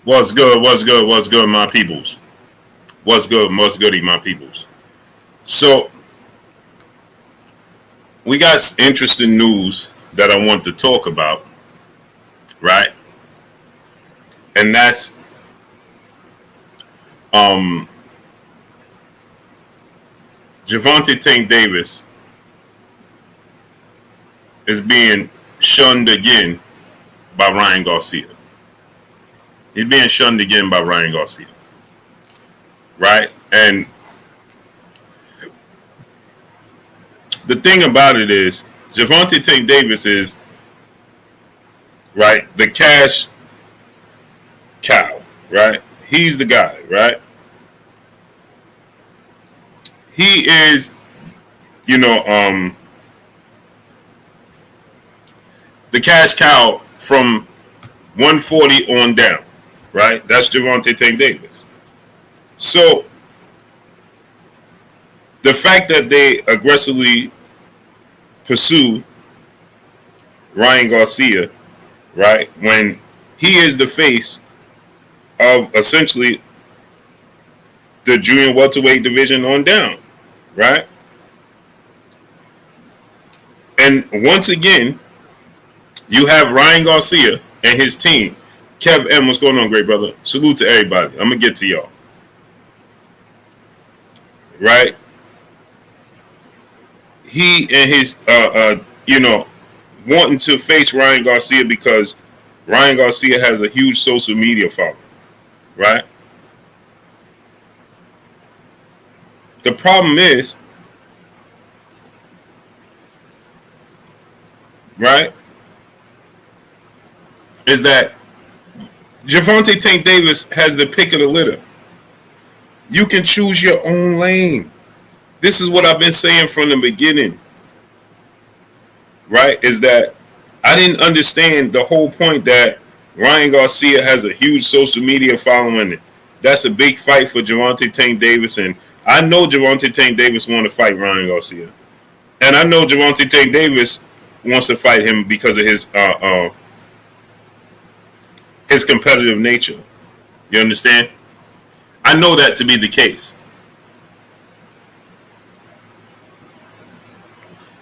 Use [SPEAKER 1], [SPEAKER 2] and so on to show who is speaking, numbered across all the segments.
[SPEAKER 1] What's good? What's good? What's good, my peoples? What's good? What's goody, my peoples? So, we got interesting news that I want to talk about, right? And that's Gervonta Tank Davis is being shunned again by Ryan Garcia. He's being shunned again by Ryan Garcia, right? And the thing about it is, Gervonta Tank Davis is, right, the cash cow, right? He's the guy, right? He is, the cash cow from 140 on down, right? That's Gervonta Tank Davis. So the fact that they aggressively pursue Ryan Garcia, right, when he is the face of essentially the junior welterweight division on down, right? And once again, you have Ryan Garcia and his team. Kev M, what's going on, great brother? Salute to everybody. I'm going to get to y'all. Right? He and his, wanting to face Ryan Garcia because Ryan Garcia has a huge social media following. Right? The problem is, right, is that Gervonta Tank Davis has the pick of the litter. You can choose your own lane. This is what I've been saying from the beginning, right, is that I didn't understand the whole point that Ryan Garcia has a huge social media following. That's a big fight for Gervonta Tank Davis, and I know Gervonta Tank Davis wants to fight Ryan Garcia. And I know Gervonta Tank Davis wants to fight him because of his competitive nature. You understand? I know that to be the case.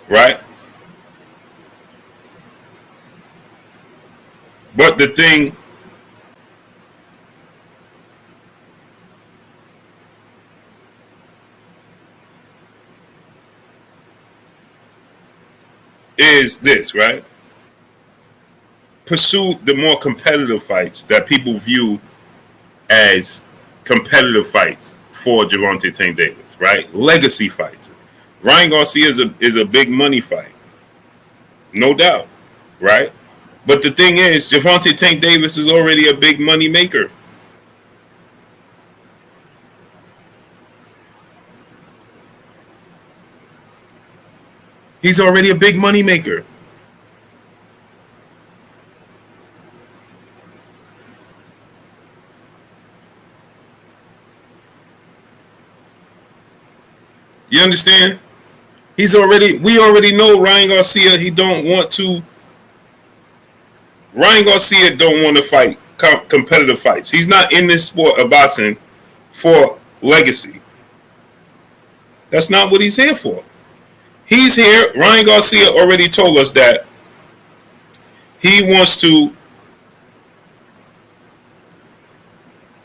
[SPEAKER 1] Right? But the thing is this, right? Pursue the more competitive fights that people view as competitive fights for Gervonta Tank Davis, right? Legacy fights. Ryan Garcia is a big money fight, no doubt, right? But the thing is, Gervonta Tank Davis is already a big money maker. He's already a big money maker. You understand? We already know Ryan Garcia, Ryan Garcia don't want to fight competitive fights. He's not in this sport of boxing for legacy. That's not what he's here for. He's here. Ryan Garcia already told us that he wants to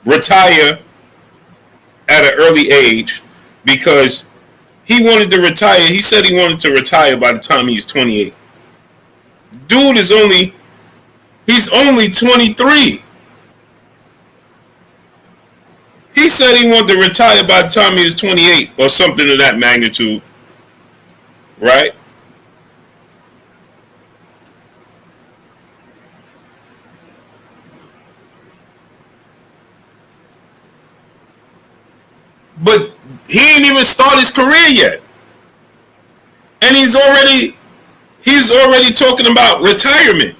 [SPEAKER 1] retire at an early age because he wanted to retire. He said he wanted to retire by the time he's 28. Dude is only 23. He said he wanted to retire by the time he was 28 or something of that magnitude. Right? But he ain't even started his career yet. And he's already talking about retirement.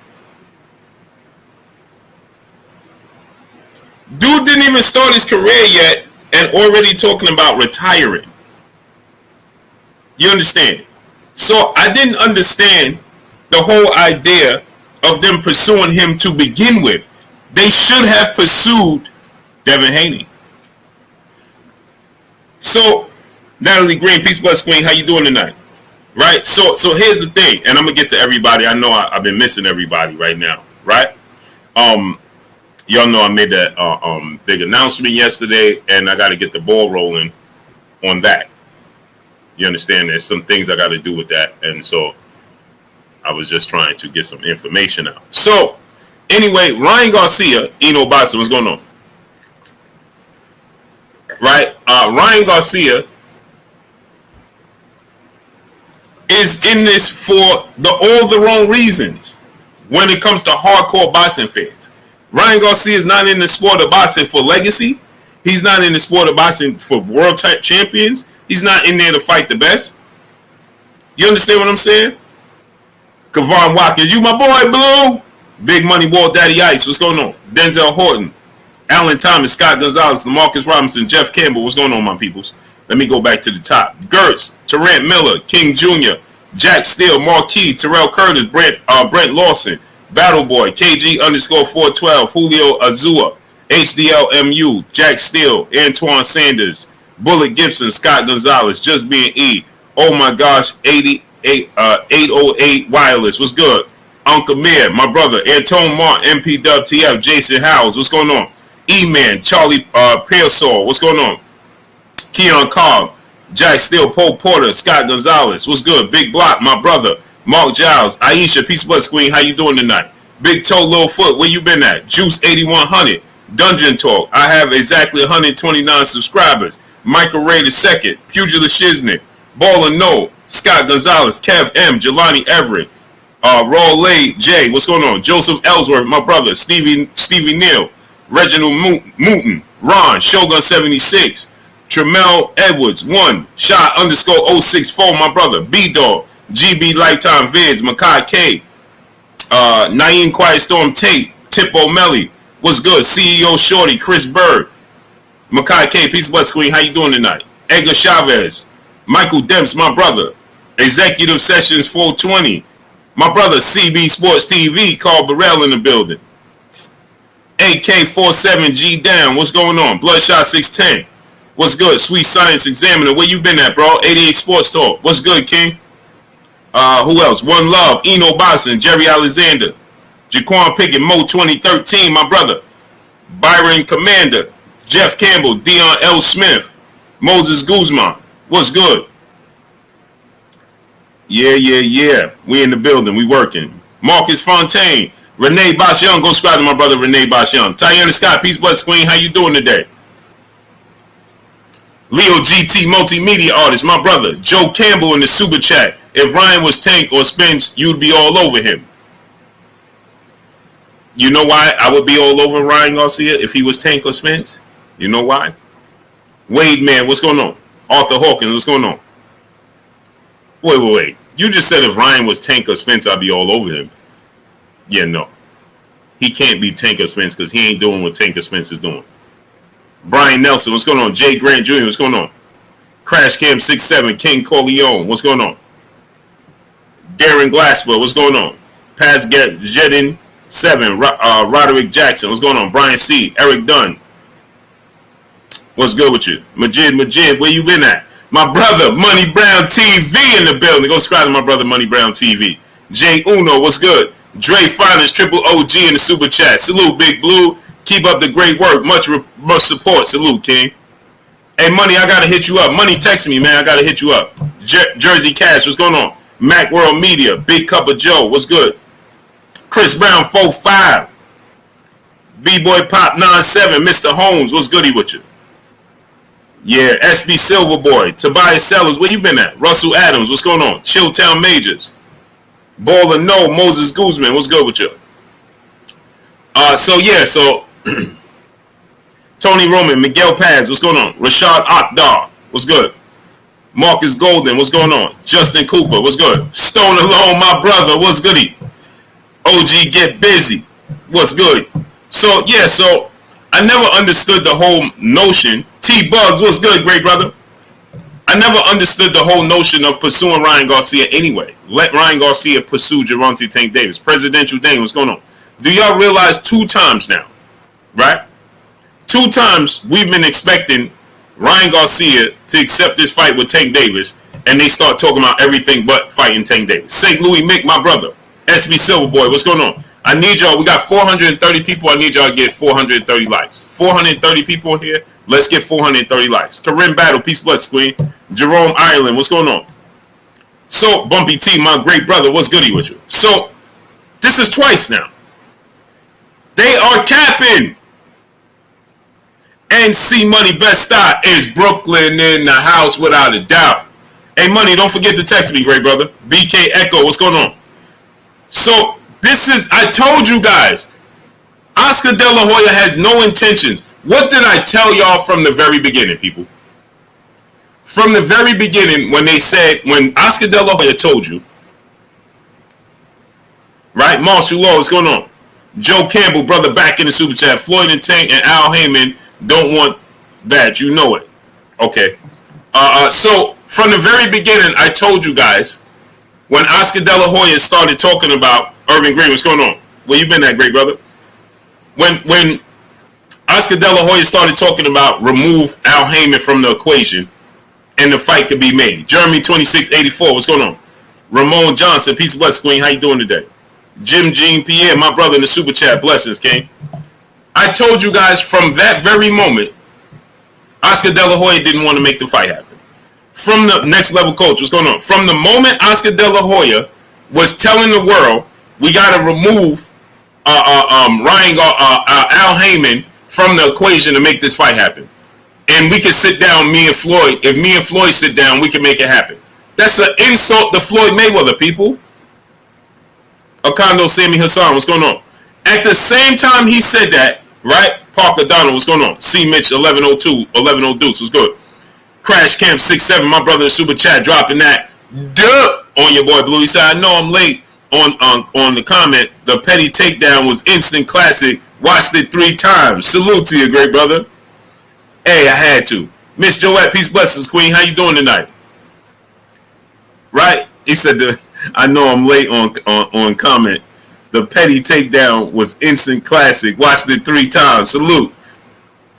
[SPEAKER 1] Dude didn't even start his career yet and already talking about retiring. You understand? So I didn't understand the whole idea of them pursuing him to begin with. They should have pursued Devin Haney. So, Natalie Green, peace, bless, queen. How you doing tonight? Right. So here's the thing, and I'm gonna get to everybody. I know I've been missing everybody right now. Right. Y'all know I made that big announcement yesterday, and I got to get the ball rolling on that. You understand? There's some things I got to do with that, and so I was just trying to get some information out. So, anyway, Ryan Garcia, Eno Boxing, what's going on? Right? Ryan Garcia is in this for all the wrong reasons when it comes to hardcore boxing fans. Ryan Garcia is not in the sport of boxing for legacy. He's not in the sport of boxing for world type champions. He's not in there to fight the best. You understand what I'm saying? Kevon Watkins, you my boy, Blue. Big Money Wall Daddy Ice, what's going on? Denzel Horton, Alan Thomas, Scott Gonzalez, Lamarcus Robinson, Jeff Campbell, what's going on, my peoples? Let me go back to the top. Gertz, Terrence Miller, King Jr., Jack Steele, Marquis, Terrell Curtis, Brent Lawson, Battle Boy, KG_412, Julio Azua, HDLMU, Jack Steele, Antoine Sanders, Bullet Gibson, Scott Gonzalez, Just Being E. Oh my gosh, 808 Wireless, what's good? Uncle Mir, my brother, Antone Martin, MPWTF, Jason Howes, what's going on? E-Man, Charlie Pearsall, what's going on? Keon Cobb, Jack Steele, Paul Porter, Scott Gonzalez, what's good? Big Block, my brother, Mark Giles, Aisha, Peace Bless Queen, how you doing tonight? Big Toe, Little Foot, where you been at? Juice 8100, Dungeon Talk, I have exactly 129 subscribers. Michael Ray II, Pugilist Shiznick, Baller No, Scott Gonzalez, Kev M, Jelani Everett, Raw Lay J, what's going on? Joseph Ellsworth, my brother, Stevie Neal, Reginald Mooten, Ron, Shogun 76, Tremel Edwards, 1, Shot _064, my brother, B-Dog, GB Lifetime Vids, Makai K, Naeem Quiet Storm Tate, Tip O'Malley, what's good? CEO Shorty, Chris Bird, Makai K, Peace Bless Queen, how you doing tonight? Edgar Chavez, Michael Demps, my brother, Executive Sessions 420, my brother, CB Sports TV, Carl Burrell in the building, AK47G Down, what's going on? Bloodshot 610, what's good? Sweet Science Examiner, where you been at, bro? 88 Sports Talk, what's good, King? Who else? One Love, Eno Boxing, Jerry Alexander, Jaquan Pickett, Mo 2013, my brother, Byron Commander, Jeff Campbell, Dion L. Smith, Moses Guzman, what's good? Yeah. We in the building, we working. Marcus Fontaine, Renee Bosch Young, go subscribe to my brother Renee Bosch Young. Tiana Scott, Peace Bless Queen, how you doing today? Leo GT, multimedia artist, my brother. Joe Campbell in the super chat. If Ryan was Tank or Spence, you'd be all over him. You know why I would be all over Ryan Garcia if he was Tank or Spence? You know why? Wade Man, what's going on? Arthur Hawkins, what's going on? Wait. You just said if Ryan was Tank or Spence, I'd be all over him. Yeah, no. He can't be Tank or Spence because he ain't doing what Tank or Spence is doing. Brian Nelson, what's going on? Jay Grant Jr., what's going on? Crash Cam 67, King Corleone, what's going on? Darren Glasswell, what's going on? Paz Jedin 7, Roderick Jackson, what's going on? Brian C, Eric Dunn, what's good with you? Majid, where you been at? My brother, Money Brown TV in the building. Go subscribe to my brother, Money Brown TV. Jay Uno, what's good? Dre Finance, Triple OG in the super chat. Salute, Big Blue. Keep up the great work. Much support. Salute, King. Hey, Money, I got to hit you up. Money, text me, man. I got to hit you up. Jersey Cash, what's going on? Mac World Media, Big Cup of Joe, what's good? Chris Brown, 4-5. B-Boy Pop, 9-7. Mr. Holmes, what's goody with you? Yeah, SB Silverboy, Tobias Sellers, where you been at? Russell Adams, what's going on? Chilltown Majors. Baller No, Moses Guzman, what's good with you? So Tony Roman, Miguel Paz, what's going on? Rashad Akdar, what's good? Marcus Golden, what's going on? Justin Cooper, what's good? Stone Alone, my brother, what's goody? OG Get Busy, what's good? So I never understood the whole notion. T-Bugs, what's good, great brother? I never understood the whole notion of pursuing Ryan Garcia anyway. Let Ryan Garcia pursue Gervonta Tank Davis. Presidential Dane, what's going on? Do y'all realize 2 times now right? 2 times we've been expecting Ryan Garcia to accept this fight with Tank Davis, and they start talking about everything but fighting Tank Davis. St. Louis Mick, my brother. SB Silverboy, what's going on? I need y'all. We got 430 people. I need y'all to get 430 likes. 430 people here. Let's get 430 likes. Corinne Battle, peace, bless, Queen. Jerome Ireland, what's going on? So, Bumpy T, my great brother, what's goody with you? So, this is twice now. They are capping. NC Money Best Stop is Brooklyn in the house without a doubt. Hey, Money, don't forget to text me, great brother. BK Echo, what's going on? So, this is, I told you guys, Oscar De La Hoya has no intentions. What did I tell y'all from the very beginning, people? From the very beginning, when they said, when Oscar De La Hoya told you, right? Marshall Law, what's going on? Joe Campbell, brother, back in the super chat. Floyd and Tank and Al Heyman don't want that. You know it. Okay. So, from the very beginning, I told you guys, when Oscar De La Hoya started talking about Irvin Green, what's going on? Where you been at, great brother? When Oscar De La Hoya started talking about remove Al Heyman from the equation and the fight could be made. Jeremy 2684, what's going on? Ramon Johnson, peace of blessings, Queen. How you doing today? Jim Jean Pierre, my brother in the super chat, blessings, King. I told you guys from that very moment, Oscar De La Hoya didn't want to make the fight happen. From the next level coach, what's going on? From the moment Oscar De La Hoya was telling the world, we got to remove Al Heyman from the equation to make this fight happen. And we can sit down, me and Floyd. If me and Floyd sit down, we can make it happen. That's an insult to Floyd Mayweather, people. Akando Sami Hassan, what's going on? At the same time he said that, right? Parker Donald, what's going on? C. Mitch, 1102, 1102, what's good? Crash Camp 67, my brother in super chat, dropping that duh on your boy Blue. He said, I know I'm late on the comment. The petty takedown was instant classic. Watched it 3 times. Salute to you, great brother. Hey, I had to. Miss Joette, peace, blessings, Queen. How you doing tonight? Right? He said, I know I'm late on comment. The petty takedown was instant classic. Watched it 3 times. Salute.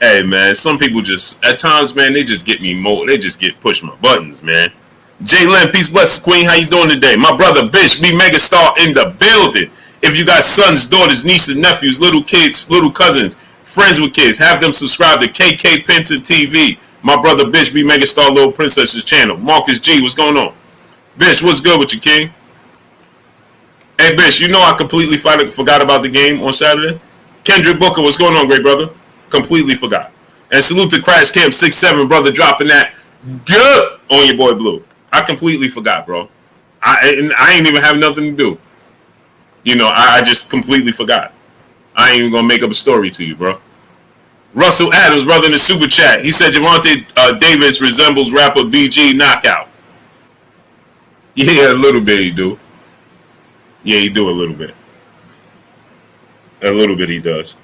[SPEAKER 1] Hey, man, some people just, at times, man, they just get me they just get push my buttons, man. Jay Lynn, peace, blessings, Queen. How you doing today? My brother, Bish, be megastar in the building. If you got sons, daughters, nieces, nephews, little kids, little cousins, friends with kids, have them subscribe to KK Penton TV. My brother, Bish, be megastar, Little Princess's channel. Marcus G, what's going on? Bish, what's good with you, King? Hey, Bish, you know I completely forgot about the game on Saturday? Kendrick Booker, what's going on, great brother? Completely forgot. And salute to Crash Camp 67, brother, dropping that duh on your boy Blue. I completely forgot, bro. I ain't even have nothing to do. You know, I just completely forgot. I ain't even gonna make up a story to you, bro. Russell Adams, brother in the super chat. He said Gervonta Davis resembles rapper BG Knockout. Yeah, a little bit he do. Yeah, he do a little bit. A little bit he does.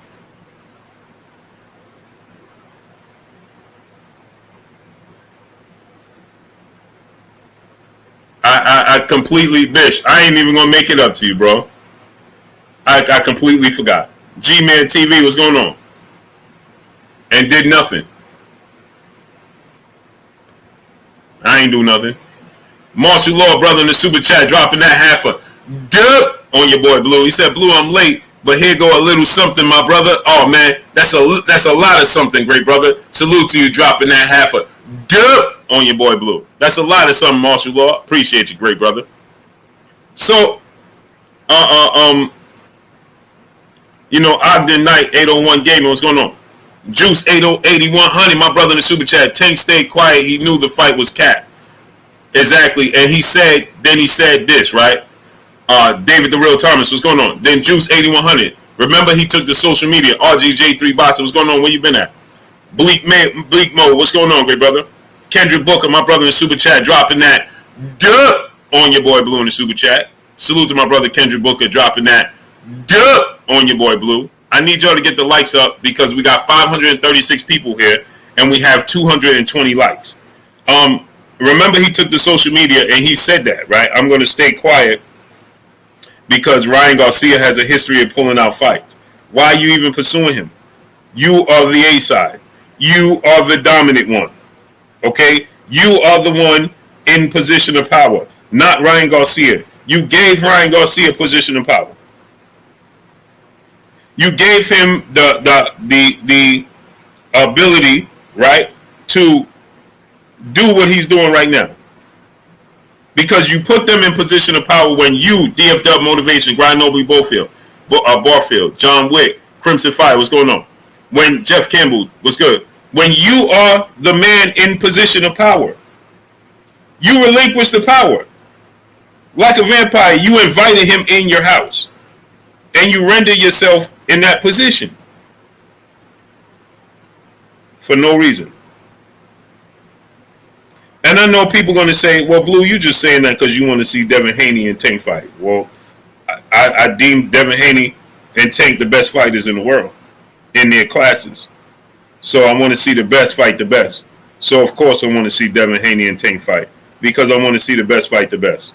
[SPEAKER 1] I completely, Bish, I ain't even going to make it up to you, bro. I completely forgot. G-Man TV, what's going on? And did nothing. I ain't do nothing. Marshall Law, brother in the super chat, dropping that half a duh on your boy Blue. He said, Blue, I'm late, but here go a little something, my brother. Oh, man, that's a lot of something, great brother. Salute to you, dropping that half a duh on your boy Blue. That's a lot of something, Marshall Law. Appreciate you, great brother. So, you know, Ogden Knight, 801 Gaming, what's going on? Juice 8100, my brother in the super chat. Tank stayed quiet. He knew the fight was capped. Exactly. And he said this, right? David the Real Thomas, what's going on? Then Juice 8100. Remember he took the social media. RGJ3 Boxer, what's going on? Where you been at? Bleak Mo, what's going on, great brother? Kendrick Booker, my brother in the super chat, dropping that duh on your boy Blue in the super chat. Salute to my brother Kendrick Booker, dropping that duh on your boy Blue. I need y'all to get the likes up because we got 536 people here and we have 220 likes. Remember he took the social media and he said that, right? I'm going to stay quiet because Ryan Garcia has a history of pulling out fights. Why are you even pursuing him? You are the A side. You are the dominant one. Okay? You are the one in position of power, not Ryan Garcia. You gave Ryan Garcia position of power. You gave him the ability, right, to do what he's doing right now. Because you put them in position of power when you, DFW Motivation, Grind Noble Barfield, John Wick, Crimson Fire, what's going on? When Jeff Campbell was good. When you are the man in position of power, you relinquish the power. Like a vampire, you invited him in your house. And you render yourself in that position. For no reason. And I know people are going to say, well, Blue, you just saying that because you want to see Devin Haney and Tank fight. Well, I deem Devin Haney and Tank the best fighters in the world in their classes. So I want to see the best fight the best. So, of course, I want to see Devin Haney and Tank fight because I want to see the best fight the best.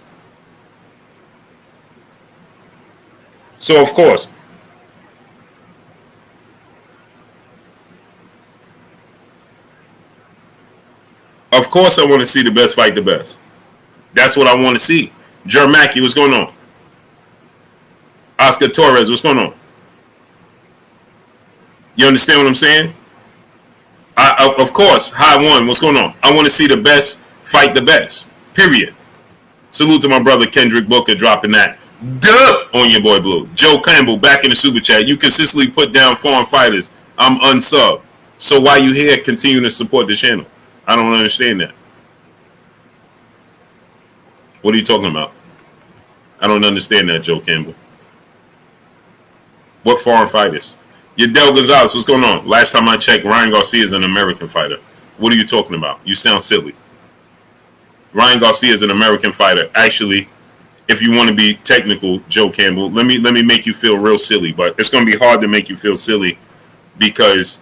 [SPEAKER 1] So, of course, I want to see the best fight the best. That's what I want to see. Jermacki, what's going on? Oscar Torres, what's going on? You understand what I'm saying? Of course, High One, what's going on? I want to see the best fight the best. Period. Salute to my brother Kendrick Booker dropping that. Duh! On your boy Blue. Joe Campbell back in the super chat. You consistently put down foreign fighters. I'm unsub. So why you here continue to support the channel? I don't understand that. What are you talking about? I don't understand that, Joe Campbell. What foreign fighters? Yadel Gonzalez, what's going on? Last time I checked, Ryan Garcia is an American fighter. What are you talking about? You sound silly. Ryan Garcia is an American fighter. Actually, if you want to be technical, Joe Campbell, let me make you feel real silly, but it's going to be hard to make you feel silly because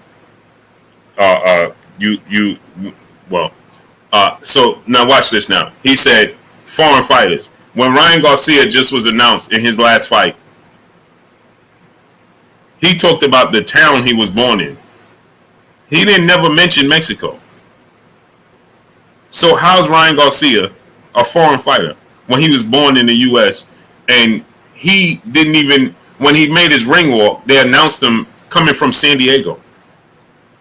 [SPEAKER 1] so now watch this now. He said foreign fighters. When Ryan Garcia just was announced in his last fight, he talked about the town he was born in. He didn't never mention Mexico. So how's Ryan Garcia a foreign fighter when he was born in the U.S. and he didn't even, when he made his ring walk, they announced him coming from San Diego.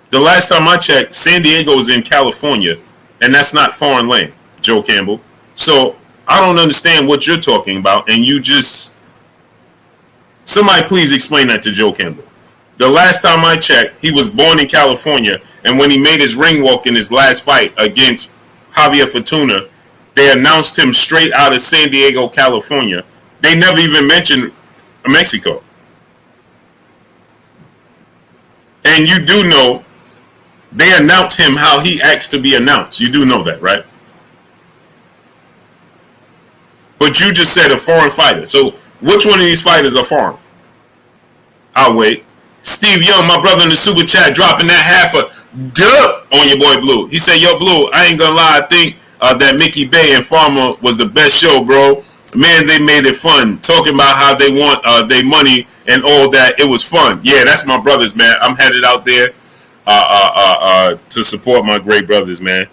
[SPEAKER 1] The last time I checked, San Diego is in California, and that's not foreign land, Joe Campbell. So I don't understand what you're talking about, and you just... Somebody please explain that to Joe Campbell. The last time I checked, he was born in California, and when he made his ring walk in his last fight against Javier Fortuna, they announced him straight out of San Diego, California. They never even mentioned Mexico. And you do know they announce him how he acts to be announced. You do know that, right? But you just said a foreign fighter. So which one of these fighters are foreign? I'll wait. Steve Young, my brother in the super chat, dropping that half a duh on your boy Blue. He said, yo, Blue, I ain't gonna lie. I think that Mickey Bay and Farmer was the best show, bro. Man, they made it fun. Talking about how they want their money and all that. It was fun. Yeah, that's my brothers, man. I'm headed out there to support my great brothers, man.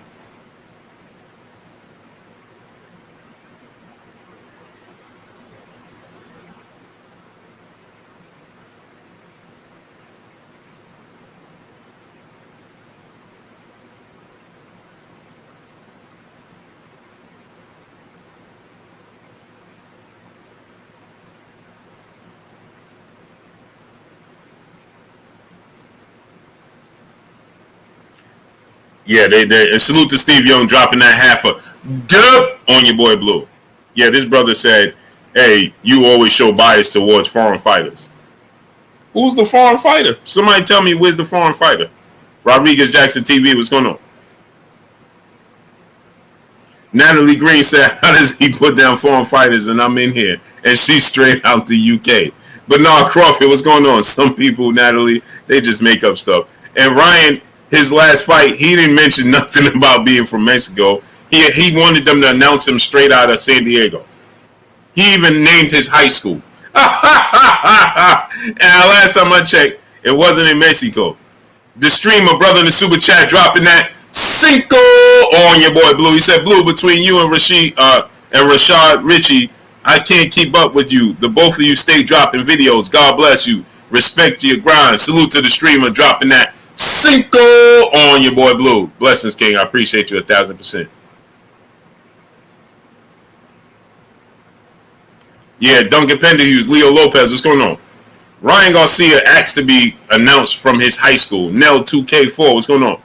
[SPEAKER 1] Yeah, and salute to Steve Young dropping that half a dub on your boy Blue. Yeah, this brother said, hey, you always show bias towards foreign fighters. Who's the foreign fighter? Somebody tell me where's the foreign fighter. Rodriguez Jackson TV, what's going on? Natalie Green said, how does he put down foreign fighters and I'm in here? And she's straight out the UK. But no, Crawford, what's going on? Some people, Natalie, they just make up stuff. And Ryan, his last fight, he didn't mention nothing about being from Mexico. He wanted them to announce him straight out of San Diego. He even named his high school. And last time I checked, it wasn't in Mexico. The streamer brother in the super chat dropping that Cinco on your boy Blue. He said, Blue, between you and Rashad Richie, I can't keep up with you. The both of you stay dropping videos. God bless you. Respect your grind. Salute to the streamer dropping that Cinco on your boy Blue. Blessings, King. I appreciate you 1,000%. Yeah, Duncan Penderhughes, Leo Lopez, what's going on? Ryan Garcia asked to be announced from his high school. Nell 2K4, what's going on?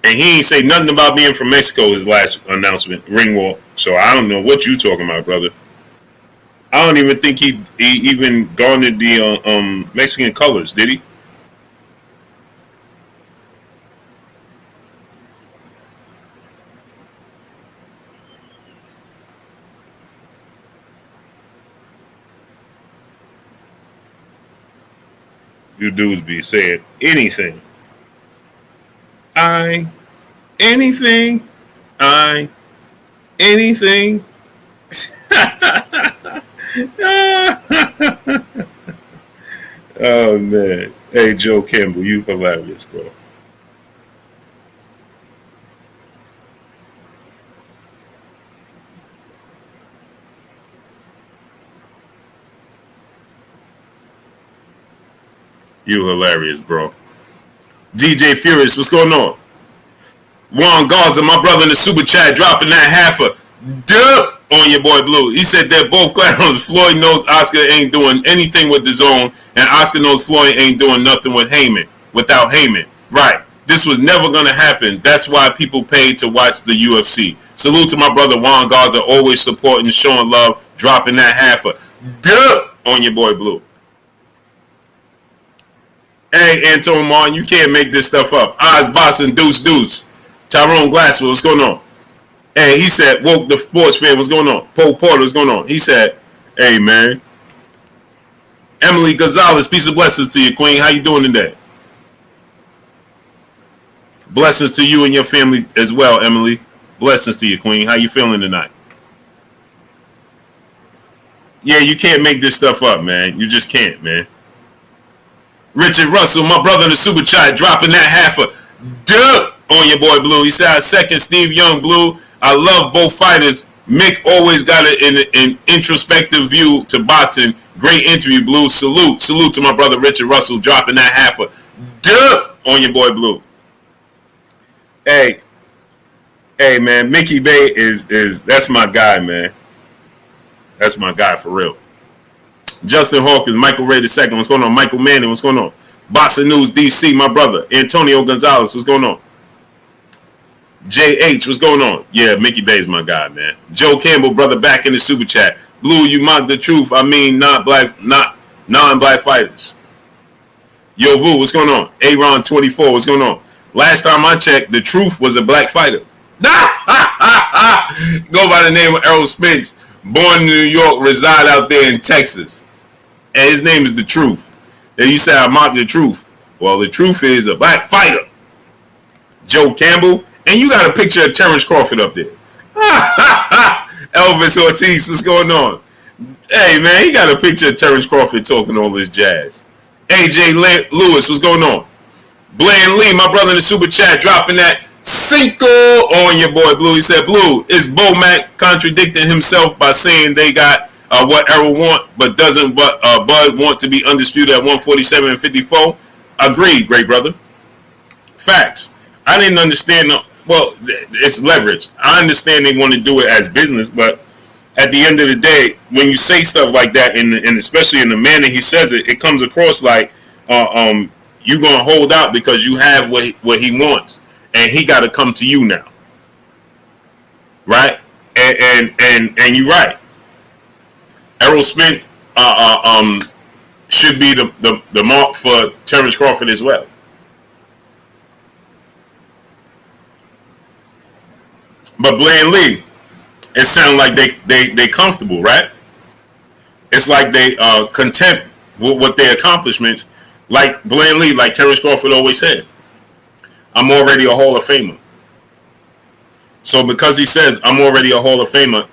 [SPEAKER 1] And he ain't say nothing about being from Mexico his last announcement, ring walk. So I don't know what you talking about, brother. I don't even think he even garnered the Mexican colors, did he? You dudes be saying anything. Anything. Oh, man. Hey, Joe Campbell, you hilarious, bro. You hilarious, bro. DJ Furious, what's going on? Juan Garza, my brother in the super chat, dropping that half a dub on your boy Blue. He said they're both clowns. Floyd knows Oscar ain't doing anything with the zone, and Oscar knows Floyd ain't doing nothing with Heyman, without Heyman. Right. This was never going to happen. That's why people paid to watch the UFC. Salute to my brother Juan Garza, always supporting, showing love, dropping that half a dub on your boy Blue. Hey, Anton Martin, you can't make this stuff up. Oz Boston, Deuce. Tyrone Glasswell, what's going on? Hey, he said, woke the sports fan, what's going on? Paul Porter, what's going on? He said, hey, man. Emily Gonzalez, peace and blessings to you, Queen. How you doing today? Blessings to you and your family as well, Emily. Blessings to you, Queen. How you feeling tonight? Yeah, you can't make this stuff up, man. You just can't, man. Richard Russell, my brother in the super chat, dropping that half a dub on your boy Blue. He said, I second Steve Young, Blue. I love both fighters. Mick always got an introspective view to boxing. Great interview, Blue. Salute to my brother Richard Russell, dropping that half a dub on your boy Blue. Hey, man, Mickey Bay is that's my guy, man. That's my guy for real. Justin Hawkins, Michael Ray II, what's going on? Michael Manning, what's going on? Boxing News DC, my brother. Antonio Gonzalez, what's going on? JH, what's going on? Yeah, Mickey Bay's my guy, man. Joe Campbell, brother, back in the super chat. Blue, you mock the truth. I mean, not non-black fighters. Yo, Vu, what's going on? Aaron 24, what's going on? Last time I checked, the truth was a black fighter. Go by the name of Errol Spence. Born in New York, reside out there in Texas. And his name is The Truth. And you say I mock the truth. Well, the truth is a black fighter. Joe Campbell. And you got a picture of Terence Crawford up there. Elvis Ortiz, what's going on? Hey, man, he got a picture of Terence Crawford talking all this jazz. AJ Lewis, what's going on? Blaine Lee, my brother in the super chat, dropping that Cinco on your boy Blue. He said, Blue, is Bomac contradicting himself by saying they got what Errol want, but doesn't Bud want to be undisputed at 147 and 54? Agreed, great brother. Facts. I didn't understand. Well, it's leverage. I understand they want to do it as business, but at the end of the day, when you say stuff like that, and especially in the manner he says it, it comes across like you're gonna hold out because you have what he wants, and he got to come to you now, right? And you're right. Errol Spence should be the mark for Terence Crawford as well. But Blaine Lee, it sounds like they comfortable, right? It's like they content with their accomplishments. Like Blaine Lee, like Terence Crawford always said, I'm already a Hall of Famer. So because he says I'm already a Hall of Famer,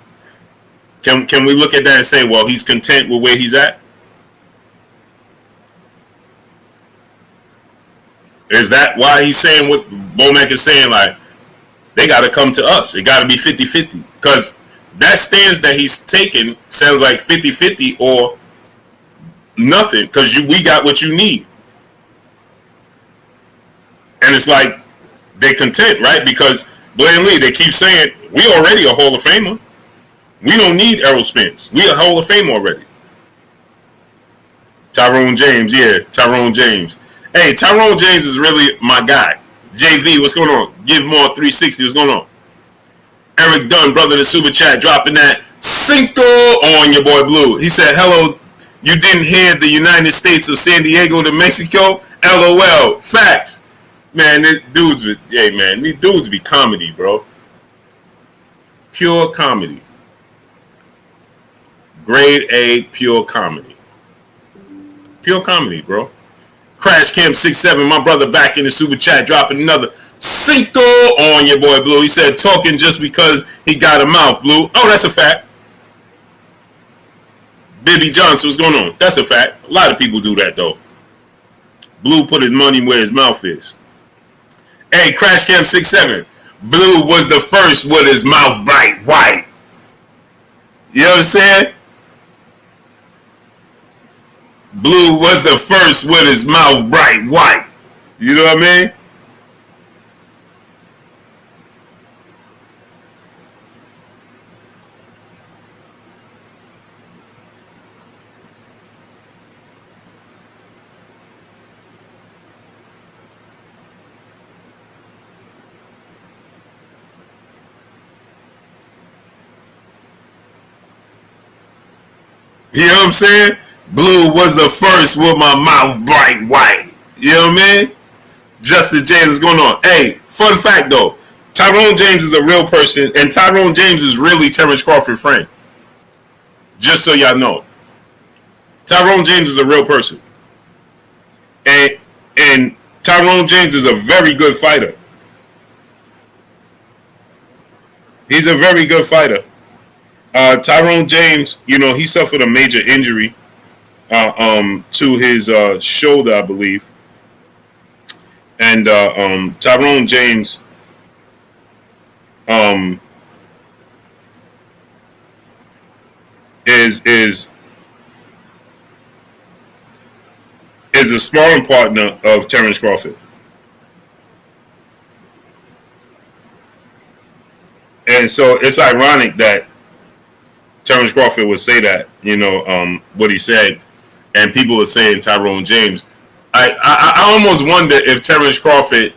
[SPEAKER 1] can we look at that and say, well, he's content with where he's at? Is that why he's saying what Bomac is saying? Like, they got to come to us. It got to be 50-50. Because that stance that he's taking sounds like 50-50 or nothing. Because we got what you need. And it's like, they content, right? Because blatantly, they keep saying, we already a Hall of Famer. We don't need Errol Spence. We a Hall of Fame already. Tyrone James, yeah, Tyrone James. Hey, Tyrone James is really my guy. JV, what's going on? Give more 360, what's going on? Eric Dunn, brother in the super chat, dropping that Cinco on your boy Blue. He said, hello, you didn't hear the United States of San Diego to Mexico? LOL, facts. Man, these dudes be comedy, bro. Pure comedy. Grade A, pure comedy. Pure comedy, bro. Crash Camp 67, my brother back in the super chat, dropping another Cinco on your boy Blue. He said talking just because he got a mouth, Blue. Oh, that's a fact. Bibby Johnson, what's going on? That's a fact. A lot of people do that, though. Blue put his money where his mouth is. Hey, Crash Camp 67. Blue was the first with his mouth bright white. You know what I'm saying? Blue was the first with his mouth bright white. You know what I mean? You know what I'm saying? Blue was the first with my mouth bright white. You know what I mean? Justin James is going on. Hey, fun fact though. Tyrone James is a real person, and Tyrone James is really Terence Crawford's friend. Just so y'all know. Tyrone James is a real person. And Tyrone James is a very good fighter. He's a very good fighter. Tyrone James, you know, he suffered a major injury to his shoulder, I believe. And Tyrone James is a sparring partner of Terence Crawford. And so it's ironic that Terence Crawford would say that, you know, what he said, and people are saying Tyrone James. I almost wonder if Terence Crawford.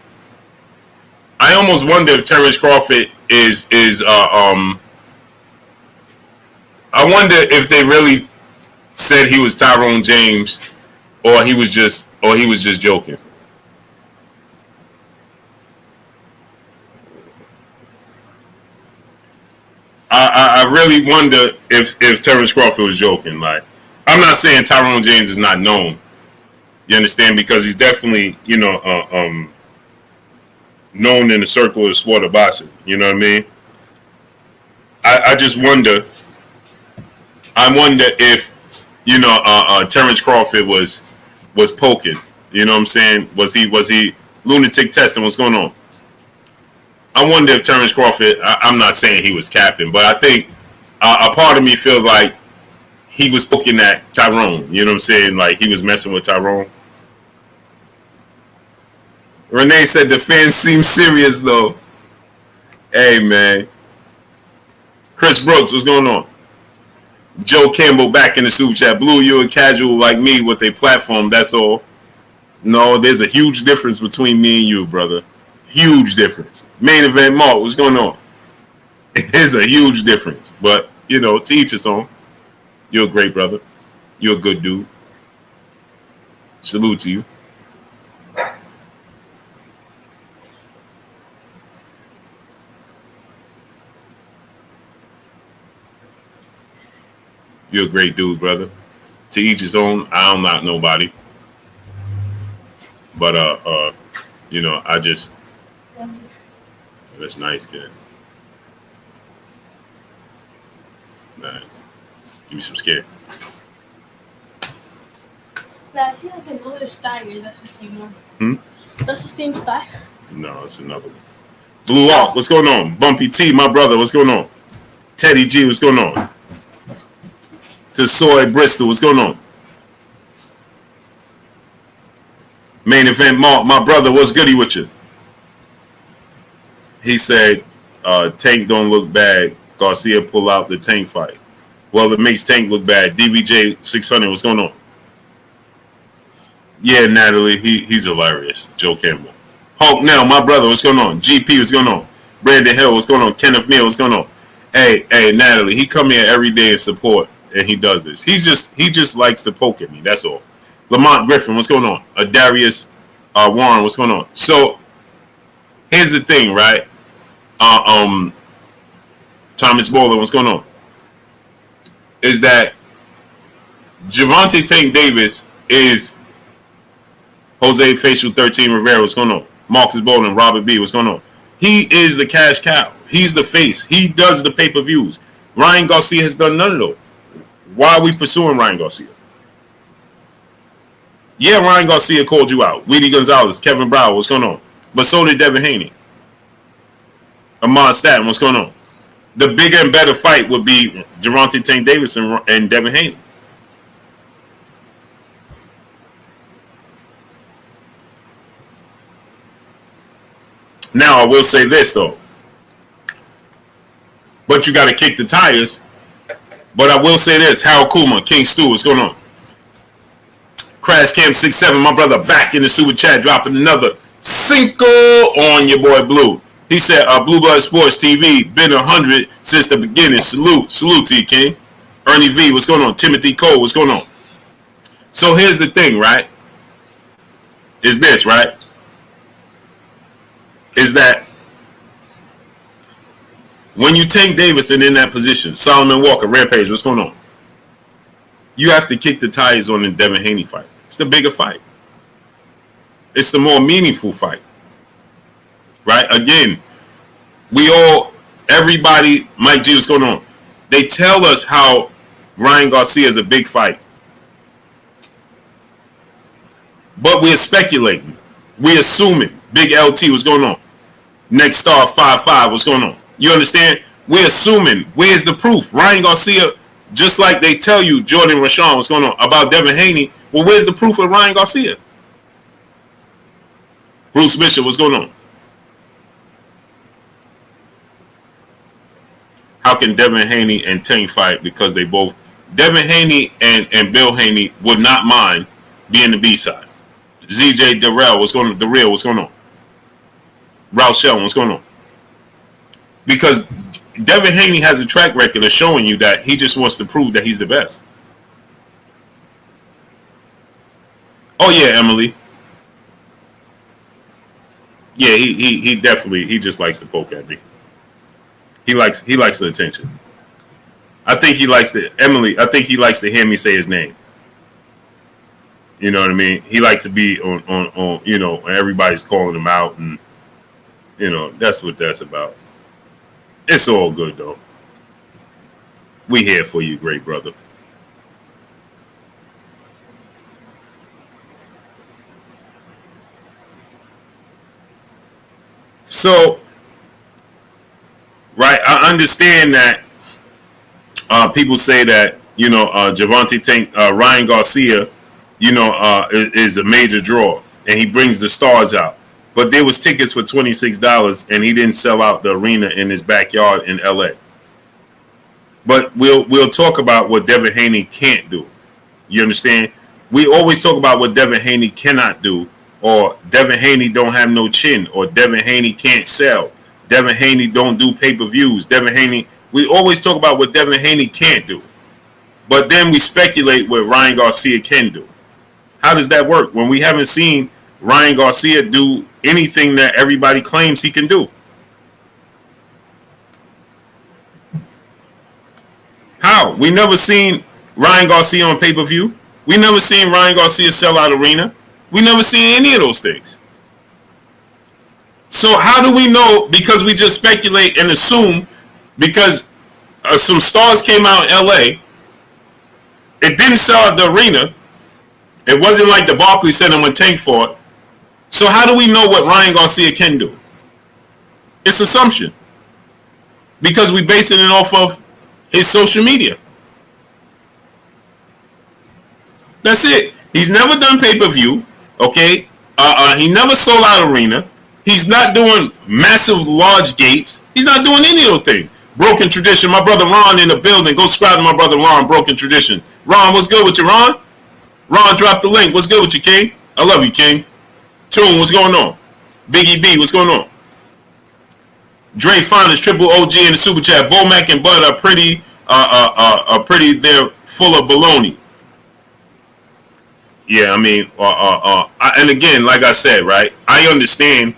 [SPEAKER 1] I almost wonder if Terence Crawford is. I wonder if they really said he was Tyrone James, or he was just joking. I really wonder if Terence Crawford was joking. Like, I'm not saying Tyrone James is not known. You understand? Because he's definitely, you know, known in the circle of the sport of boxing. You know what I mean? I just wonder. I wonder if, you know, Terence Crawford was poking. You know what I'm saying? Was he lunatic testing? What's going on? I wonder if Terence Crawford, I'm not saying he was capping, but I think a part of me feels like he was poking at Tyrone. You know what I'm saying? Like he was messing with Tyrone. Renee said the fans seem serious though. Hey man. Chris Brooks, what's going on? Joe Campbell back in the super chat. Blue, you're a casual like me with a platform, that's all. No, there's a huge difference between me and you, brother. Huge difference. Main event Mark, what's going on? It's a huge difference. But, you know, to each his own. You're a great brother. You're a good dude. Salute to you. You're a great dude, brother. To each his own. I'm not nobody. But, you know, I just... That's nice, kid. Nice. Give me some scare.
[SPEAKER 2] Yeah, I see like another stagger. That's the same one. That's the same style.
[SPEAKER 1] No, it's another one. Blue Hawk, what's going on? Bumpy T, my brother, what's going on? Teddy G, what's going on? To Soy Bristol, what's going on? Main Event Mark, my brother, what's goody with you? He said, Tank don't look bad. Garcia pull out the Tank fight. Well, it makes Tank look bad. DBJ 600, what's going on? Yeah, Natalie, he's hilarious. Joe Campbell. Hulk Nell, my brother, what's going on? GP, what's going on? Brandon Hill, what's going on? Kenneth Neal, what's going on? Hey, Natalie, he come here every day and support, and he does this. He just likes to poke at me. That's all. Lamont Griffin, what's going on? Darius Warren, what's going on? So here's the thing, right? Thomas Bowler, what's going on? Is that Gervonta Tank Davis is Jose Facial 13 Rivera, what's going on? Marcus Bowling, Robert B, what's going on? He is the cash cow. He's the face. He does the pay-per-views. Ryan Garcia has done none of those. Why are we pursuing Ryan Garcia? Yeah, Ryan Garcia called you out. Weedy Gonzalez, Kevin Brower, what's going on? But so did Devin Haney. Ahmad Statton, what's going on? The bigger and better fight would be Gervonta Tank Davis and Devin Haney. Now, I will say this, though. But you got to kick the tires. But I will say this. Harold Kuma, King Stu, what's going on? Crash Cam 67, my brother, back in the super chat, dropping another Cinco on your boy Blue. He said, Blue Blood Sports TV, been 100 since the beginning. Salute to you, King. Ernie V, what's going on? Timothy Cole, what's going on? So here's the thing, right? Is this, right? Is that when you Tank Davis and in that position, Solomon Walker, Rampage, what's going on? You have to kick the tires on the Devin Haney fight. It's the bigger fight. It's the more meaningful fight. Right? Again, everybody, Mike G, what's going on? They tell us how Ryan Garcia is a big fight. But we're speculating. We're assuming. Big LT, what's going on? Next Star 55, what's going on? You understand? We're assuming. Where's the proof? Ryan Garcia, just like they tell you, Jordan Rashawn, what's going on? About Devin Haney, well, where's the proof of Ryan Garcia? Bruce Bishop, what's going on? How can Devin Haney and Tank fight? Because they both, Devin Haney and Bill Haney would not mind being the B-side. ZJ Darrell, what's going on? The Real, what's going on? Ralph Shell, what's going on? Because Devin Haney has a track record of showing you that he just wants to prove that he's the best. Oh yeah, Emily. Yeah, he definitely, he just likes to poke at me. He likes the attention. I think he likes to hear me say his name. You know what I mean? He likes to be on you know, everybody's calling him out, and you know, that's what that's about. It's all good though. We here for you, great brother. So, right, I understand that people say that, you know, Gervonta Tank, Ryan Garcia, you know, is a major draw, and he brings the stars out. But there was tickets for $26, and he didn't sell out the arena in his backyard in L.A. But we'll talk about what Devin Haney can't do. You understand? We always talk about what Devin Haney cannot do, or Devin Haney don't have no chin, or Devin Haney can't sell. Devin Haney don't do pay-per-views. Devin Haney, we always talk about what Devin Haney can't do. But then we speculate what Ryan Garcia can do. How does that work when we haven't seen Ryan Garcia do anything that everybody claims he can do? How? We never seen Ryan Garcia on pay-per-view. We never seen Ryan Garcia sell out arena. We never seen any of those things. So how do we know? Because we just speculate and assume because some stars came out in LA. It didn't sell out the arena. It wasn't like the Barclays Center when Tank fought. So how do we know what Ryan Garcia can do? It's assumption. Because we basing it off of his social media. That's it. He's never done pay-per-view. Okay. He never sold out arena. He's not doing massive large gates. He's not doing any of those things. Broken tradition. My brother Ron in the building. Go subscribe to my brother Ron. Broken tradition. Ron, what's good with you, Ron? Ron, drop the link. What's good with you, King? I love you, King. Tune, what's going on? Biggie B, what's going on? Dre Finest, Triple OG in the super chat. Bomac and Bud are pretty. They're full of baloney. Yeah, I mean, and again, like I said, right? I understand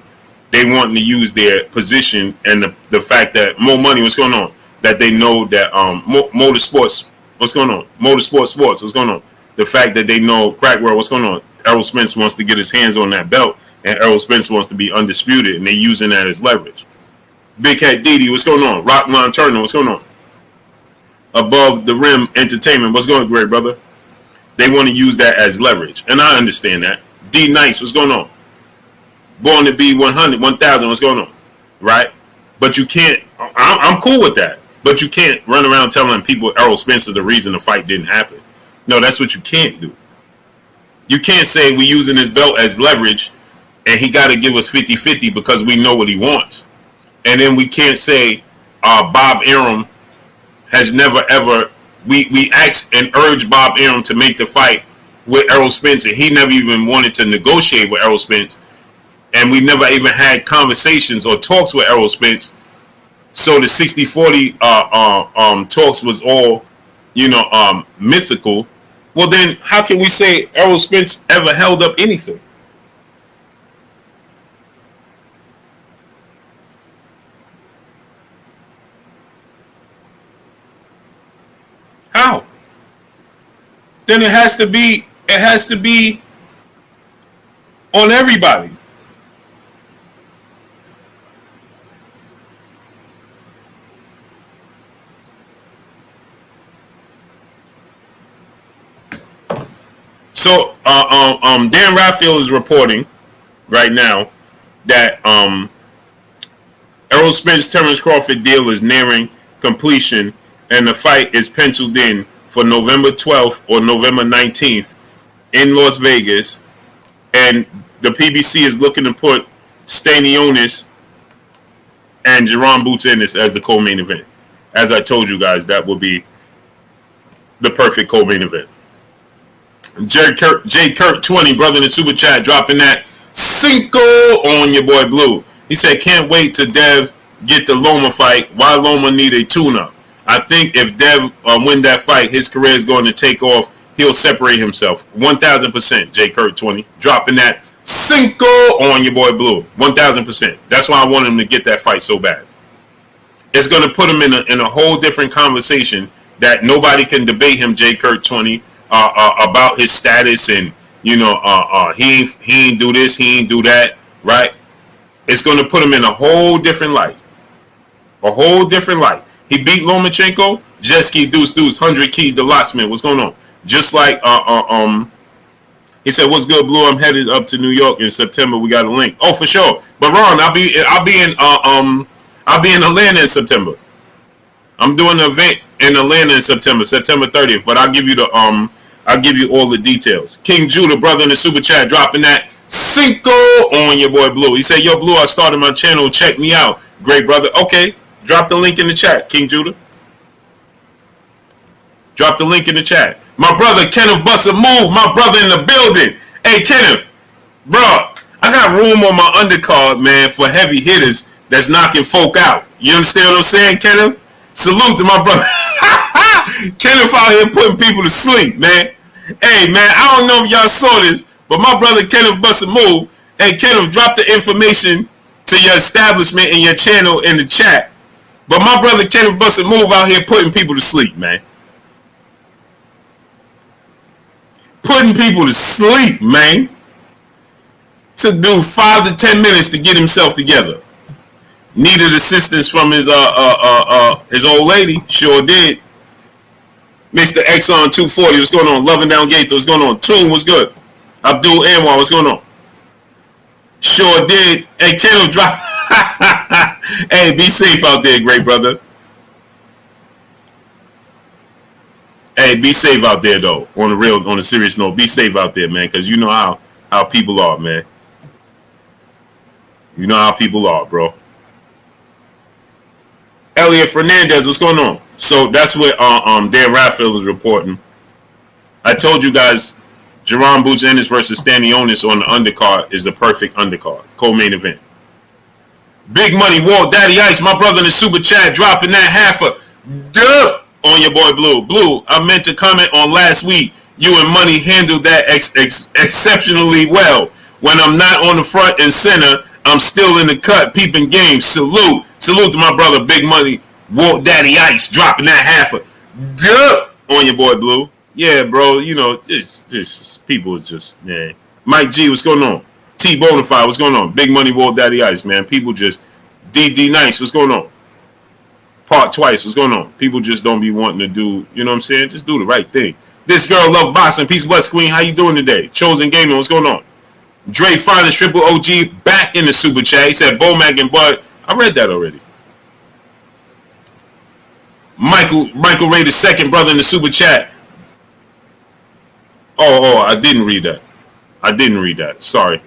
[SPEAKER 1] they wanting to use their position and the fact that more money, what's going on? That they know that motorsports, what's going on? Motorsport sports, what's going on? The fact that they know Crack World, what's going on? Errol Spence wants to get his hands on that belt, and Errol Spence wants to be undisputed, and they're using that as leverage. Big Head Didi, what's going on? Rockman Turner, what's going on? Above the Rim Entertainment, what's going on, great brother? They want to use that as leverage, and I understand that. D Nice, what's going on? Born to be 100, 1,000, what's going on? Right? But you can't, I'm cool with that, but you can't run around telling people Errol Spence is the reason the fight didn't happen. No, that's what you can't do. You can't say we're using his belt as leverage and he got to give us 50-50 because we know what he wants. And then we can't say Bob Arum has never ever, we asked and urged Bob Arum to make the fight with Errol Spence, and he never even wanted to negotiate with Errol Spence, and we never even had conversations or talks with Errol Spence. So the 60-40 talks was all, mythical. Well, then how can we say Errol Spence ever held up anything? How? Then it has to be on everybody. So Dan Raphael is reporting right now that Errol Spence Terence Crawford deal is nearing completion, and the fight is penciled in for November 12th or November 19th in Las Vegas, and the PBC is looking to put Stanionis and Jerron Boots Ennis as the co-main event. As I told you guys, that would be the perfect co-main event. J. Kirk 20, brother in the super chat, dropping that Cinco on your boy Blue. He said, can't wait to Dev get the Loma fight. Why Loma need a tune-up? I think if Dev win that fight, his career is going to take off. He'll separate himself. 1,000%, J. Kirk 20. Dropping that Cinco on your boy Blue. 1,000%. That's why I want him to get that fight so bad. It's going to put him in a whole different conversation that nobody can debate him, J. Kirk 20. About his status and he ain't do this, he ain't do that, right? It's going to put him in a whole different light. A whole different light. He beat Lomachenko, jet ski deuce 100 keys the locksmith. What's going on? Just like he said, what's good, Blue? I'm headed up to New York in September. We got a link. Oh, for sure. But Ron, I'll be in Atlanta in September. I'm doing an event in Atlanta in September 30th. But I'll give you I'll give you all the details. King Judah, brother in the super chat, dropping that Cinco on your boy Blue. He said, yo, Blue, I started my channel. Check me out. Great, brother. Okay. Drop the link in the chat, King Judah. Drop the link in the chat. My brother, Kenneth Buster Move. My brother in the building. Hey, Kenneth. Bro, I got room on my undercard, man, for heavy hitters that's knocking folk out. You understand what I'm saying, Kenneth? Salute to my brother. Kenneth out here putting people to sleep, man. Hey, man, I don't know if y'all saw this, but my brother Kenneth Buster Move. Hey, Kenneth, drop the information to your establishment and your channel in the chat. But my brother Kenneth Buster Move out here putting people to sleep, man. Putting people to sleep, man. To do 5 to 10 minutes to get himself together. Needed assistance from his old lady. Sure did. Mr. Exxon 240, what's going on? Loving Down Gate, what's going on? Tune, what's good? Abdul Anwar, what's going on? Sure did. Hey, Canelo drop. Hey, be safe out there, great brother. Hey, be safe out there though. On a serious note, be safe out there, man, because you know how people are, man. You know how people are, bro. Elliot Fernandez, what's going on? So that's what Dan Raphael is reporting. I told you guys, Jerron Boots Ennis versus Stanionis on the undercard is the perfect undercard. Co-main event. Big Money Walt Daddy Ice, my brother in the super chat, dropping that half a dub on your boy Blue. Blue, I meant to comment on last week. You and Money handled that exceptionally well. When I'm not on the front and center, I'm still in the cut, peeping games. Salute to my brother Big Money Walt Daddy Ice, dropping that half a dub on your boy Blue. Yeah, bro, you know, just people is just, man. Mike G, what's going on? T Bonafide, what's going on? Big Money Walt Daddy Ice, man. People just, DD Nice, what's going on? Part twice, what's going on? People just don't be wanting to do, you know what I'm saying? Just do the right thing. This girl love boxing. Peace, bless, queen. How you doing today? Chosen Gaming, what's going on? Dre Finest, Triple OG, back in the super chat. He said, Bomac and Bud. I read that already. Michael Ray, the second brother in the super chat. Oh, I didn't read that. Sorry.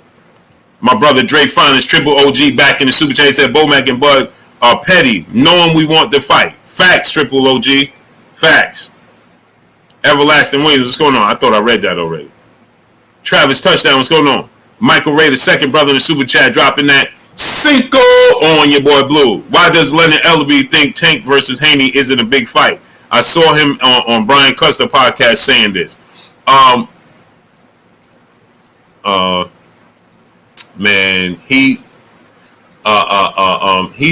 [SPEAKER 1] My brother Dre Finest, Triple OG, back in the super chat. He said, Bomac and Bud are petty, knowing we want to fight. Facts, Triple OG. Facts. Everlasting Williams, what's going on? I thought I read that already. Travis Touchdown, what's going on? Michael Ray, the second brother in the super chat, dropping that Cinco on your boy Blue. Why does Leonard Ellerbe think Tank versus Haney isn't a big fight? I saw him on Brian Custer podcast saying this. Man, he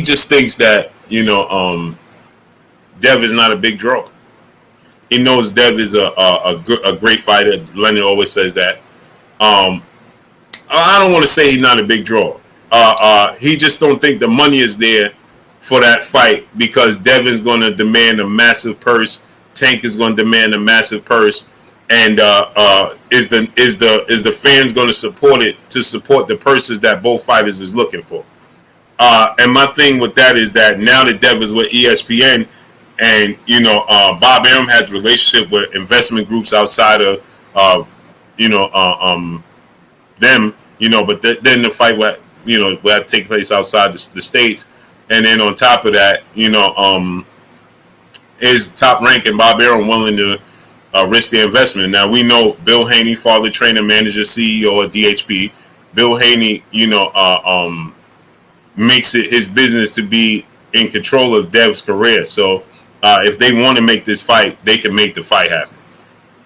[SPEAKER 1] just thinks that, you know, Dev is not a big draw. He knows Dev is a great fighter. Leonard always says that. I don't want to say he's not a big draw. He just don't think the money is there for that fight because Devin's going to demand a massive purse. Tank is going to demand a massive purse. And is the fans going to support it to support the purses that both fighters is looking for? And my thing with that is that now that Dev is with ESPN, and you know Bob Arum has a relationship with investment groups outside of them, you know, but then the fight will have to take place outside the states, and then on top of that, you know, is top ranking Bob Arum willing to risk the investment? Now we know Bill Haney, father, trainer, manager, CEO of DHP. Bill Haney, you know, makes it his business to be in control of Dev's career. So if they want to make this fight, they can make the fight happen.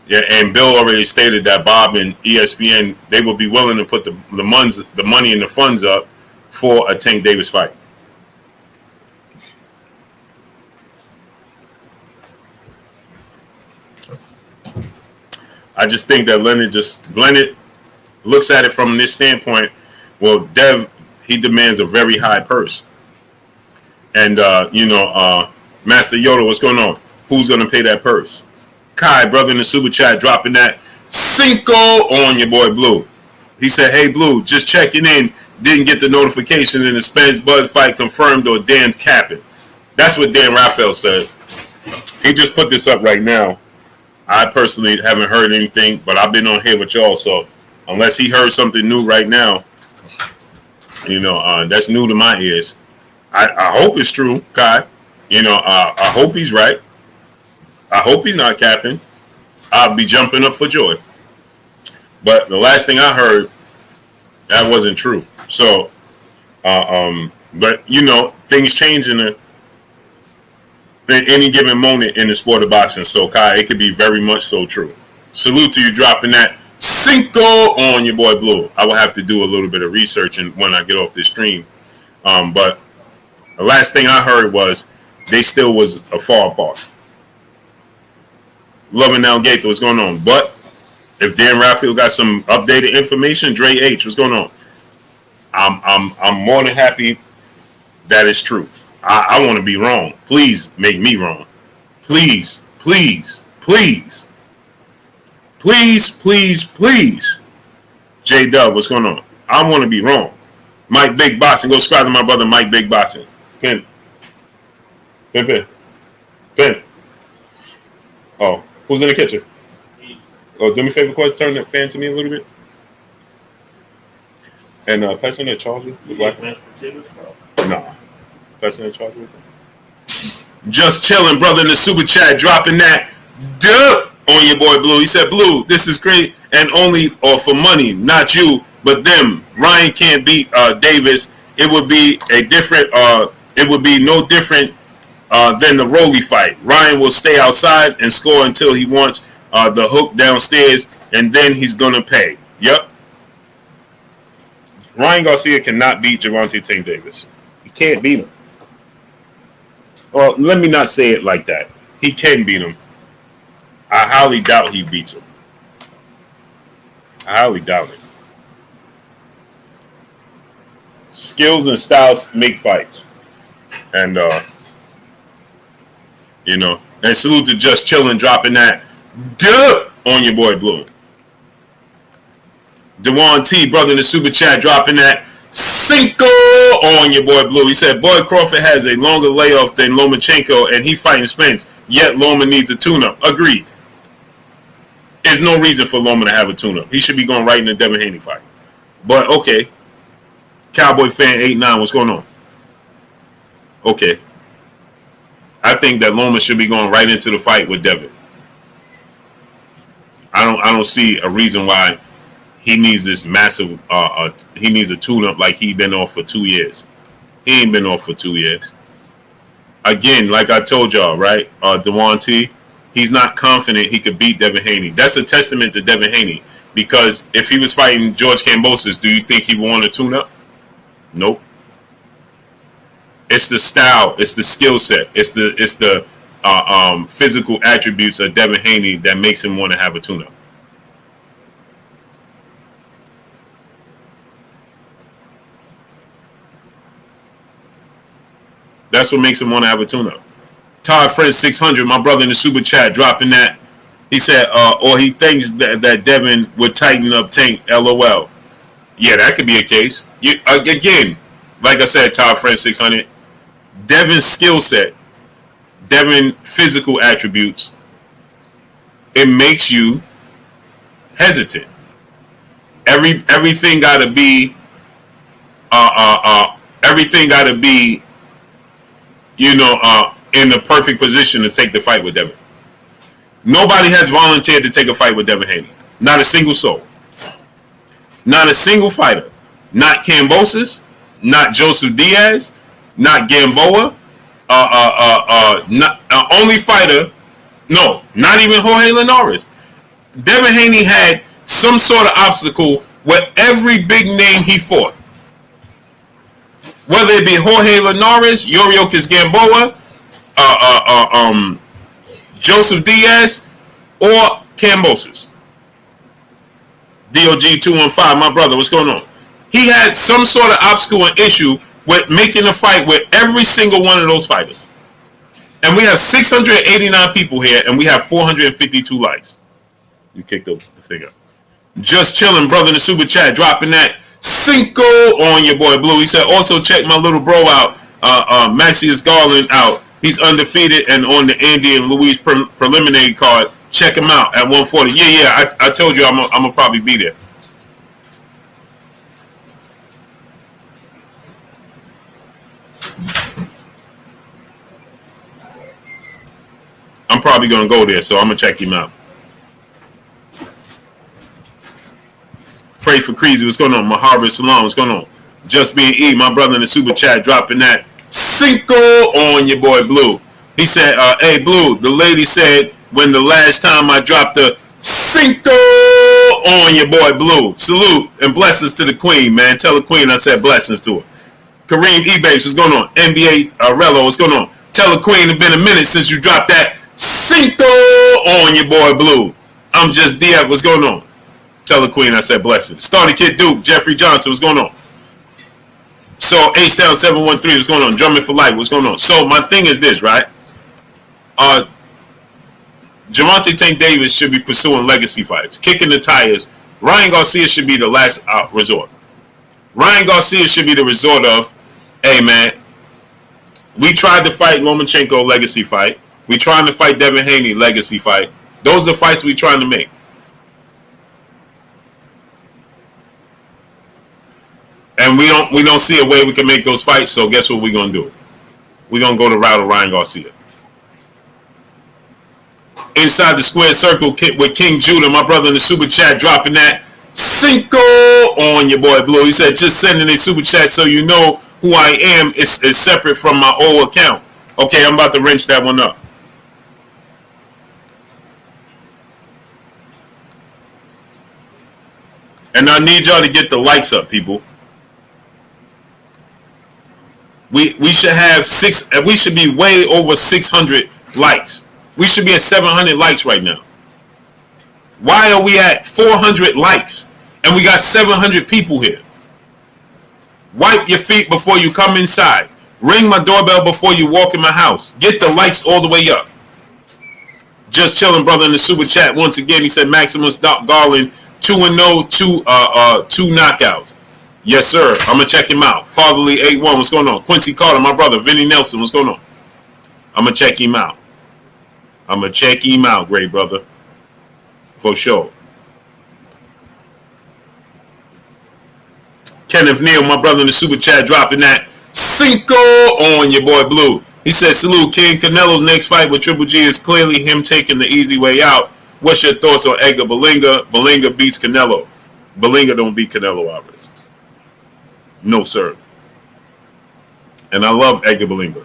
[SPEAKER 1] Yeah, and Bill already stated that Bob and ESPN, they will be willing to put the money and the funds up for a Tank Davis fight. I just think that Leonard looks at it from this standpoint. Well, Dev, he demands a very high purse. And, Master Yoda, what's going on? Who's going to pay that purse? Kai, brother in the super chat, dropping that Cinco on your boy Blue. He said, hey, Blue, just checking in. Didn't get the notification in the Spence Bud fight confirmed or Dan capping. That's what Dan Raphael said. He just put this up right now. I personally haven't heard anything, but I've been on here with y'all. So unless he heard something new right now, you know, that's new to my ears. I hope it's true, Kai. You know, I hope he's right. I hope he's not capping. I'll be jumping up for joy. But the last thing I heard, that wasn't true. So, but you know, things change in any given moment in the sport of boxing. So, Kai, it could be very much so true. Salute to you dropping that Cinco on your boy Blue. I will have to do a little bit of research and when I get off this stream. But the last thing I heard was they still was a far apart. Loving Now Gaither, what's going on? But if Dan Raphael got some updated information, Dre H, what's going on? I'm more than happy that it's true. I want to be wrong. Please make me wrong. Please, please, please. Please, please, please. J Dub, what's going on? I want to be wrong. Mike Big Boxing. Go subscribe to my brother Mike Big Boxing. Pin. Oh, who's in the kitchen? Oh, do me a favor, Quest. Turn that fan to me a little bit. And pass on that charger. The black man. Nah. Pass on that charger with them. Just chilling, brother, in the super chat, dropping that duh on your boy Blue. He said, Blue, this is great and only for money, not you, but them. Ryan can't beat Davis. It would be a different. It would be no different than the Rolly fight. Ryan will stay outside and score until he wants the hook downstairs, and then he's gonna pay. Yep. Ryan Garcia cannot beat Gervonta Tank Davis. He can't beat him. Well, let me not say it like that. He can beat him. I highly doubt he beats him. I highly doubt it. Skills and styles make fights. And, and salute to Just Chillin' dropping that duh on your boy Blue. Dewan T, brother in the super chat, dropping that Cinco on your boy Blue. He said, boy, Crawford has a longer layoff than Lomachenko, and he fighting Spence, yet Loma needs a tune-up. Agreed. There's no reason for Loma to have a tune-up. He should be going right in the Devin Haney fight. But, okay. Cowboy fan 89, what's going on? Okay. I think that Loma should be going right into the fight with Devin. I don't see a reason why he needs this massive, he needs a tune-up like he been off for 2 years. He ain't been off for 2 years. Again, like I told y'all, right, Dewan T, he's not confident he could beat Devin Haney. That's a testament to Devin Haney, because if he was fighting George Kambosos, do you think he would want a tune-up? Nope. It's the style, it's the skill set, it's the physical attributes of Devin Haney that makes him want to have a tune-up. That's what makes him want to have a tune-up. Todd Fred 600, my brother in the super chat, dropping that. He said, or he thinks that Devin would tighten up Tank. LOL. Yeah, that could be a case. Again, like I said, Todd Fred 600, Devin's skill set, Devin physical attributes, it makes you hesitant. Everything got to be, everything got to be, in the perfect position to take the fight with Devin. Nobody has volunteered to take a fight with Devin Haney. Not a single soul. Not a single fighter. Not Kambosos. Not Joseph Diaz. Not Gamboa. Only fighter. No, not even Jorge Linares. Devin Haney had some sort of obstacle with every big name he fought. Whether it be Jorge Linares, Yuriorkis Gamboa, Joseph Diaz, or Kambosos. DOG 215, my brother, what's going on? He had some sort of obstacle and issue with making a fight with every single one of those fighters. And we have 689 people here, and we have 452 likes. You kicked the thing up. Just chilling, brother in the super chat, dropping that Cinco on your boy Blue. He said, also check my little bro out, Maxius Garland out. He's undefeated and on the Andy and Luis preliminary card. Check him out at 140. Yeah. I told you I'm gonna probably be there. I'm probably gonna go there, so I'm gonna check him out. Pray for Creasy. What's going on? Mahara Salon. What's going on? Just Being E, my brother in the super chat, dropping that Cinco on your boy Blue. He said, hey, Blue, the lady said when the last time I dropped the Cinco on your boy Blue. Salute and blessings to the queen, man. Tell the queen I said blessings to her. Kareem Ebase, what's going on? NBA Rello, what's going on? Tell the queen it's been a minute since you dropped that Cinco on your boy Blue. I'm just DF, what's going on? Tell the queen I said blessings. Starter Kid Duke, Jeffrey Johnson, what's going on? So H-Town 713, what's going on? Drumming for Life, what's going on? So my thing is this, right? Gervonta Tank Davis should be pursuing legacy fights, kicking the tires. Ryan Garcia should be the last resort. Ryan Garcia should be the resort of, hey man, we tried to fight Lomachenko legacy fight. We trying to fight Devin Haney legacy fight. Those are the fights we trying to make. And we don't see a way we can make those fights, so guess what we're gonna do? We're gonna go the route of Ryan Garcia. Inside the square circle with King Judah, my brother in the super chat, dropping that Cinco on your boy Blue. He said, just sending a super chat so you know who I am is separate from my old account. Okay, I'm about to wrench that one up. And I need y'all to get the likes up, people. We should have we should be way over 600 likes. We should be at 700 likes right now. Why are we at 400 likes and we got 700 people here? Wipe your feet before you come inside. Ring my doorbell before you walk in my house. Get the likes all the way up. Just chilling, brother, in the super chat. Once again, he said Maximus Garland 2-0, two knockouts. Yes, sir. I'm going to check him out. Fatherly 8-1. What's going on? Quincy Carter, my brother. Vinny Nelson. What's going on? I'm going to check him out. I'm going to check him out, great brother. For sure. Kenneth Neal, my brother in the super chat, dropping that Cinco on your boy Blue. He said, salute, King. Canelo's next fight with Triple G is clearly him taking the easy way out. What's your thoughts on Edgar Berlanga? Berlanga beats Canelo. Berlanga don't beat Canelo Alvarez. No, sir. And I love Edgar Berlanga.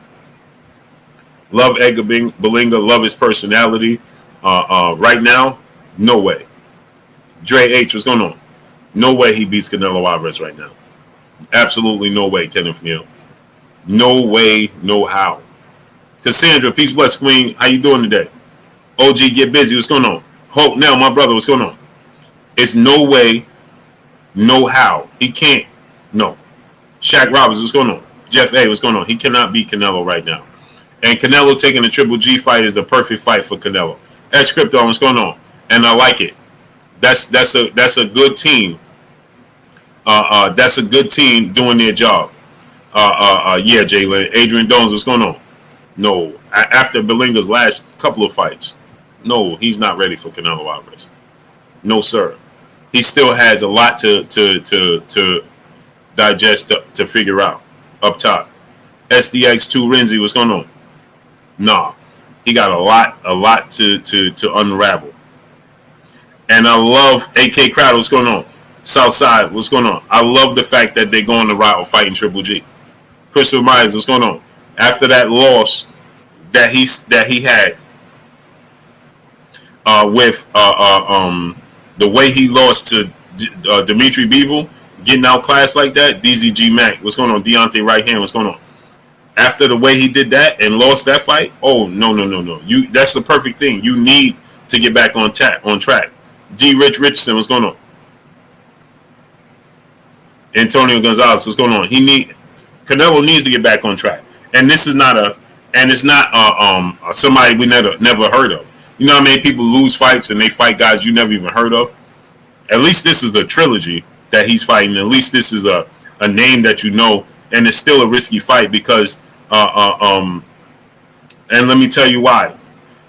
[SPEAKER 1] Love Edgar Berlanga. Love his personality. Right now, no way. Dre H, what's going on? No way he beats Canelo Alvarez right now. Absolutely no way, Kenneth Neal. No way, no how. Cassandra, peace, bless, queen. How you doing today? OG, get busy. What's going on? Hope now, my brother, what's going on? It's no way, no how. He can't. No. Shaq Roberts, what's going on? Jeff A, what's going on? He cannot beat Canelo right now. And Canelo taking the Triple G fight is the perfect fight for Canelo. X Crypto, what's going on? And I like it. That's a good team. That's a good team doing their job. Yeah, Jalen. Adrian Dones, what's going on? No. After Berlanga's last couple of fights, no, he's not ready for Canelo Alvarez. No, sir. He still has a lot to digest, to figure out up top. SDX2 Renzi, what's going on? Nah. He got a lot to unravel. And I love AK Crowder, what's going on? Southside, what's going on? I love the fact that they're going the route of fighting Triple G. Christopher Myers, what's going on? After that loss that he had with the way he lost to Dimitri Bivol, getting outclassed like that, DZG Mac, what's going on? Deontay Right Hand, what's going on? After the way he did that and lost that fight, oh no. That's the perfect thing. You need to get back on track. G. Richardson, what's going on? Antonio Gonzalez, what's going on? Canelo needs to get back on track. And it's not somebody we never heard of. You know how many people lose fights and they fight guys you never even heard of? At least this is the trilogy that he's fighting. At least this is a name that you know, and it's still a risky fight because and let me tell you why.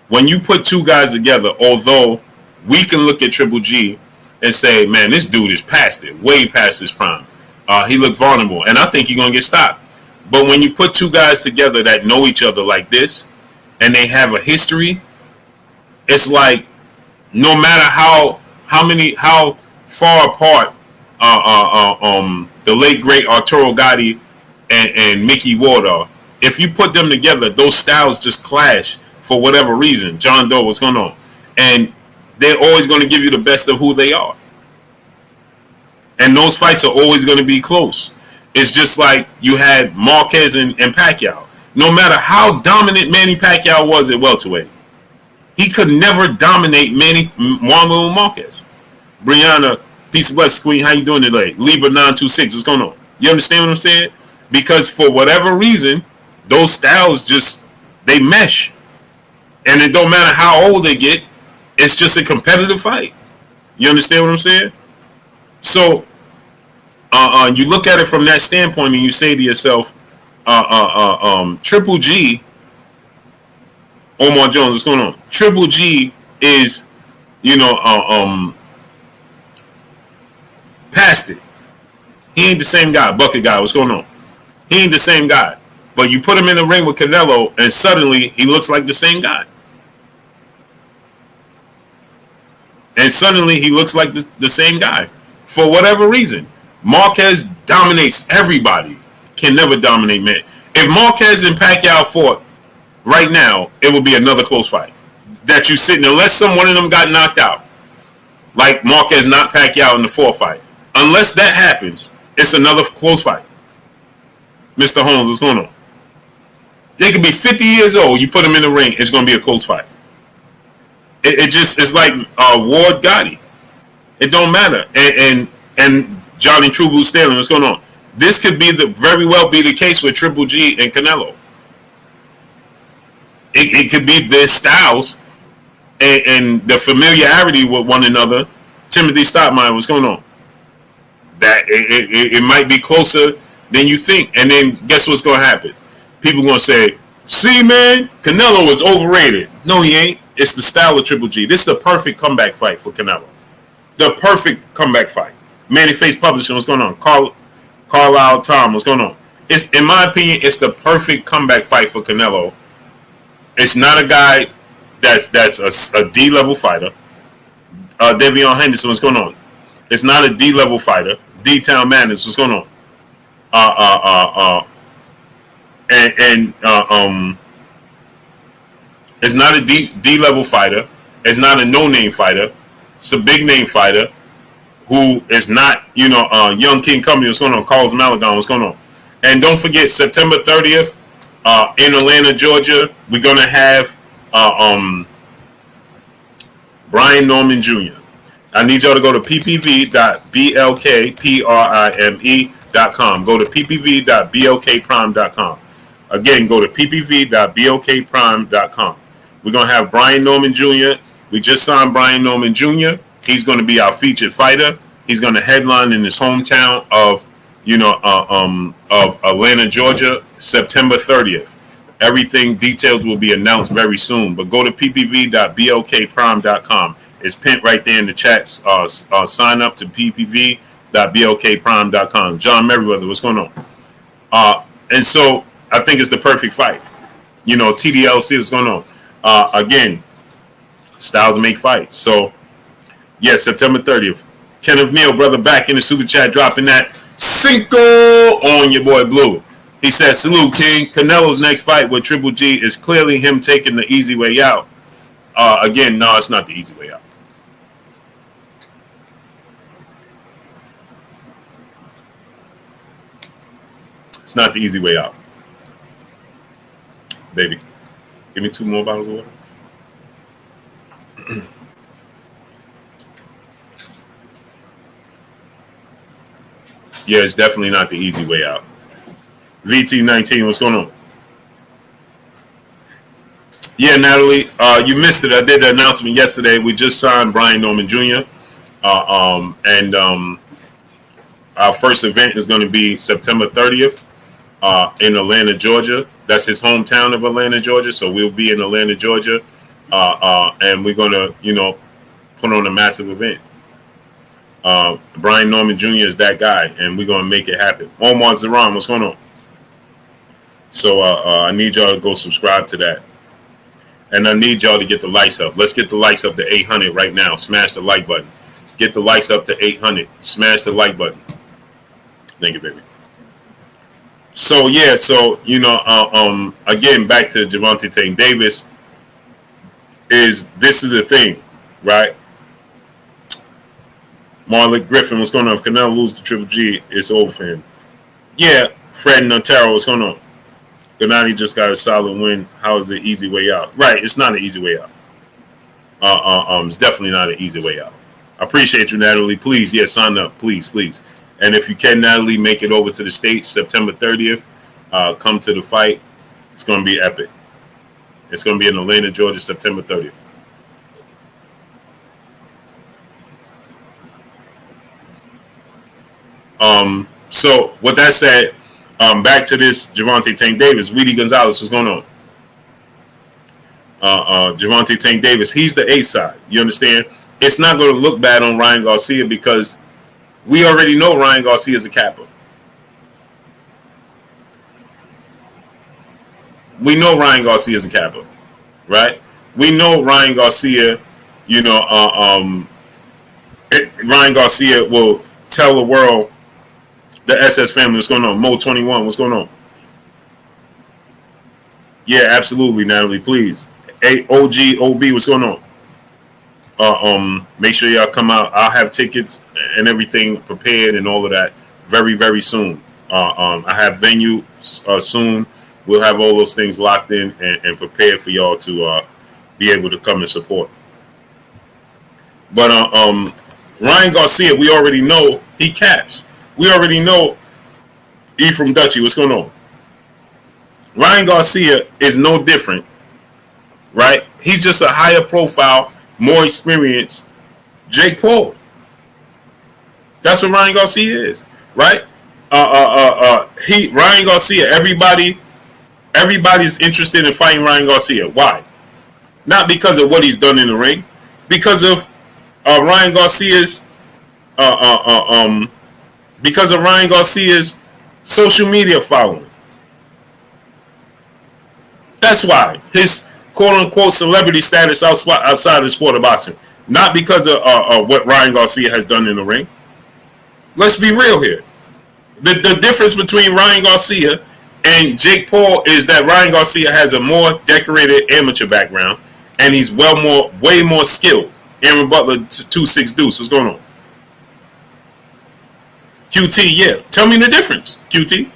[SPEAKER 1] When you put two guys together, although we can look at Triple G and say, man, this dude is past it, way past his prime. He looked vulnerable, and I think he's going to get stopped. But when you put two guys together that know each other like this, and they have a history, it's like no matter how far apart the late, great Arturo Gatti and Mickey Ward are, if you put them together, those styles just clash for whatever reason. John Doe, what's going on? And they're always going to give you the best of who they are. And those fights are always going to be close. It's just like you had Marquez and Pacquiao. No matter how dominant Manny Pacquiao was at welterweight, he could never dominate Marlon Marquez. Brianna, peace of blessings, queen. How you doing today? Libra 926, what's going on? You understand what I'm saying? Because for whatever reason, those styles they mesh. And it don't matter how old they get, it's just a competitive fight. You understand what I'm saying? So you look at it from that standpoint and you say to yourself, Triple G, Omar Jones, what's going on? Triple G is, past it. He ain't the same guy. Bucket guy, what's going on? He ain't the same guy. But you put him in the ring with Canelo, and suddenly he looks like the same guy. And suddenly he looks like the same guy. For whatever reason. Marquez dominates everybody. Can never dominate, man. If Marquez and Pacquiao fought right now, it would be another close fight. That you sitting, unless one of them got knocked out. Like Marquez knocked Pacquiao in the fourth fight. Unless that happens, it's another close fight. Mr. Holmes, what's going on? They could be 50 years old. You put them in the ring, it's going to be a close fight. It's like Ward Gotti. It don't matter. And Johnny True Blue Sterling, what's going on? This could be very well be the case with Triple G and Canelo. It could be their styles and the familiarity with one another. Timothy Stoudemire, what's going on? That it might be closer than you think. And then guess what's going to happen? People going to say, see, man, Canelo is overrated. No, he ain't. It's the style of Triple G. This is the perfect comeback fight for Canelo. The perfect comeback fight. Manny Face Publishing, what's going on? Carlisle Tom, what's going on? It's, in my opinion, it's the perfect comeback fight for Canelo. It's not a guy that's a D-level fighter. Devin Henderson, what's going on? It's not a D-level fighter. D-Town Madness, what's going on? It's not a D-level fighter. It's not a no-name fighter. It's a big-name fighter who is not, Young King Company, what's going on? Carlos Malagon, what's going on? And don't forget, September 30th, in Atlanta, Georgia, we're going to have Brian Norman Jr. I need y'all to go to ppv.blkprime.com. Go to ppv.blkprime.com. Again, go to ppv.blkprime.com. We're going to have Brian Norman Jr. We just signed Brian Norman Jr. He's going to be our featured fighter. He's going to headline in his hometown of Atlanta, Georgia, September 30th. Everything details will be announced very soon. But go to ppv.blkprime.com. It's pinned right there in the chat. Sign up to ppv.blkprime.com. John Merriweather, what's going on? And so I think it's the perfect fight. TDLC, what's going on? Again, styles make fights. So, yeah, September 30th. Kenneth Neal, brother, back in the super chat, dropping that Cinco on your boy Blue. He said, salute, King. Canelo's next fight with Triple G is clearly him taking the easy way out. Again, no, it's not the easy way out. It's not the easy way out. Baby, give me 2 more bottles of water. Yeah, it's definitely not the easy way out. VT19, what's going on? Yeah, Natalie, you missed it. I did the announcement yesterday. We just signed Brian Norman Jr. And our first event is going to be September 30th in Atlanta, Georgia. That's his hometown of Atlanta, Georgia. So we'll be in Atlanta, Georgia. And we're going to, put on a massive event. Brian Norman Jr. is that guy, and we're going to make it happen. Omar Zaran, what's going on? So I need y'all to go subscribe to that. And I need y'all to get the likes up. Let's get the likes up to 800 right now. Smash the like button. Get the likes up to 800. Smash the like button. Thank you, baby. So, yeah, again, back to Gervonta Tank Davis. This is the thing, right? Marlon Griffin, what's going on? If Canelo loses to Triple G, it's over for him. Yeah, Fred Notaro, what's going on? Gennady just got a solid win. How is the easy way out? Right, it's not an easy way out. It's definitely not an easy way out. I appreciate you, Natalie. Please, sign up. Please. And if you can, Natalie, make it over to the States September 30th. Come to the fight. It's going to be epic. It's going to be in Atlanta, Georgia, September 30th. So with that said, back to this Gervonta Tank Davis, Weedy Gonzalez, what's going on? Gervonta Tank Davis, he's the A side. You understand? It's not going to look bad on Ryan Garcia because we already know Ryan Garcia is a capper. We know Ryan Garcia is a capper, right? We know Ryan Garcia, Ryan Garcia will tell the world, the SS family, what's going on? Mo 21, what's going on? Yeah, absolutely, Natalie, please. OG, OB, what's going on? Make sure y'all come out. I'll have tickets and everything prepared and all of that very, very soon. I have venue soon. We'll have all those things locked in and prepared for y'all to be able to come and support. But Ryan Garcia, we already know he caps. We already know Ephraim Dutchy. What's going on? Ryan Garcia is no different, right? He's just a higher profile, more experienced Jake Paul. That's what Ryan Garcia is, right? Ryan Garcia, everybody's interested in fighting Ryan Garcia. Why? Not because of what he's done in the ring, because of Ryan Garcia's social media following. That's why his quote-unquote celebrity status outside of the sport of boxing. Not because of what Ryan Garcia has done in the ring. Let's be real here. The difference between Ryan Garcia and Jake Paul is that Ryan Garcia has a more decorated amateur background, and he's way more skilled. Aaron Butler, 2-6 Deuce. What's going on? QT, yeah. Tell me the difference, QT.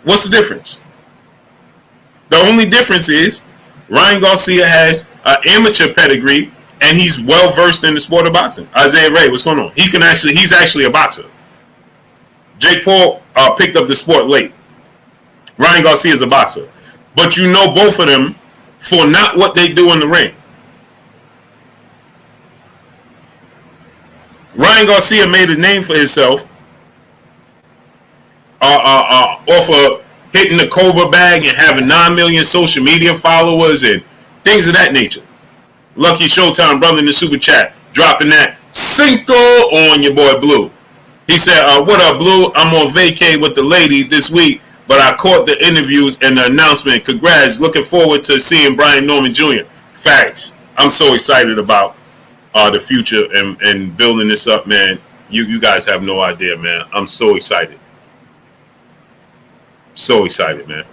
[SPEAKER 1] What's the difference? The only difference is Ryan Garcia has an amateur pedigree, and he's well versed in the sport of boxing. Isaiah Ray, what's going on? He's actually a boxer. Jake Paul picked up the sport late. Ryan Garcia is a boxer. But you know both of them for not what they do in the ring. Ryan Garcia made a name for himself off of hitting the Cobra bag and having 9 million social media followers and things of that nature. Lucky Showtime, brother, in the super chat, dropping that Cinco on your boy Blue. He said, what up, Blue? I'm on vacay with the lady this week, but I caught the interviews and the announcement. Congrats. Looking forward to seeing Brian Norman Jr. Facts. I'm so excited about the future and building this up, man. You guys have no idea, man. I'm so excited. So excited, man.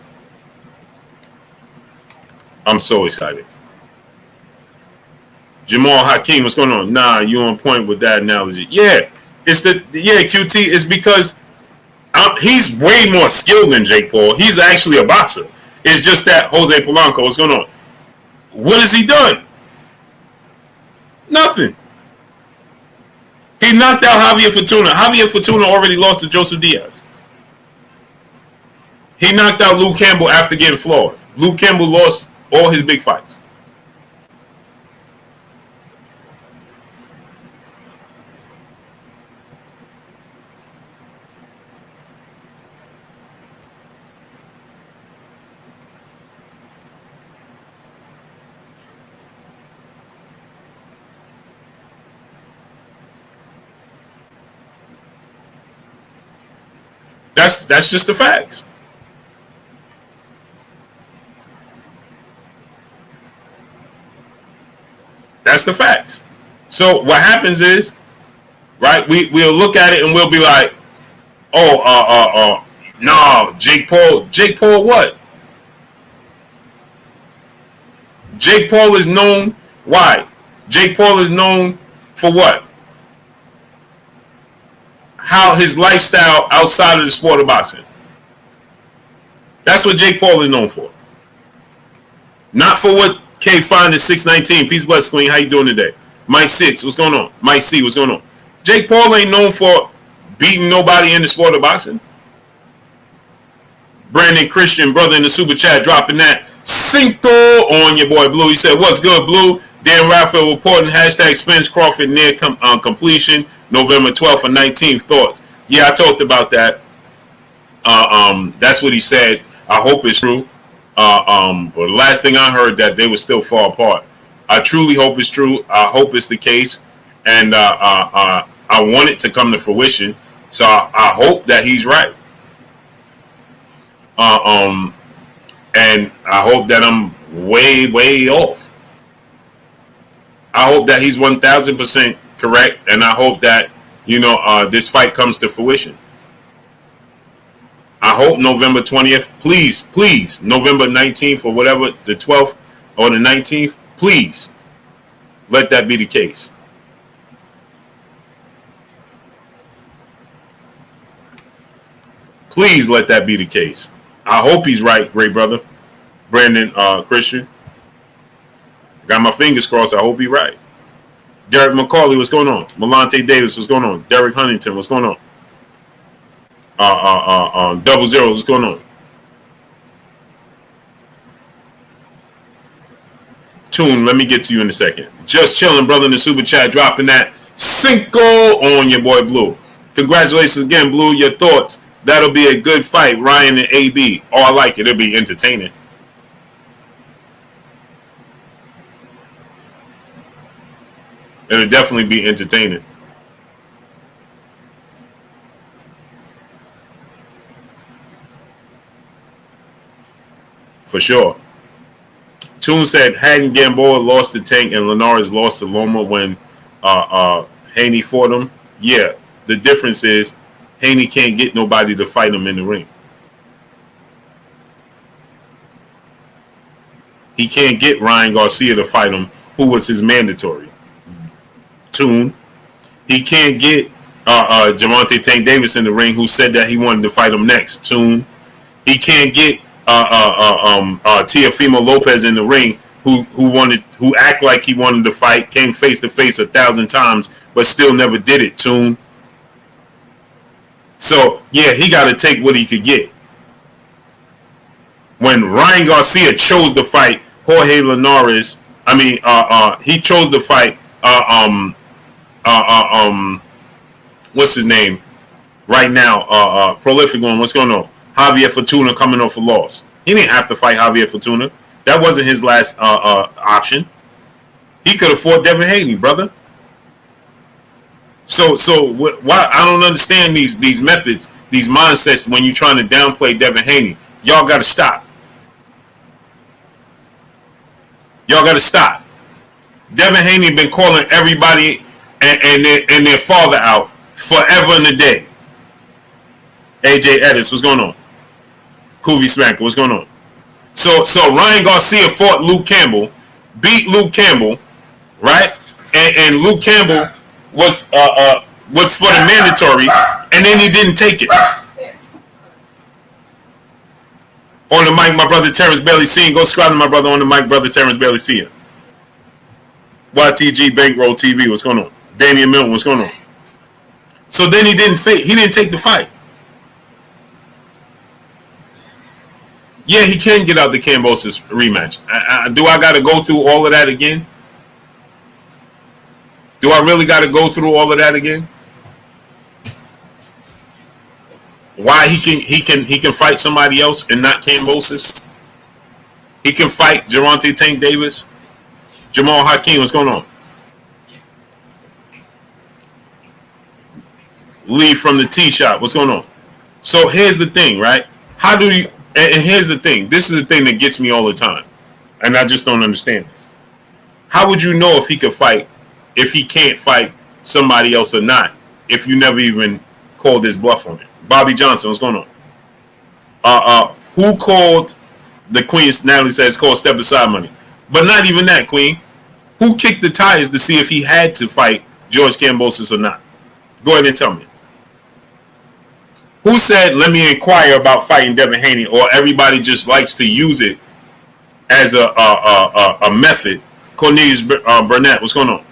[SPEAKER 1] I'm so excited. Jamal Hakeem, what's going on? Nah, you on point with that analogy. Yeah, QT is because he's way more skilled than Jake Paul. He's actually a boxer. It's just that Jose Polanco, what's going on? What has he done? Nothing. He knocked out Javier Fortuna. Javier Fortuna already lost to Joseph Diaz. He knocked out Luke Campbell after getting floored. Luke Campbell lost all his big fights. That's just the facts. That's the facts. So what happens is, right, we'll look at it and we'll be like, no, Jake Paul what? Jake Paul is known, why? Jake Paul is known for what? How his lifestyle outside of the sport of boxing. That's what Jake Paul is known for. Not for what K Fine is 619. Peace, bless, Queen. How you doing today? Mike 6, what's going on? Mike C, what's going on? Jake Paul ain't known for beating nobody in the sport of boxing. Brandon Christian, brother in the super chat, dropping that Cinco on your boy Blue. He said, what's good, Blue? Dan Raphael reporting hashtag Spence Crawford near completion November 12th or 19th. Thoughts? Yeah, I talked about that. That's what he said. I hope it's true. But the last thing I heard that they were still far apart. I truly hope it's true. I hope it's the case, and I want it to come to fruition. So I hope that he's right. And I hope that I'm way, way off. I hope that he's 1,000% correct, and I hope that this fight comes to fruition. I hope November 20th, please, November 19th or whatever, the 12th or the 19th, please let that be the case. Please let that be the case. I hope he's right, great brother. Brandon Christian. Got my fingers crossed. I hope he's right. Derek McCauley, what's going on? Malante Davis, what's going on? Derek Huntington, what's going on? 00, what's going on? Tune, let me get to you in a second. Just chilling, brother, in the super chat, dropping that Cinco on your boy Blue. Congratulations again, Blue. Your thoughts? That'll be a good fight, Ryan and AB. Oh, I like it. It'll be entertaining. It'll definitely be entertaining. For sure. Toon said, hadn't Gamboa lost to Tank and Linares lost to Loma when Haney fought him? Yeah. The difference is Haney can't get nobody to fight him in the ring. He can't get Ryan Garcia to fight him, who was his mandatory. Toon. He can't get Gervonta Tank Davis in the ring, who said that he wanted to fight him next. Toon. He can't get Teofimo Lopez in the ring, who act like he wanted to fight, came face to face 1,000 times, but still never did it. Toon. So yeah, he got to take what he could get. When Ryan Garcia chose to fight Jorge Linares, he chose to fight what's his name right now? Prolific one. What's going on? Javier Fortuna coming off a loss. He didn't have to fight Javier Fortuna. That wasn't his last option. He could have fought Devin Haney, brother. So why I don't understand these methods, these mindsets when you're trying to downplay Devin Haney. Y'all got to stop. Y'all got to stop. Devin Haney been calling everybody and their father out forever and a day. AJ Edis, what's going on? Koovie Smacker, what's going on? So Ryan Garcia fought Luke Campbell, beat Luke Campbell, right? And Luke Campbell was for the mandatory, and then he didn't take it. On the mic, my brother Terence Bailey Seeing. Go subscribe to my brother on the mic, brother Terence Bailey Seeing. YTG Bankroll TV, what's going on? Daniel Milton, what's going on? So then he didn't take the fight. Yeah, he can get out the Kambosos rematch. Do I got to go through all of that again? Do I really got to go through all of that again? Why he can fight somebody else and not Kambosos? He can fight Gervonta Tank Davis, Jamal Hakeem. What's going on? Lee from the Tea Shop. What's going on? So here's the thing, right? How do you? And here's the thing. This is the thing that gets me all the time, and I just don't understand this. How would you know if he could fight if he can't fight somebody else or not? If you never even called his bluff on it. Bobby Johnson, what's going on? Who called the Queen? Natalie says called Step Aside Money, but not even that, Queen. Who kicked the tires to see if he had to fight George Kambosos or not? Go ahead and tell me. Who said, let me inquire about fighting Devin Haney, or everybody just likes to use it as a method? Cornelius Burnett, what's going on?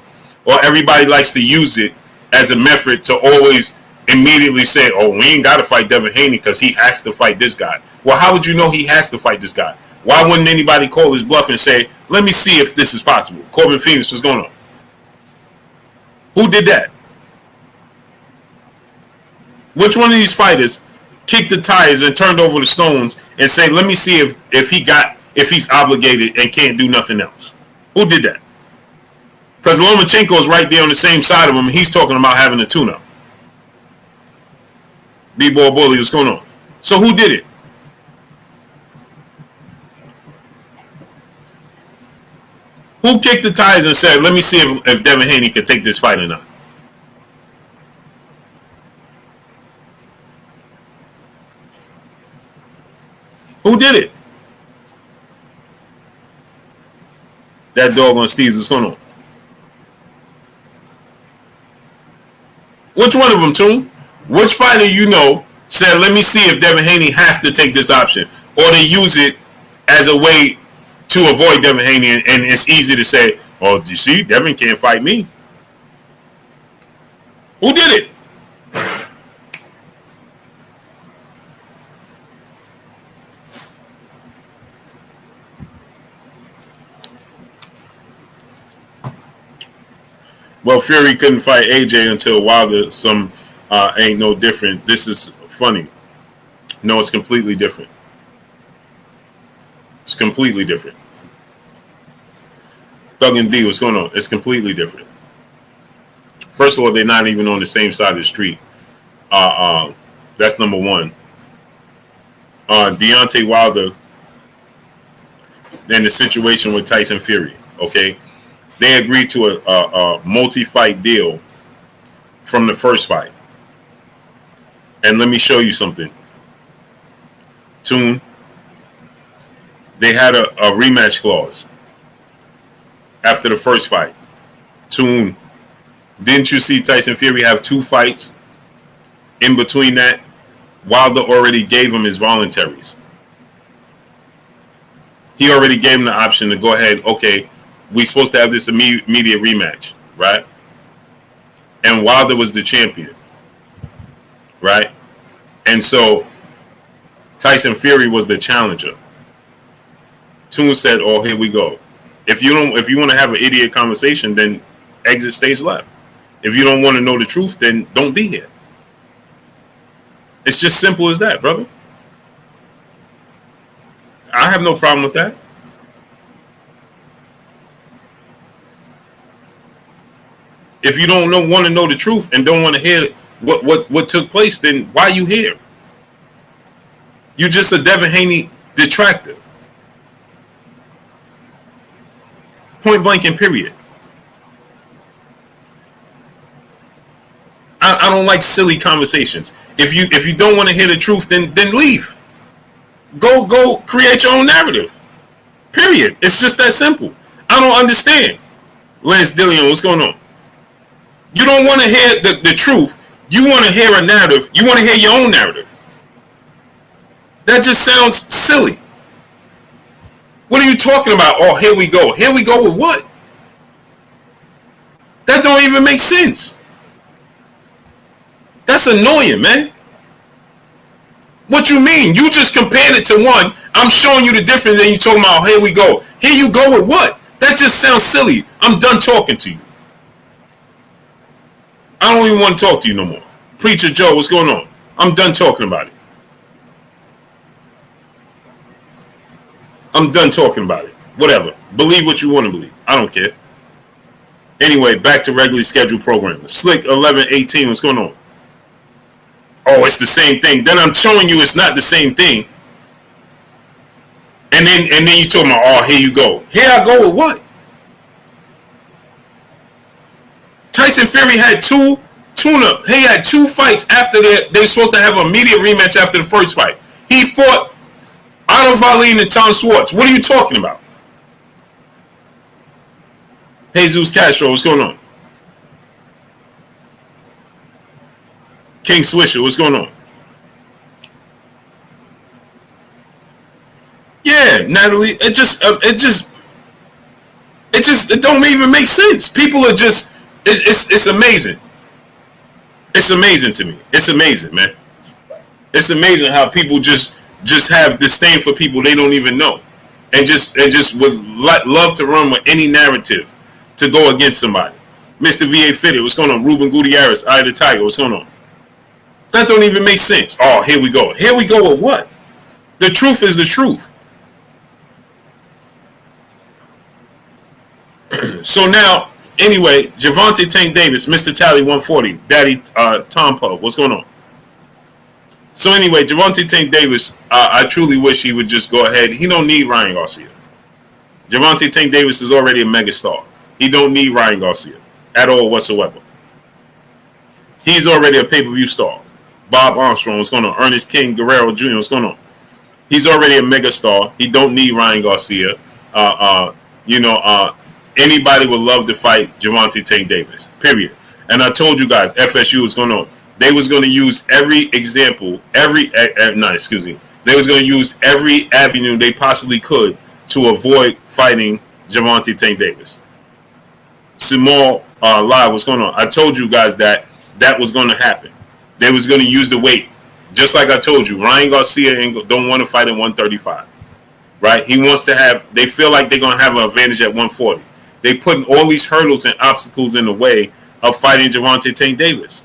[SPEAKER 1] Or everybody likes to use it as a method to always immediately say, oh, we ain't got to fight Devin Haney because he has to fight this guy. Well, how would you know he has to fight this guy? Why wouldn't anybody call his bluff and say, let me see if this is possible? Corbin Phoenix, what's going on? Who did that? Which one of these fighters kicked the tires and turned over the stones and say, let me see if he's obligated and can't do nothing else? Who did that? Because Lomachenko is right there on the same side of him, and he's talking about having a tune-up. B-Ball Bully, what's going on? So who did it? Who kicked the tires and said, let me see if Devin Haney can take this fight or not? Who did it? That dog on Steve's, what's going on? Which one of them, Toon? Which fighter you know said, let me see if Devin Haney have to take this option, or they use it as a way to avoid Devin Haney, and it's easy to say, oh, you see, Devin can't fight me. Who did it? Well, Fury couldn't fight AJ until Wilder. Some ain't no different. This is funny. No, it's completely different. It's completely different. Thug and D, what's going on? It's completely different. First of all, they're not even on the same side of the street. That's number one. Deontay Wilder and the situation with Tyson Fury, okay? They agreed to a multi-fight deal from the first fight. And let me show you something. Toon, they had a rematch clause after the first fight. Toon, didn't you see Tyson Fury have 2 fights in between that? Wilder already gave him his voluntaries. He already gave him the option to go ahead, okay, we're supposed to have this immediate rematch, right? And Wilder was the champion, right? And so Tyson Fury was the challenger. Toon said, oh, here we go. If you want to have an idiot conversation, then exit stage left. If you don't want to know the truth, then don't be here. It's just simple as that, brother. I have no problem with that. If you don't want to know the truth and don't want to hear what took place, then why are you here? You're just a Devin Haney detractor. Point blank and period. I don't like silly conversations. If you don't want to hear the truth, then leave. Go create your own narrative. Period. It's just that simple. I don't understand. Lance Dillion, what's going on? You don't want to hear the truth. You want to hear a narrative. You want to hear your own narrative. That just sounds silly. What are you talking about? Oh, here we go. Here we go with what? That don't even make sense. That's annoying, man. What you mean? You just compared it to one. I'm showing you the difference, and you talking about, here we go. Here you go with what? That just sounds silly. I'm done talking to you. I don't even want to talk to you no more. Preacher Joe, what's going on? I'm done talking about it. I'm done talking about it. Whatever. Believe what you want to believe. I don't care. Anyway, back to regularly scheduled programming. Slick 1118, what's going on? Oh, it's the same thing. Then I'm showing you it's not the same thing. And then you talking about, oh, here you go. Here I go with what? Tyson Fury had he had 2 fights after they were supposed to have an immediate rematch after the first fight. He fought Otto Wallin and Tom Schwartz. What are you talking about? Jesus Castro, what's going on? King Swisher, what's going on? Yeah, Natalie, it don't even make sense. People are just, it's amazing. It's amazing to me. It's amazing, man. It's amazing how people just have disdain for people they don't even know, and just would love to run with any narrative to go against somebody. Mr. VA Fitted, what's going on? Ruben Gutierrez, Eye of the Tiger, what's going on? That don't even make sense. Oh, here we go. Here we go with what? The truth is the truth. So now, anyway, Gervonta Tank Davis, Mr. Tally 140, Daddy Tom Pub, what's going on? So anyway, Gervonta Tank Davis, I truly wish he would just go ahead. He don't need Ryan Garcia. Gervonta Tank Davis is already a megastar. He don't need Ryan Garcia at all whatsoever. He's already a pay-per-view star. Bob Armstrong, what's going on? Ernest King Guerrero Jr., what's going on? He's already a megastar. He don't need Ryan Garcia. Anybody would love to fight Gervonta Tank Davis, period. And I told you guys, FSU was going on. They was going to use every example, they was going to use every avenue they possibly could to avoid fighting Gervonta Tank Davis. Simone Live, what's going on? I told you guys that was going to happen. They was going to use the weight. Just like I told you, Ryan Garcia don't want to fight at 135. Right? He wants to have, they feel like they're going to have an advantage at 140. They putting all these hurdles and obstacles in the way of fighting Gervonta Tank Davis.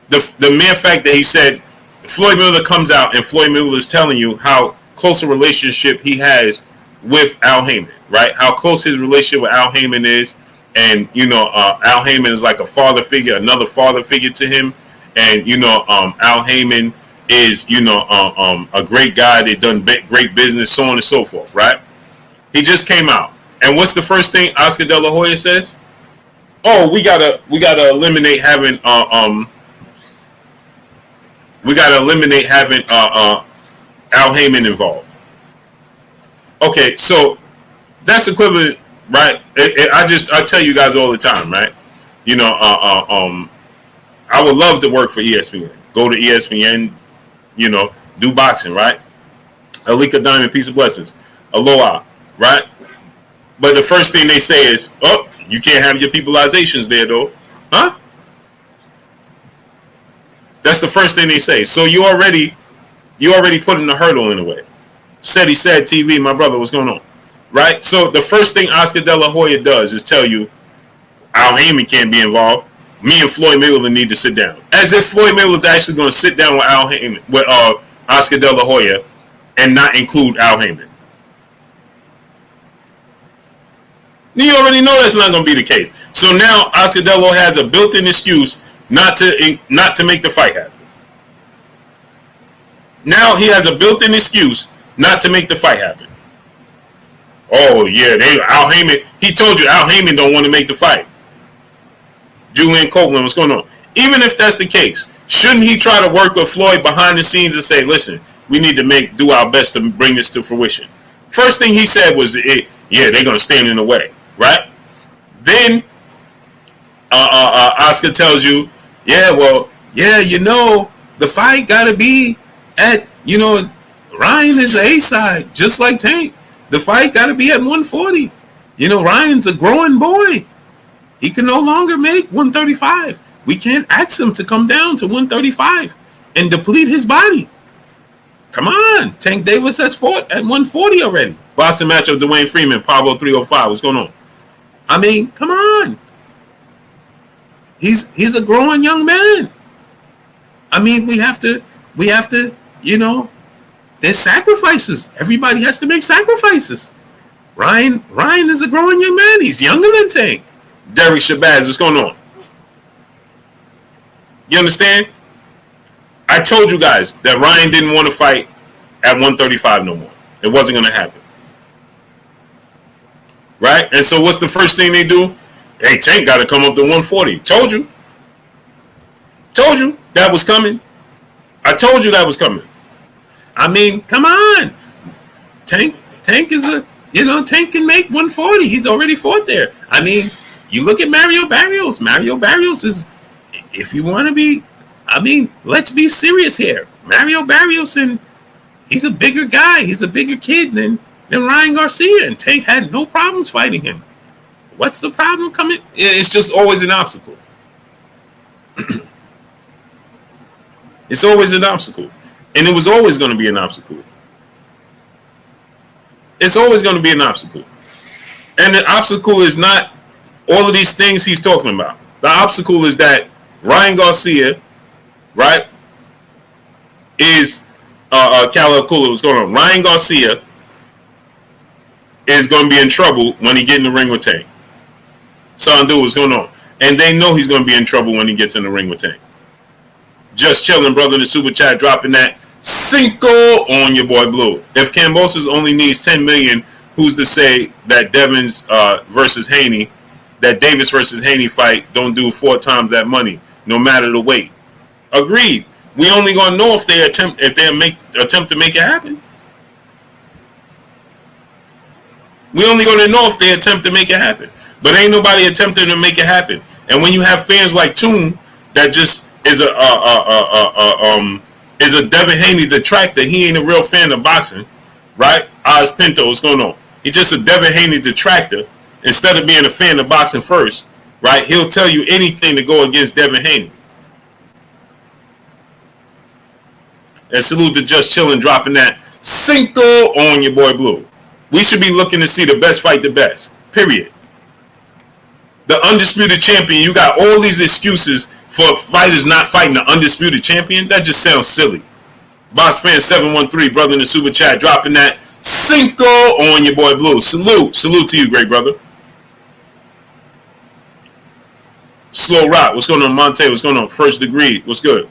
[SPEAKER 1] The mere fact that he said, Floyd Mayweather comes out and Floyd Mayweather is telling you how close a relationship he has with Al Haymon, right? How close his relationship with Al Haymon is. And, Al Haymon is like a father figure, another father figure to him. And, Al Haymon is, a great guy. They've done great business, so on and so forth, right? He just came out. And what's the first thing Oscar De La Hoya says? Oh, we gotta eliminate having Al Haymon involved. Okay, so that's equivalent, right? I tell you guys all the time, right? I would love to work for ESPN. Go to ESPN, do boxing, right? Alika Diamond, peace of blessings. Aloha, right? But the first thing they say is, oh, you can't have your peopleizations there, though. Huh? That's the first thing they say. So you already putting the hurdle in the way. Said TV, my brother, what's going on? Right? So the first thing Oscar De La Hoya does is tell you Al Haymon can't be involved. Me and Floyd Mayweather need to sit down. As if Floyd Mayweather's actually going to sit down with Al Haymon, with Oscar De La Hoya, and not include Al Haymon. You already know that's not going to be the case. So now Oscar De La Hoya has a built-in excuse not to make the fight happen. Now he has a built-in excuse not to make the fight happen. Oh yeah, Al Haymon. He told you Al Haymon don't want to make the fight. Julian Copeland, what's going on? Even if that's the case, shouldn't he try to work with Floyd behind the scenes and say, listen, we need to do our best to bring this to fruition? First thing he said was, they're going to stand in the way, right? Then Oscar tells you, the fight got to be at, Ryan is the A-side, just like Tank. The fight got to be at 140. Ryan's a growing boy. He can no longer make 135. We can't ask him to come down to 135 and deplete his body. Come on. Tank Davis has fought at 140 already. Boxing match of Dwayne Freeman, Pablo 305. What's going on? I mean, come on. He's a growing young man. I mean, we have to, there's sacrifices. Everybody has to make sacrifices. Ryan is a growing young man. He's younger than Tank. Derek Shabazz, what's going on? You understand? I told you guys that Ryan didn't want to fight at 135 no more. It wasn't going to happen. Right? And so what's the first thing they do? Hey, Tank got to come up to 140. Told you that was coming. I told you that was coming. I mean, come on. Tank is Tank can make 140. He's already fought there. I mean, you look at Mario Barrios. Mario Barrios is, if you want to be, let's be serious here. Mario Barrios, and he's a bigger guy. He's a bigger kid than Ryan Garcia. And Tank had no problems fighting him. What's the problem coming? It's just always an obstacle. It's always an obstacle. And it was always going to be an obstacle. It's always going to be an obstacle. And the obstacle is not all of these things he's talking about. The obstacle is that Ryan Garcia right, is Canelo Kula. What's going on? Ryan Garcia is going to be in trouble when he get in the ring with Tank. Sandu, what's going on? And they know he's going to be in trouble when he gets in the ring with Tank. Just chilling, brother, in the super chat, dropping that Cinco on your boy Blue. If Kambosos only needs 10 million, who's to say that Devin's versus Haney, that Davis versus Haney fight don't do 4 times that money, no matter the weight? Agreed. We only gonna know if they attempt to make it happen. We only gonna know if they attempt to make it happen. But ain't nobody attempting to make it happen. And when you have fans like Toon that just is a Devin Haney detractor, he ain't a real fan of boxing, right? Oz Pinto, what's going on? He's just a Devin Haney detractor. Instead of being a fan of boxing first, right? He'll tell you anything to go against Devin Haney. And salute to Just Chillin' dropping that Cinco on your boy Blue. We should be looking to see the best fight the best. Period. The undisputed champion, you got all these excuses for fighters not fighting the undisputed champion. That just sounds silly. Boss Fan 713, brother in the super chat, dropping that Cinco on your boy Blue. Salute to you, great brother. Slow Rock, what's going on? Monte, what's going on? First Degree, what's good?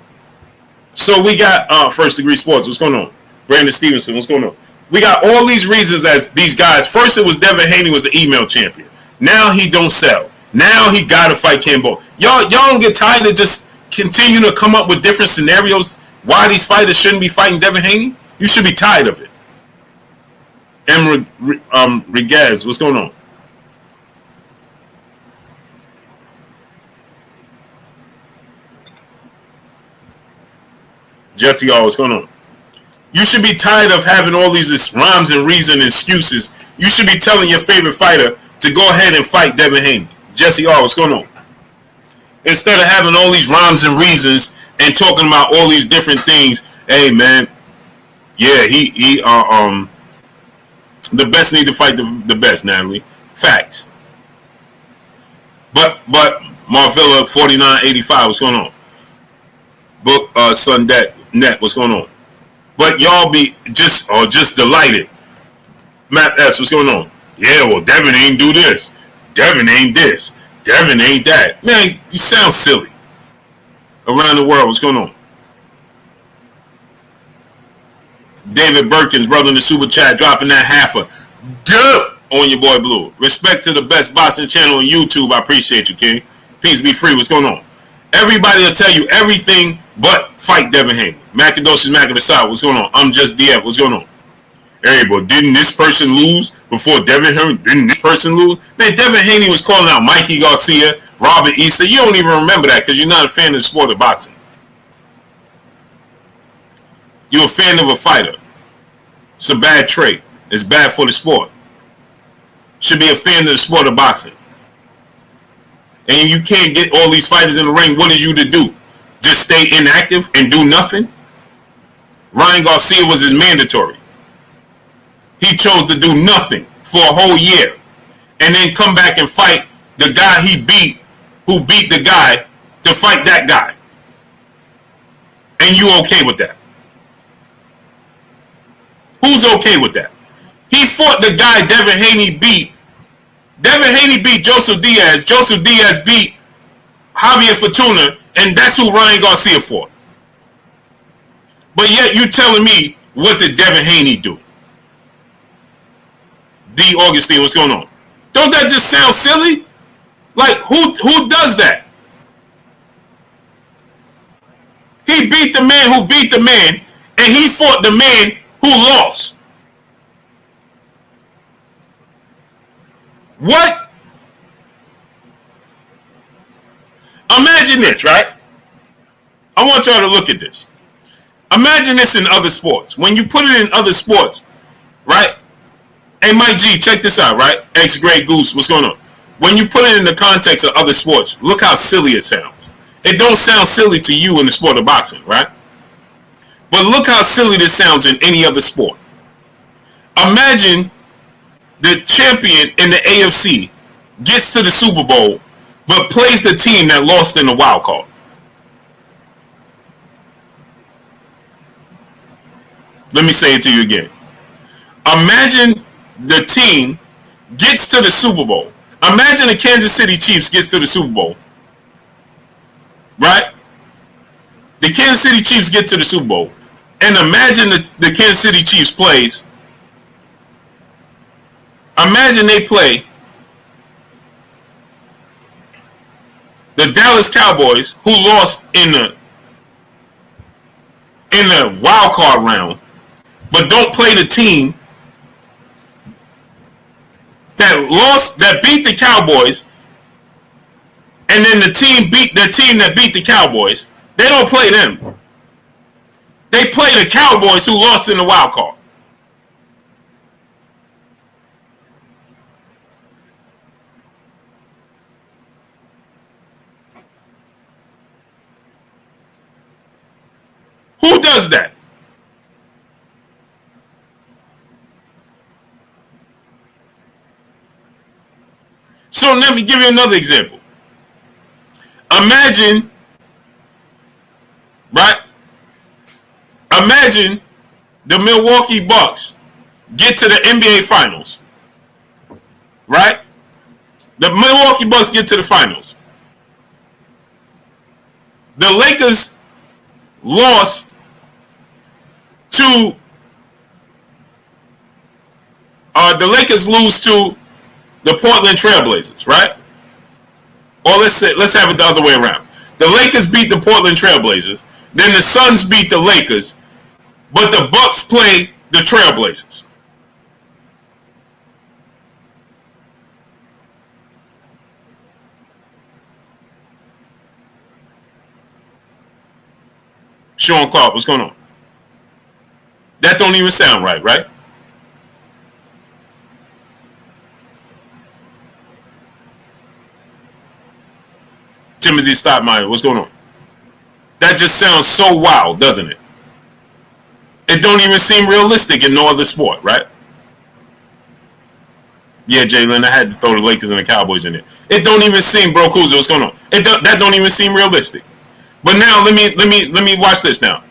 [SPEAKER 1] So we got First Degree Sports, what's going on? Brandon Stevenson, what's going on? We got all these reasons as these guys. First it was Devin Haney was an email champion. Now he don't sell. Now he got to fight Cambo. Y'all don't get tired of just continue to come up with different scenarios why these fighters shouldn't be fighting Devin Haney? You should be tired of it. Rigaz, what's going on? Jesse, what's going on? You should be tired of having all these rhymes and reason and excuses. You should be telling your favorite fighter to go ahead and fight Devin Haney. Jesse, what's going on? Instead of having all these rhymes and reasons and talking about all these different things, hey man, yeah, the best need to fight the best, Natalie. Facts. But Marvilla 4985, what's going on? Book Sundet Net, what's going on? But y'all be just delighted. Matt S, what's going on? Yeah, well, Devin ain't do this. Devin ain't this. Devin ain't that. Man, you sound silly. Around the world, what's going on? David Birkins, brother in the super chat, dropping that half a dub on your boy Blue. Respect to the best boxing channel on YouTube. I appreciate you, King. Peace be free. What's going on? Everybody will tell you everything but fight Devin Haney. Macadocious Macadosai, what's going on? I'm just DF, what's going on? Hey, but didn't this person lose before Devin Haney? Didn't this person lose? Man, Devin Haney was calling out Mikey Garcia, Robert Easter. You don't even remember that because you're not a fan of the sport of boxing. You're a fan of a fighter. It's a bad trait. It's bad for the sport. Should be a fan of the sport of boxing. And you can't get all these fighters in the ring. What is you to do? Just stay inactive and do nothing? Ryan Garcia was his mandatory. He chose to do nothing for a whole year and then come back and fight the guy he beat, who beat the guy to fight that guy. And you okay with that? Who's okay with that? He fought the guy Devin Haney beat. Devin Haney beat Joseph Diaz. Joseph Diaz beat Javier Fortuna, and that's who Ryan Garcia fought. But yet you telling me what did Devin Haney do? D. Augustine, what's going on? Don't that just sound silly? Like, who does that? He beat the man who beat the man, and he fought the man who lost. What? Imagine this, right? I want y'all to look at this. Imagine this in other sports. When you put it in other sports, right? Hey, Mike G, check this out, right? X-Grade Goose, what's going on? When you put it in the context of other sports, look how silly it sounds. It don't sound silly to you in the sport of boxing, right? But look how silly this sounds in any other sport. Imagine the champion in the AFC gets to the Super Bowl, but plays the team that lost in the wild card. Let me say it to you again. Imagine the team gets to the Super Bowl. Imagine the Kansas City Chiefs gets to the Super Bowl. Right? The Kansas City Chiefs get to the Super Bowl. And imagine the Kansas City Chiefs plays. Imagine they play the Dallas Cowboys, who lost in the wild card round, but don't play the team that beat the Cowboys, and then the team that beat the Cowboys. They don't play them. They play the Cowboys who lost in the wild card. Who does that? So let me give you another example. Imagine, right? Imagine the Milwaukee Bucks get to the NBA Finals, right? The Milwaukee Bucks get to the finals. The Lakers lost to the Lakers lose to the Portland Trailblazers, right? Or let's have it the other way around. The Lakers beat the Portland Trailblazers, then the Suns beat the Lakers, but the Bucks play the Trailblazers. Sean Clark, what's going on? That don't even sound right, right? Timothy Stottmeyer, what's going on? That just sounds so wild, doesn't it? It don't even seem realistic in no other sport, right? Yeah, Jalen, I had to throw the Lakers and the Cowboys in there. It don't even seem, bro, Kuzma, what's going on? That don't even seem realistic. But now let me watch this now.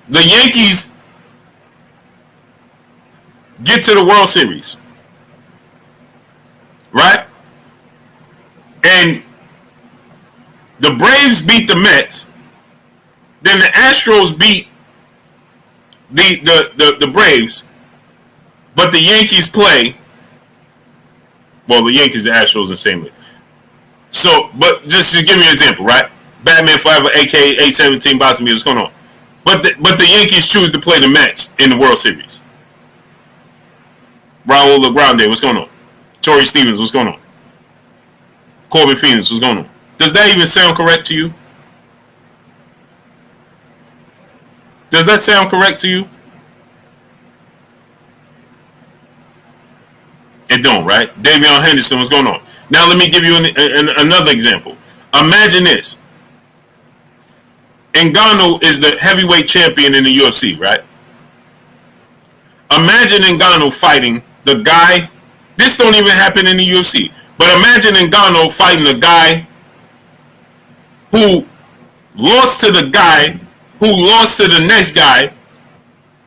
[SPEAKER 1] The Yankees get to the World Series, right? And the Braves beat the Mets. Then the Astros beat the Braves, but the Yankees play. Well, the Yankees, the Astros, and same league. So, but just to give me an example, right? Batman Forever, aka 817, Boston, what's going on? But the Yankees choose to play the Mets in the World Series. Raul LeGrande, what's going on? Torrey Stevens, what's going on? Corbin Phoenix, what's going on? Does that even sound correct to you? Does that sound correct to you? It don't, right? Davion Henderson, what's going on? Now let me give you another example. Imagine this. Ngannou is the heavyweight champion in the UFC, right? Imagine Ngannou fighting the guy. This don't even happen in the UFC. But imagine Ngannou fighting the guy who lost to the guy who lost to the next guy,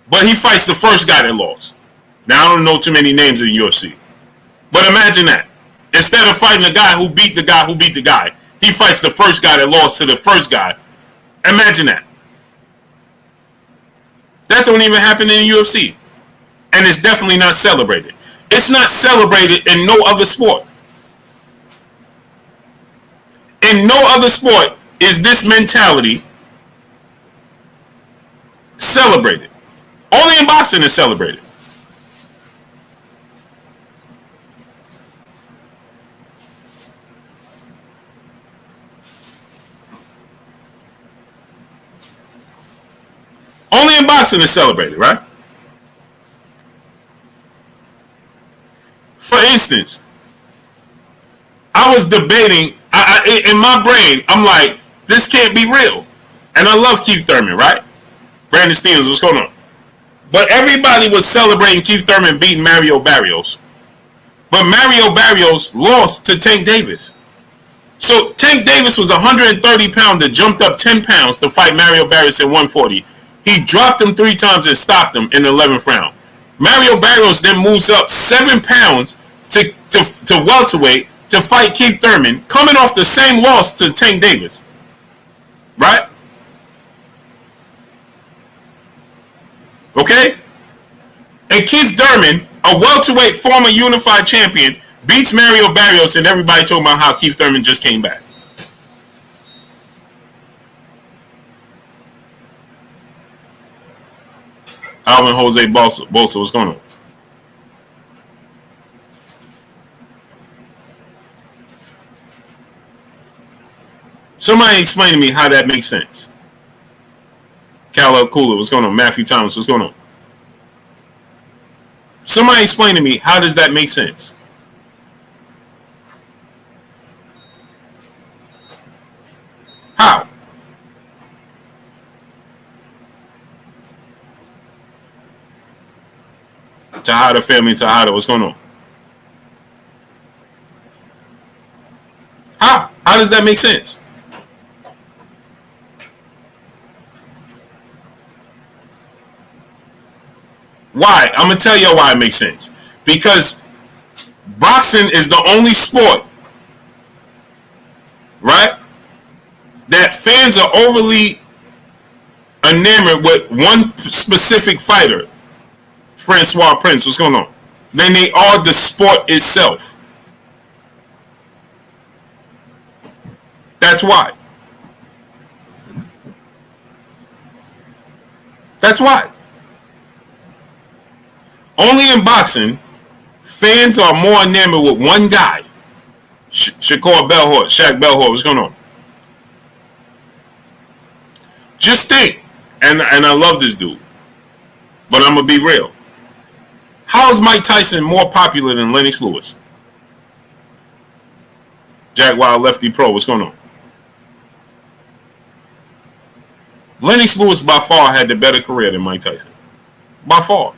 [SPEAKER 1] but he fights the first guy that lost. Now, I don't know too many names in the UFC. But imagine that. Instead of fighting the guy who beat the guy who beat the guy, he fights the first guy that lost to the first guy. Imagine that. That don't even happen in the UFC. And it's definitely not celebrated. It's not celebrated in no other sport. In no other sport is this mentality celebrated. Only in boxing is celebrated. Only in boxing is celebrated, right? For instance, I was debating, in my brain, I'm like, this can't be real. And I love Keith Thurman, right? Brandon Stevens, what's going on? But everybody was celebrating Keith Thurman beating Mario Barrios. But Mario Barrios lost to Tank Davis. So Tank Davis was a 130 pounder, jumped up 10 pounds to fight Mario Barrios at 140. He dropped him 3 times and stopped him in the 11th round. Mario Barrios then moves up 7 pounds to welterweight to fight Keith Thurman, coming off the same loss to Tank Davis. Right? Okay? And Keith Thurman, a welterweight former unified champion, beats Mario Barrios, and everybody talking about how Keith Thurman just came back. Alvin Jose Bolsa, what's going on? Somebody explain to me how that makes sense. Cal Cooler, what's going on? Matthew Thomas, what's going on? Somebody explain to me, how does that make sense? How? Tejada family, Tejada, what's going on? How? How does that make sense? Why? I'm going to tell you why it makes sense. Because boxing is the only sport, right, that fans are overly enamored with one specific fighter. Francois Prince, what's going on? Then they are the sport itself. That's why. That's why. Only in boxing, fans are more enamored with one guy. Shaq Bellhort, what's going on? Just think, and I love this dude, but I'm going to be real. How is Mike Tyson more popular than Lennox Lewis? Jack Wild, Lefty Pro, what's going on? Lennox Lewis by far had the better career than Mike Tyson. By far.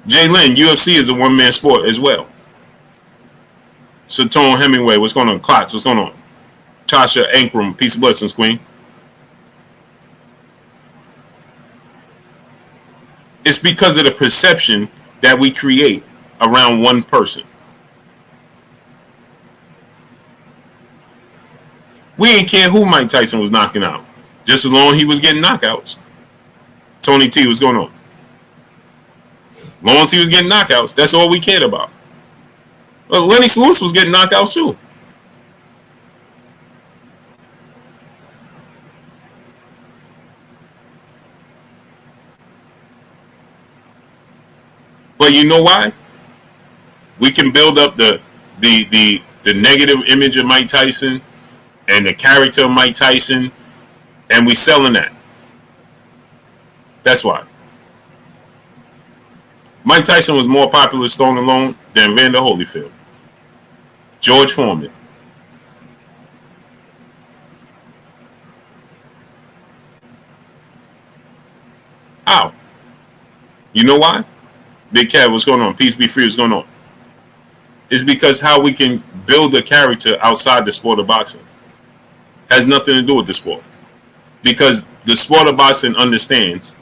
[SPEAKER 1] Jay Lynn, UFC is a one-man sport as well. Satone Hemingway, what's going on? Klotz, what's going on? Tasha Ankrum, peace of blessings, Queen. It's because of the perception that we create around one person. We ain't care who Mike Tyson was knocking out, just as long as he was getting knockouts. Tony T, what's going on? As long as he was getting knockouts, that's all we cared about. Well, Lennox Lewis was getting knockouts too. But you know why? We can build up the negative image of Mike Tyson and the character of Mike Tyson, and we selling that. That's why. Mike Tyson was more popular stone alone than Vander Holyfield. George Foreman. How? You know why? Big Cat, what's going on? Peace be free, what's going on? It's because how we can build a character outside the sport of boxing has nothing to do with the sport. Because the sport of boxing understands,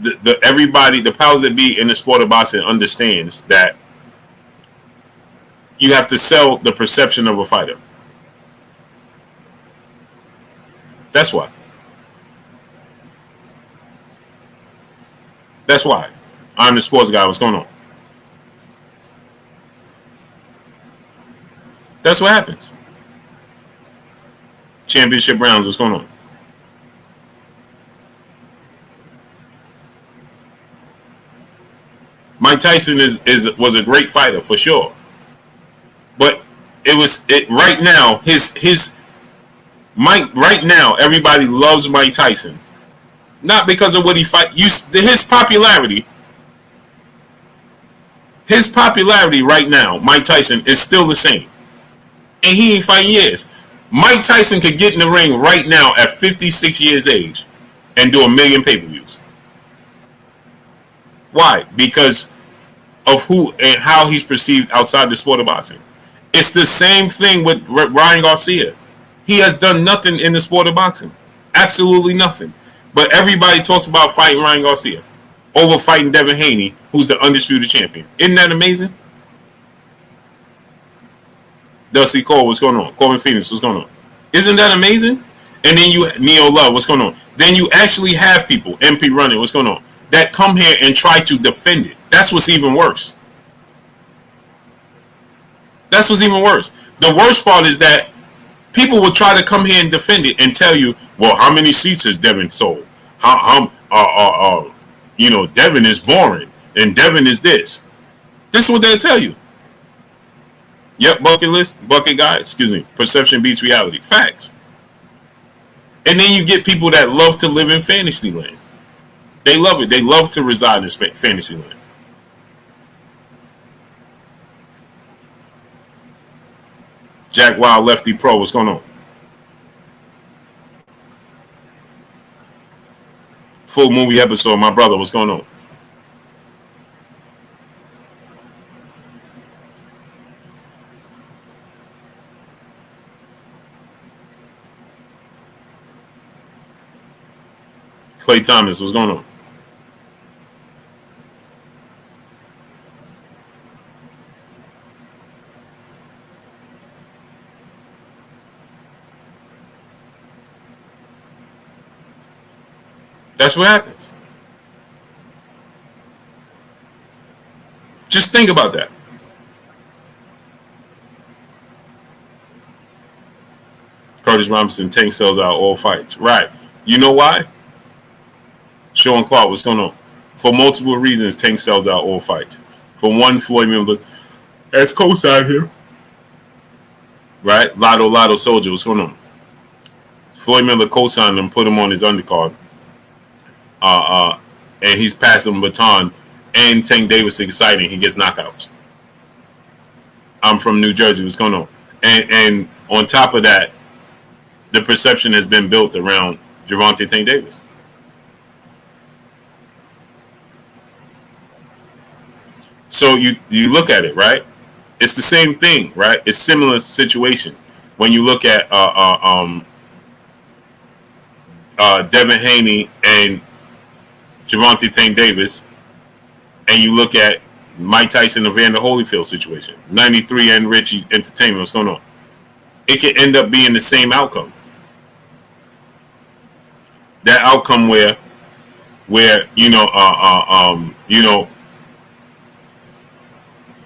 [SPEAKER 1] the powers that be in the sport of boxing understands that you have to sell the perception of a fighter. That's why. That's why. I'm the sports guy. What's going on? That's what happens. Championship rounds. What's going on? Mike Tyson was a great fighter for sure, but right now right now everybody loves Mike Tyson, not because of what he fight. His popularity right now, Mike Tyson is still the same, and he ain't fighting years. Mike Tyson could get in the ring right now at 56 years age and do 1 million pay-per-views. Why? Because of who and how he's perceived outside the sport of boxing. It's the same thing with Ryan Garcia. He has done nothing in the sport of boxing. Absolutely nothing. But everybody talks about fighting Ryan Garcia over fighting Devin Haney, who's the undisputed champion. Isn't that amazing? Dusty Cole, what's going on? Corbin Phoenix, what's going on? Isn't that amazing? And then you, Neo Love, what's going on? Then you actually have people, MP Running, what's going on, that come here and try to defend it. That's what's even worse. That's what's even worse. The worst part is that people will try to come here and defend it and tell you, well, how many seats has Devin sold? Devin is boring and Devin is this. This is what they'll tell you. Yep, bucket guy, excuse me. Perception beats reality. Facts. And then you get people that love to live in fantasy land. They love it. They love to reside in fantasy land. Jack Wild, Lefty Pro, what's going on? Full movie episode, my brother, what's going on? Clay Thomas, what's going on? That's what happens. Just think about that. Curtis Robinson, Tank sells out all fights. Right. You know why? Sean Clark, what's going on? For multiple reasons, Tank sells out all fights. For one, Floyd member that's co-signed here. Right? Lotto Soldier, what's going on? Floyd Miller co-signed him, put him on his undercard. And he's passing the baton, and Tank Davis exciting. He gets knockouts. I'm from New Jersey. What's going on? And on top of that, the perception has been built around Gervonta Tank Davis. So you look at it, right? It's the same thing, right? It's similar situation when you look at Devin Haney and Gervonta Tank Davis, and you look at Mike Tyson and Evander Holyfield situation, 93 and Richie Entertainment, what's going on? It can end up being the same outcome. That outcome where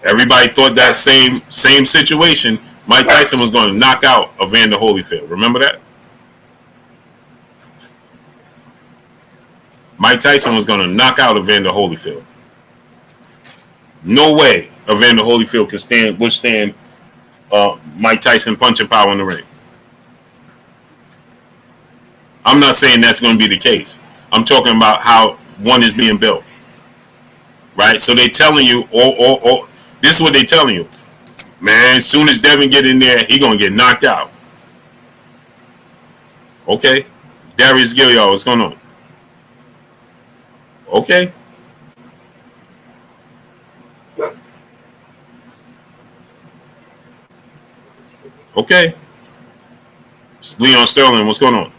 [SPEAKER 1] everybody thought that same situation, Mike Tyson was going to knock out Evander Holyfield. Remember that? Mike Tyson was going to knock out Evander Holyfield. No way Evander Holyfield can withstand Mike Tyson punching power in the ring. I'm not saying that's going to be the case. I'm talking about how one is being built. Right? So they're telling you, this is what they're telling you. Man, as soon as Devin get in there, he going to get knocked out. Okay. Darius Gilliard, what's going on? Okay. Okay. Leon Sterling, what's going on?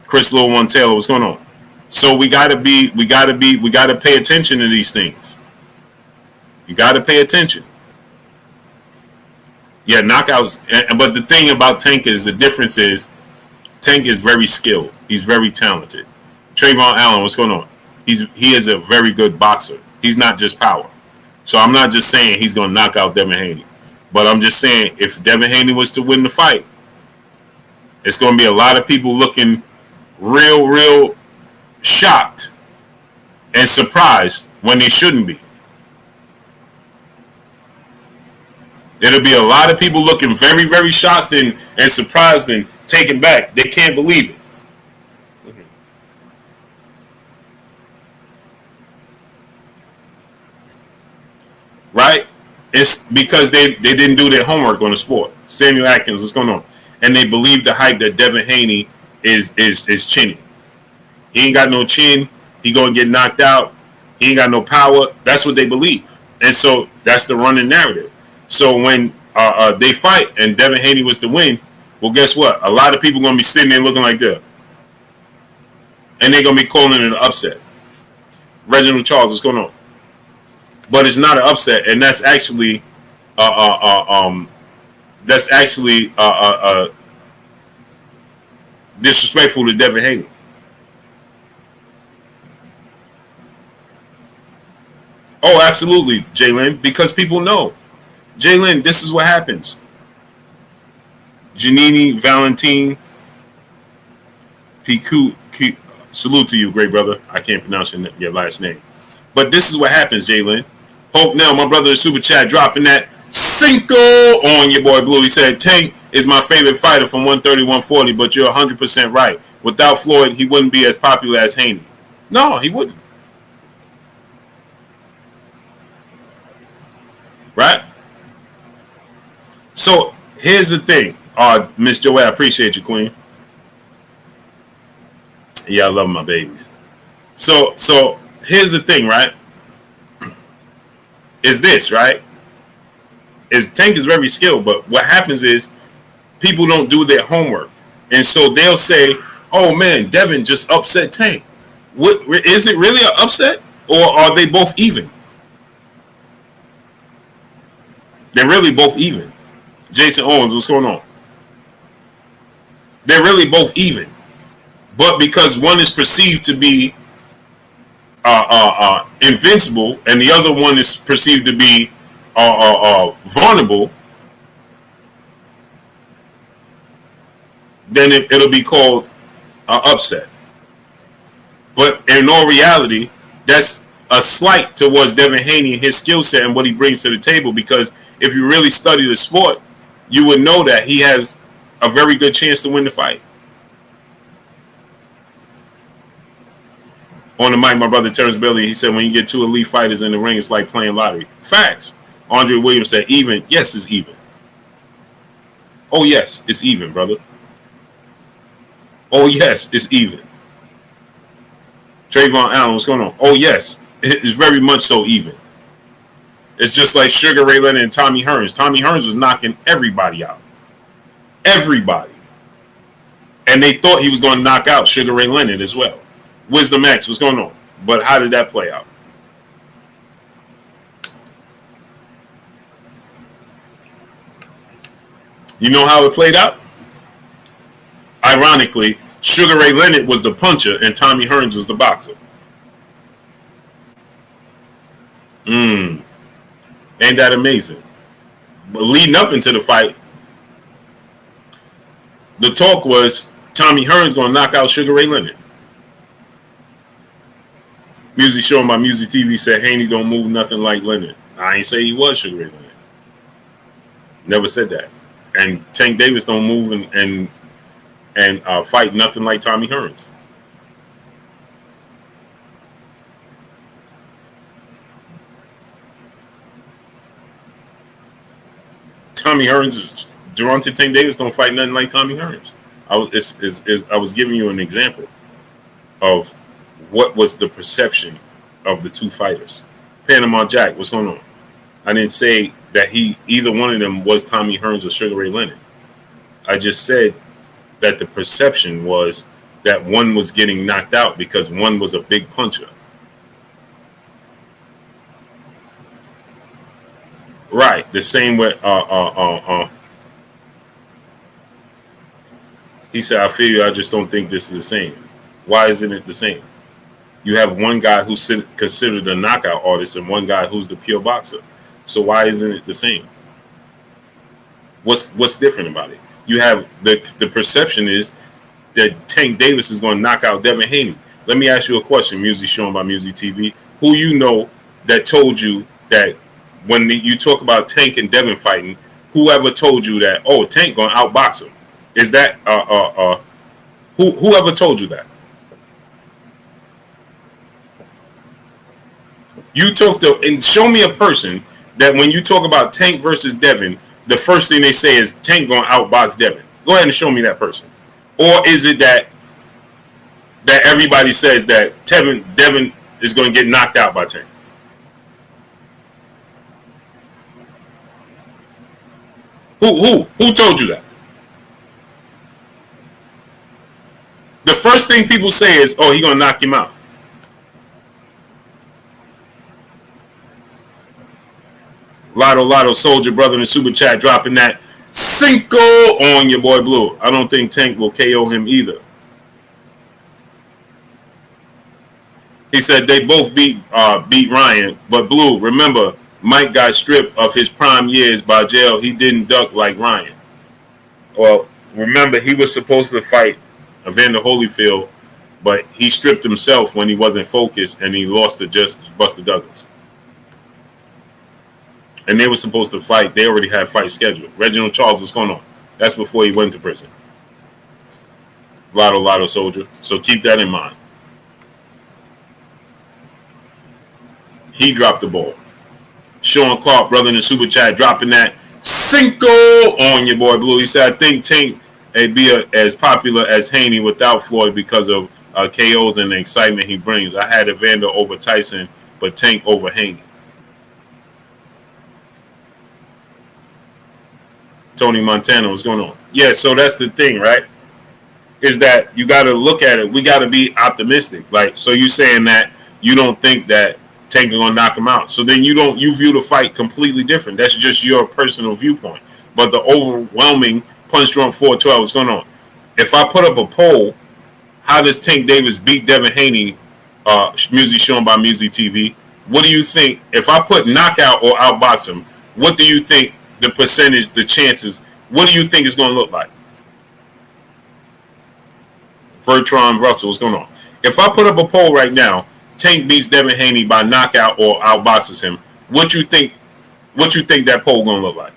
[SPEAKER 1] Chris Little One Taylor, what's going on? So we gotta pay attention to these things. You gotta pay attention. Yeah, knockouts. But the thing about Tank is the difference is Tank is very skilled. He's very talented. Trayvon Allen, what's going on? He is a very good boxer. He's not just power. So I'm not just saying he's going to knock out Devin Haney. But I'm just saying if Devin Haney was to win the fight, it's going to be a lot of people looking real shocked and surprised when they shouldn't be. It'll be a lot of people looking very shocked and surprised and taken back. They can't believe it. Right? It's because they didn't do their homework on the sport. Samuel Atkins, what's going on? And they believe the hype that Devin Haney is chinny. He ain't got no chin. He gonna get knocked out. He ain't got no power. That's what they believe. And so that's the running narrative. So when they fight and Devin Haney was to win, Well, guess what? A lot of people going to be sitting there looking like that. And they're going to be calling it an upset. Reginald Charles, what's going on? But it's not an upset, and that's actually disrespectful to Devin Haney. Oh, absolutely, Jalen, because people know. Jalen, this is what happens. Janini, Valentine, Piku, salute to you, great brother. I can't pronounce your last name. But this is what happens, Jalen. Hope now, my brother, super chat, dropping that Cinco on your boy Blue. He said, Tank is my favorite fighter from 130, 140, but you're 100% right. Without Floyd, he wouldn't be as popular as Haney. No, he wouldn't. Right? So here's the thing. Miss Joey, I appreciate you, Queen. Yeah, I love my babies. So here's the thing, right? Is this, right? Tank is very skilled, but what happens is people don't do their homework. And so they'll say, oh man, Devin just upset Tank. What is it really an upset? Or are they both even? They're really both even. Jason Owens, what's going on? They're really both even. But because one is perceived to be invincible and the other one is perceived to be vulnerable, then it'll be called upset. But in all reality, that's a slight towards Devin Haney and his skill set and what he brings to the table, because if you really study the sport, you would know that he has a very good chance to win the fight. On the mic, my brother Terence Billy, he said, when you get two elite fighters in the ring, it's like playing lottery. Facts. Andre Williams said, even. Yes, it's even. Oh, yes, it's even, brother. Oh, yes, it's even. Trayvon Allen, what's going on? Oh, yes, it's very much so even. It's just like Sugar Ray Leonard and Tommy Hearns. Tommy Hearns was knocking everybody out. Everybody. And they thought he was going to knock out Sugar Ray Leonard as well. Wisdom X, what's going on? But how did that play out? You know how it played out? Ironically, Sugar Ray Leonard was the puncher and Tommy Hearns was the boxer. Ain't that amazing? But leading up into the fight, the talk was Tommy Hearns going to knock out Sugar Ray Leonard. Music Show by Music TV said Haney don't move nothing like Leonard. I ain't say he was Sugar Ray Leonard. Never said that. And Tank Davis don't move and fight nothing like Tommy Hearns. Tommy Hearns, Gervonta Tank Davis don't fight nothing like Tommy Hearns. I was giving you an example of what was the perception of the two fighters. Panama Jack, what's going on? I didn't say that either one of them was Tommy Hearns or Sugar Ray Leonard. I just said that the perception was that one was getting knocked out because one was a big puncher. Right, the same way. He said, I feel you, I just don't think this is the same. Why isn't it the same? You have one guy who's considered a knockout artist and one guy who's the pure boxer. So why isn't it the same? What's different about it? You have the perception is that Tank Davis is going to knock out Devin Haney. Let me ask you a question, Music Shown by Music TV. Who you know that told you that when you talk about Tank and Devin fighting, whoever told you that, oh, Tank going to outbox him? Is that whoever told you that? You talk to and show me a person that when you talk about Tank versus Devin, the first thing they say is Tank going to outbox Devin. Go ahead and show me that person. Or is it that everybody says that Devin is going to get knocked out by Tank? Who told you that? The first thing people say is, "Oh, he gonna knock him out." Lotto Soldier Brother in the super chat dropping that Cinco on your boy Blue. I don't think Tank will KO him either. He said they both beat Ryan, but Blue, remember, Mike got stripped of his prime years by jail. He didn't duck like Ryan. Well, remember, he was supposed to fight Evander Holyfield, but he stripped himself when he wasn't focused, and he lost to just Buster Douglas. And they were supposed to fight. They already had fight scheduled. Reginald Charles, what's going on? That's before he went to prison. Lotto Soldier. So keep that in mind. He dropped the ball. Sean Clark, brother in the super chat, dropping that Cinco on your boy Blue. He said, I think Tank would be as popular as Haney without Floyd because of KOs and the excitement he brings. I had Evander over Tyson, but Tank over Haney. Tony Montana, what's going on? Yeah, so that's the thing, right? Is that you got to look at it. We got to be optimistic. Like, so you saying that you don't think that Tank is going to knock him out. So then you view the fight completely different. That's just your personal viewpoint. But the overwhelming punch drunk 412 is going on. If I put up a poll, how does Tank Davis beat Devin Haney, music shown by Music TV? What do you think? If I put knockout or outbox him, what do you think the percentage, the chances, what do you think it's going to look like? Vertron Russell, what's going on? If I put up a poll right now, Tank beats Devin Haney by knockout or outboxes him, what you think that poll going to look like?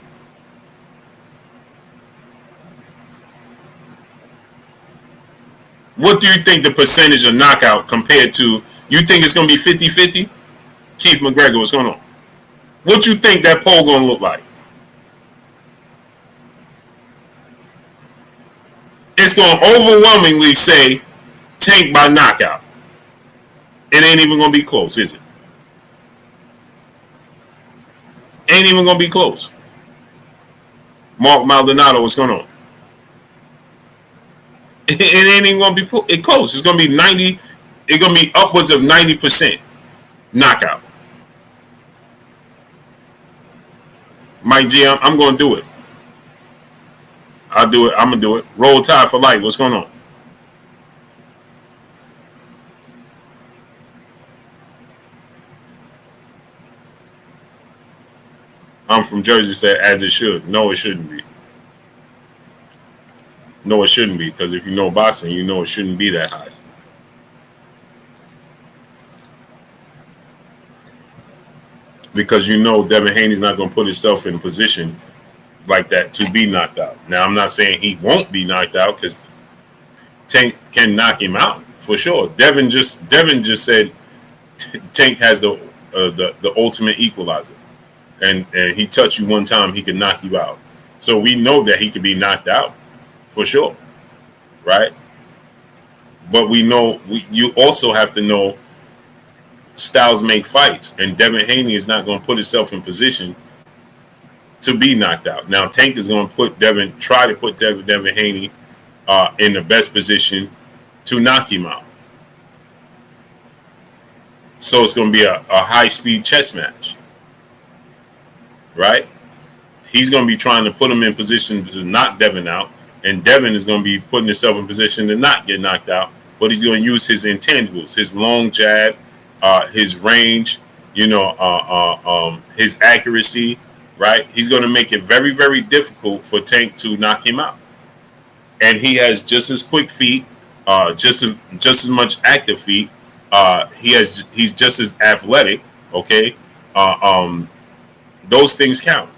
[SPEAKER 1] What do you think the percentage of knockout compared to, you think it's going to be 50-50? Keith McGregor, what's going on? What you think that poll going to look like? It's going to overwhelmingly say Tank by knockout. It ain't even going to be close, is it? Ain't even going to be close. Mark Maldonado, what's going on? It ain't even going to be close. It's going to be 90. It's going to be upwards of 90% knockout. Mike G, I'm going to do it. I'll do it. I'm going to do it. Roll Tide for life. What's going on? I'm from Jersey, said as it should. No, it shouldn't be. No, it shouldn't be. Because if you know boxing, you know it shouldn't be that high. Because you know Devin Haney's not going to put himself in a position like that to be knocked out. Now, I'm not saying he won't be knocked out because Tank can knock him out for sure. Devin just said Tank has the ultimate equalizer, and he touch you one time, he can knock you out. So we know that he can be knocked out for sure, right? But we know you also have to know styles make fights, and Devin Haney is not going to put himself in position to be knocked out. Now, Tank is going to try to put Devin Haney in the best position to knock him out. So it's going to be a high-speed chess match, right? He's going to be trying to put him in position to knock Devin out, and Devin is going to be putting himself in position to not get knocked out, but he's going to use his intangibles, his long jab, his range, his accuracy, right? He's going to make it very, very difficult for Tank to knock him out. And he has just as quick feet, just as much active feet. He's just as athletic, okay? Those things count.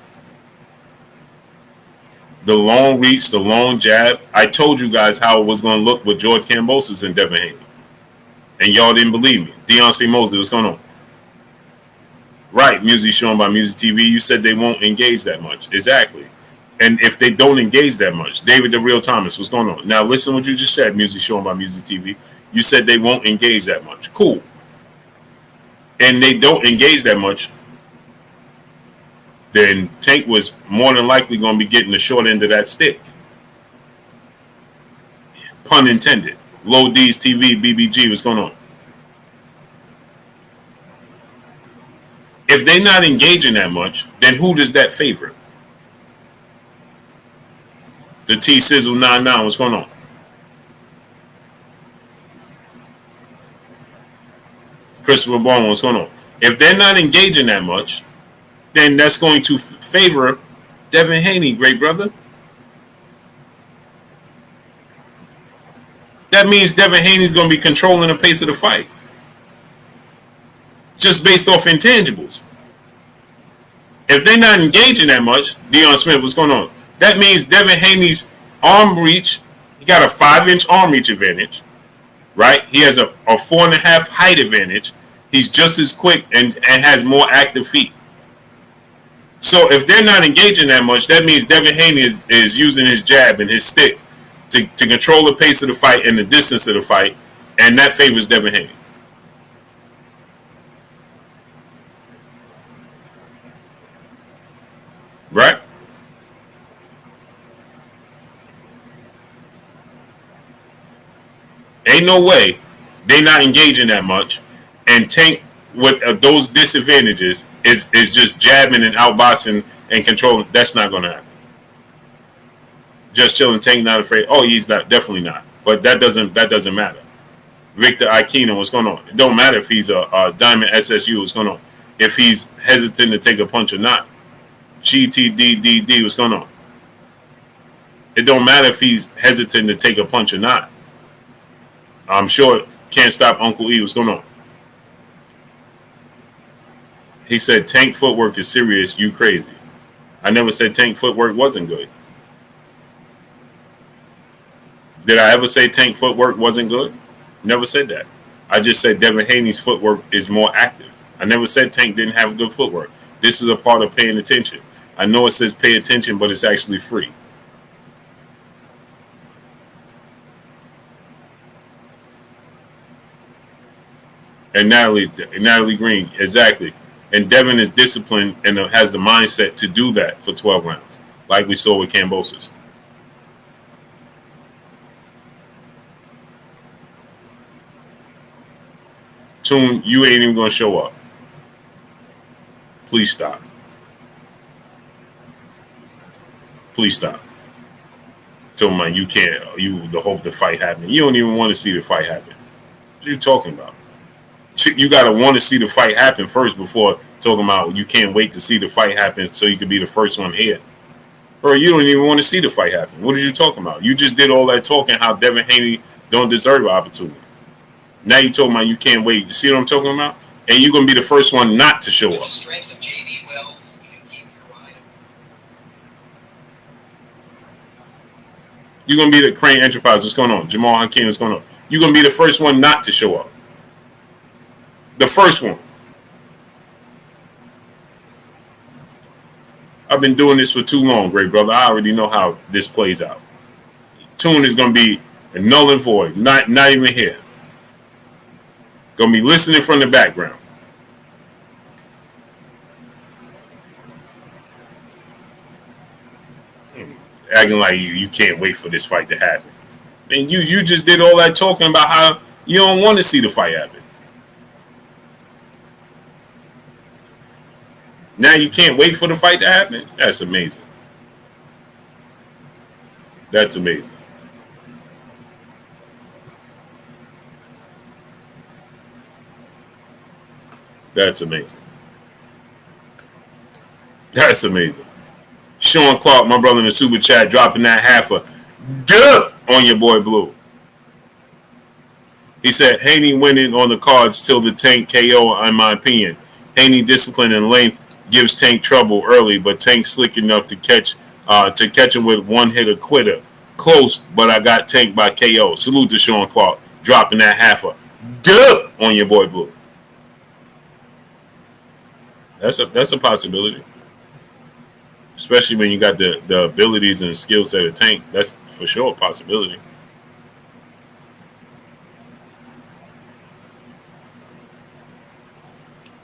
[SPEAKER 1] The long reach, the long jab. I told you guys how it was going to look with George Kambosos and Devin Haney. And y'all didn't believe me. Deontay Mosley, what's going on? Right, music shown by Music TV. You said they won't engage that much. Exactly. And if they don't engage that much, David the Real Thomas, what's going on? Now listen to what you just said, music shown by Music TV. You said they won't engage that much. Cool. And they don't engage that much, then Tank was more than likely going to be getting the short end of that stick. Pun intended. Low D's TV, BBG, what's going on? If they're not engaging that much, then who does that favor? The T Sizzle 99, what's going on? Christopher Bone, what's going on? If they're not engaging that much, then that's going to favor Devin Haney, great brother. That means Devin Haney's going to be controlling the pace of the fight. Just based off intangibles. If they're not engaging that much, Deion Smith, what's going on? That means Devin Haney's arm reach, he got a 5-inch arm reach advantage, right? He has a 4.5 height advantage. He's just as quick and has more active feet. So if they're not engaging that much, that means Devin Haney is using his jab and his stick to control the pace of the fight and the distance of the fight, and that favors Devin Haney. Right? Ain't no way they not engaging that much, and Tank with those disadvantages is just jabbing and outboxing and controlling. That's not going to happen. Just chilling, Tank not afraid. Oh, he's not, definitely not. But that doesn't matter. Victor Aikino, what's going on? It don't matter if he's a Diamond SSU, what's going on? If he's hesitant to take a punch or not. GTDDD, what's going on? It don't matter if he's hesitant to take a punch or not. I'm sure can't stop Uncle E. What's going on? He said Tank footwork is serious. You crazy. I never said Tank footwork wasn't good. Did I ever say Tank footwork wasn't good? Never said that. I just said Devin Haney's footwork is more active. I never said Tank didn't have good footwork. This is a part of paying attention. I know it says pay attention, but it's actually free. And Natalie Green, exactly. And Devin is disciplined and has the mindset to do that for 12 rounds, like we saw with Kambosos. Tune, you ain't even going to show up. Please stop. Please stop. Tell me you can't, you the hope the fight happen. You don't even want to see the fight happen. What are you talking about? You got to want to see the fight happen first before talking about you can't wait to see the fight happen so you can be the first one here. Bro, you don't even want to see the fight happen. What are you talking about? You just did all that talking how Devin Haney don't deserve an opportunity. Now you're talking about you can't wait. You see what I'm talking about? And you're going to be the first one not to show up. You're going to be the Crane Enterprise. What's going on? Jamal Hakeem, what's going on? You're going to be the first one not to show up. The first one. I've been doing this for too long, great brother. I already know how this plays out. Tune is going to be null and void. Not even here. Going to be listening from the background. Acting like you can't wait for this fight to happen. And you just did all that talking about how you don't want to see the fight happen. Now you can't wait for the fight to happen? That's amazing. That's amazing. That's amazing. That's amazing. Sean Clark, my brother in the super chat, dropping that half a duh on your boy Blue. He said, Haney winning on the cards till the Tank KO, in my opinion. Haney discipline and length gives Tank trouble early, but Tank slick enough to catch him with one hitter quitter. Close, but I got Tank by KO. Salute to Sean Clark, dropping that half a duh on your boy Blue. That's a possibility. Especially when you got the abilities and skill set of Tank. That's for sure a possibility.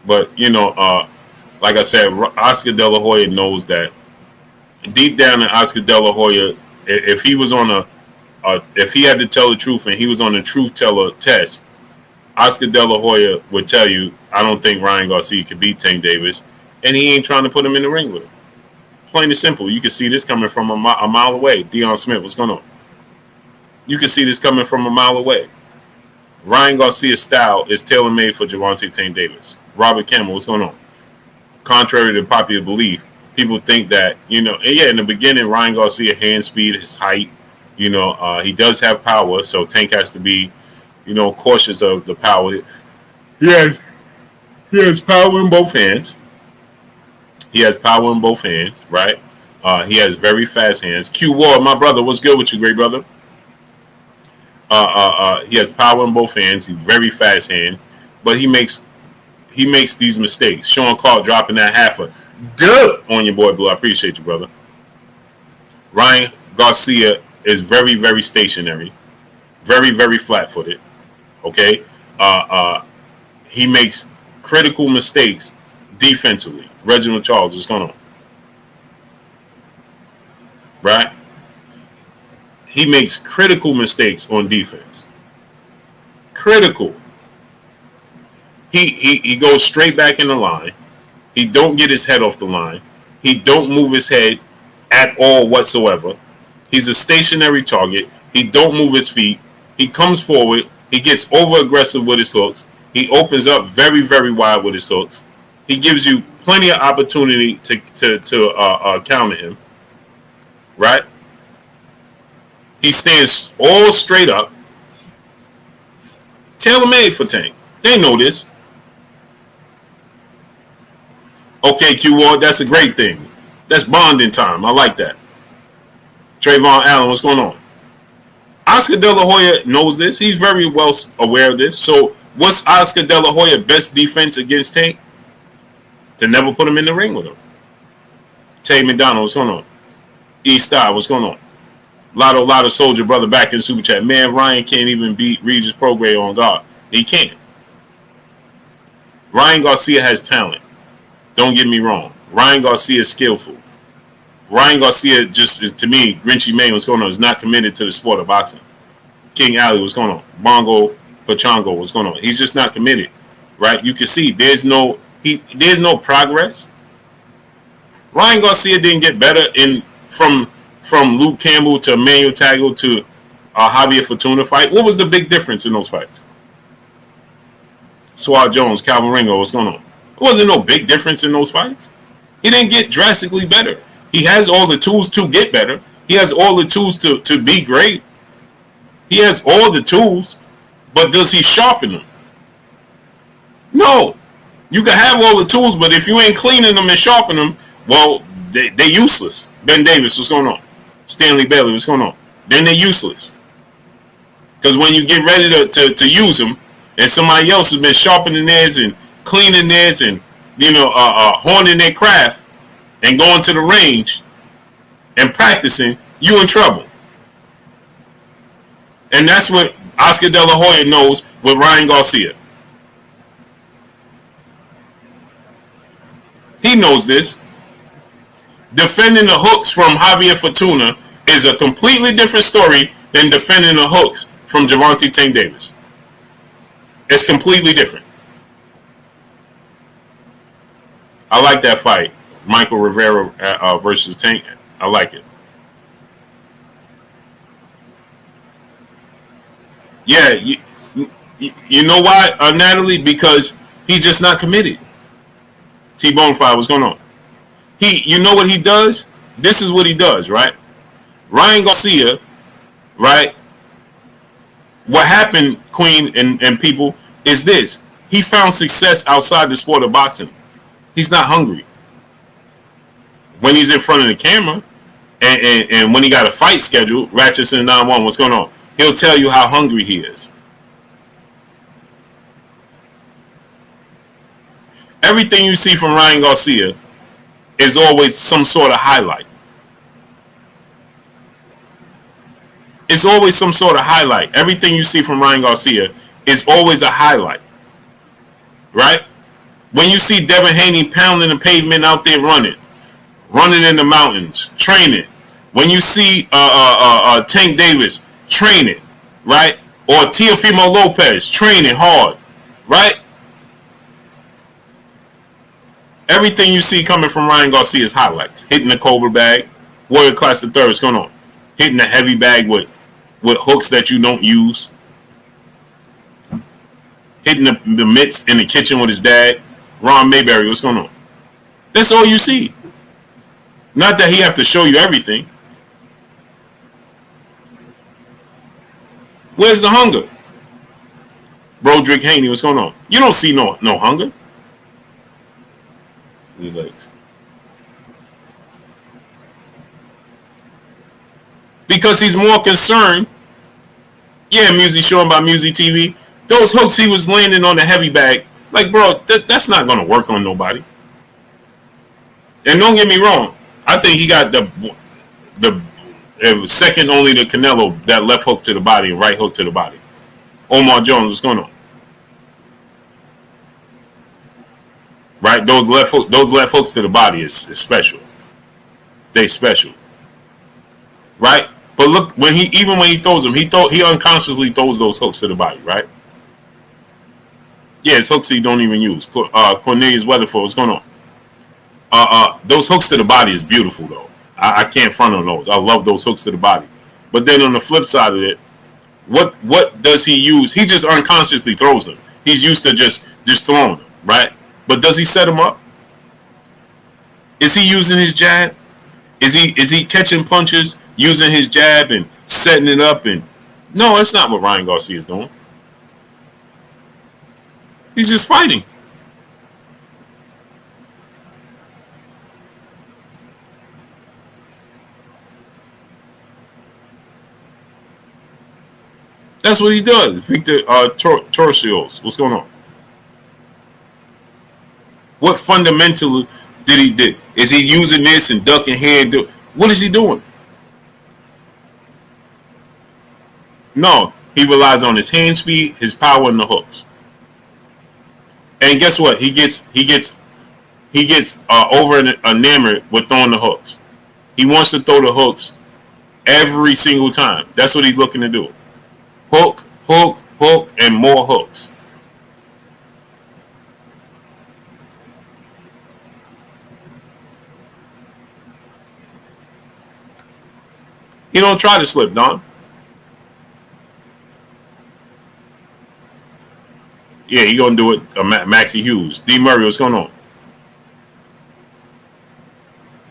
[SPEAKER 1] But, like I said, Oscar De La Hoya knows that deep down in Oscar De La Hoya, if he was on if he had to tell the truth and he was on the truth teller test, Oscar De La Hoya would tell you, I don't think Ryan Garcia could beat Tank Davis, and he ain't trying to put him in the ring with him. Plain and simple. You can see this coming from a mile away. Deion Smith, what's going on? You can see this coming from a mile away. Ryan Garcia's style is tailor-made for Gervonta Tank Davis. Robert Campbell, what's going on? Contrary to popular belief, people think that, and yeah, in the beginning, Ryan Garcia, hand speed, his height, he does have power, so Tank has to be, cautious of the power. He has power in both hands. He has power in both hands, right? He has very fast hands. Q Ward, my brother, what's good with you, great brother? He has power in both hands. He's very fast hand, but he makes these mistakes. Sean Clark dropping that half a dub on your boy Blue. I appreciate you, brother. Ryan Garcia is very, very stationary, very, very flat-footed. Okay, he makes critical mistakes defensively. Reginald Charles, what's going on? Right? He makes critical mistakes on defense. Critical. He goes straight back in the line. He don't get his head off the line. He don't move his head at all whatsoever. He's a stationary target. He don't move his feet. He comes forward. He gets over aggressive with his hooks. He opens up very, very wide with his hooks. He gives you plenty of opportunity to counter him. Right? He stands all straight up. Tailor-made for Tank. They know this. Okay, Q Ward, that's a great thing. That's bonding time. I like that. Trayvon Allen, what's going on? Oscar De La Hoya knows this. He's very well aware of this. So what's Oscar De La Hoya's best defense against Tank? To never put him in the ring with him. Tay McDonald, what's going on? E-Star, what's going on? Lotto Soldier, brother, back in Super Chat. Man, Ryan can't even beat Regis Prograis on guard. He can't. Ryan Garcia has talent. Don't get me wrong. Ryan Garcia is skillful. Ryan Garcia just is, to me, Grinchy May, what's going on, is not committed to the sport of boxing. King Ali, what's going on? Bongo Pachongo, what's going on? He's just not committed, right? You can see there's no progress. Ryan Garcia didn't get better from Luke Campbell to Emmanuel Tagle to Javier Fortuna fight. What was the big difference in those fights? Swat Jones, Calvin Ringo, what's going on? There wasn't no big difference in those fights. He didn't get drastically better. He has all the tools to get better. He has all the tools to be great. He has all the tools, but does he sharpen them? No. You can have all the tools, but if you ain't cleaning them and sharpening them, well, they're useless. Ben Davis, what's going on? Stanley Bailey, what's going on? Then they're useless. Because when you get ready to use them, and somebody else has been sharpening theirs and cleaning theirs and honing their craft and going to the range and practicing, you in trouble. And that's what Oscar De La Hoya knows with Ryan Garcia. He knows this. Defending the hooks from Javier Fortuna is a completely different story than defending the hooks from Gervonta Tank Davis. It's completely different. I like that fight. Michael Rivera versus Tank. I like it. Yeah, you know why, Natalie? Because he's just not committed. T-Bonefire, what's going on? You know what he does? This is what he does, right? Ryan Garcia, right? What happened, Queen and people, is this. He found success outside the sport of boxing. He's not hungry. When he's in front of the camera and when he got a fight scheduled, Ratchetson 9-1, what's going on? He'll tell you how hungry he is. Everything you see from Ryan Garcia is always some sort of highlight. It's always some sort of highlight. Everything you see from Ryan Garcia is always a highlight. Right? When you see Devin Haney pounding the pavement out there running in the mountains, training. When you see Tank Davis training, right? Or Teofimo Lopez training hard, right? Everything you see coming from Ryan Garcia is highlights. Hitting the Cobra bag, Warrior Class the Third, what's going on? Hitting the heavy bag with hooks that you don't use. Hitting the mitts in the kitchen with his dad. Ron Mayberry, what's going on? That's all you see. Not that he have to show you everything. Where's the hunger? Broderick Haney, what's going on? You don't see no hunger. Relax. Because he's more concerned. Yeah, Music showing by Music TV. Those hooks he was landing on the heavy bag, like, bro, that's not going to work on nobody. And don't get me wrong, I think he got it was second only to Canelo, that left hook to the body and right hook to the body. Omar Jones, what's going on? Right, those left hooks to the body is special. They special, right? But look, when he throws them, he unconsciously throws those hooks to the body, right? Yeah, it's hooks he don't even use. Cornelius Weatherford, what's going on? Those hooks to the body is beautiful though. I can't front on those. I love those hooks to the body. But then on the flip side of it, what does he use? He just unconsciously throws them. He's used to just throwing them, right? But does he set them up? Is he using his jab? Is he catching punches using his jab and setting it up? And no, that's not what Ryan Garcia is doing. He's just fighting. That's what he does. Victor Torcios, what's going on? What fundamental did he do? Is he using this and ducking here? What is he doing? No, he relies on his hand speed, his power, and the hooks. And guess what? He gets over enamored with throwing the hooks. He wants to throw the hooks every single time. That's what he's looking to do. Hook, hook, hook, and more hooks. He don't try to slip, Don. Yeah, he gonna do it. Maxie Hughes, D. Murray, what's going on?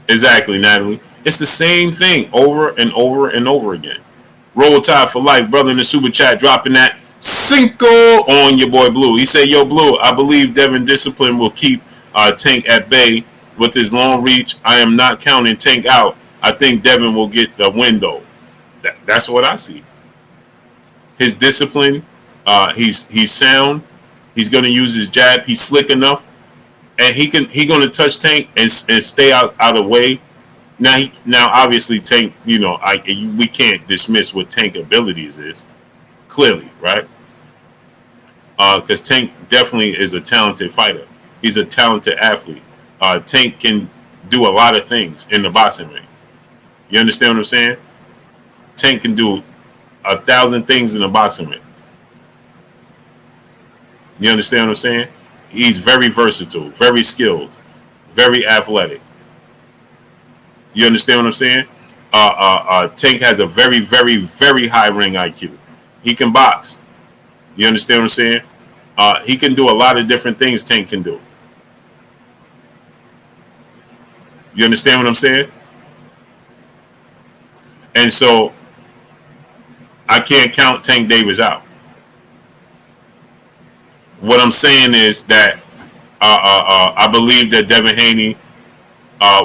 [SPEAKER 1] Exactly, Natalie. It's the same thing over and over and over again. Roll Tide for life, brother in the super chat, dropping that Cinco on your boy Blue. He said, yo, Blue, I believe Devin Discipline will keep Tank at bay with his long reach. I am not counting Tank out. I think Devin will get the window. That's what I see. His discipline, he's sound. He's going to use his jab. He's slick enough. And he's going to touch Tank and stay out of the way. Now, obviously, Tank, we can't dismiss what Tank abilities is, clearly, right? Because Tank definitely is a talented fighter. He's a talented athlete. Tank can do a lot of things in the boxing ring. You understand what I'm saying? Tank can do 1,000 things in the boxing ring. You understand what I'm saying? He's very versatile, very skilled, very athletic. You understand what I'm saying? Tank has a very, very, very high ring IQ. He can box. You understand what I'm saying? He can do a lot of different things Tank can do. You understand what I'm saying? And so I can't count Tank Davis out. What I'm saying is that I believe that Devin Haney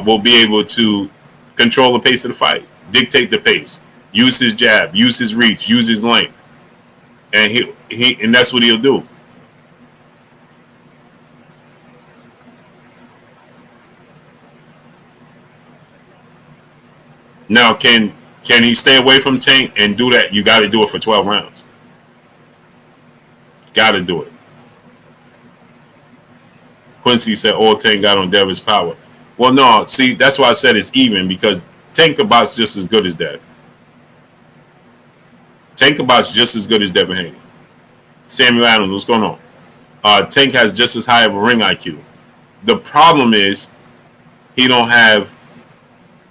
[SPEAKER 1] will be able to control the pace of the fight, dictate the pace, use his jab, use his reach, use his length, and and that's what he'll do. Now, can he stay away from Tank and do that? You got to do it for 12 rounds. Got to do it. Quincy said all Tank got on Devin's power. Well, no, see, that's why I said it's even, because Tank can box just as good as that. Tank can box just as good as Devin Haney. Samuel Adams, what's going on? Tank has just as high of a ring IQ. The problem is he don't have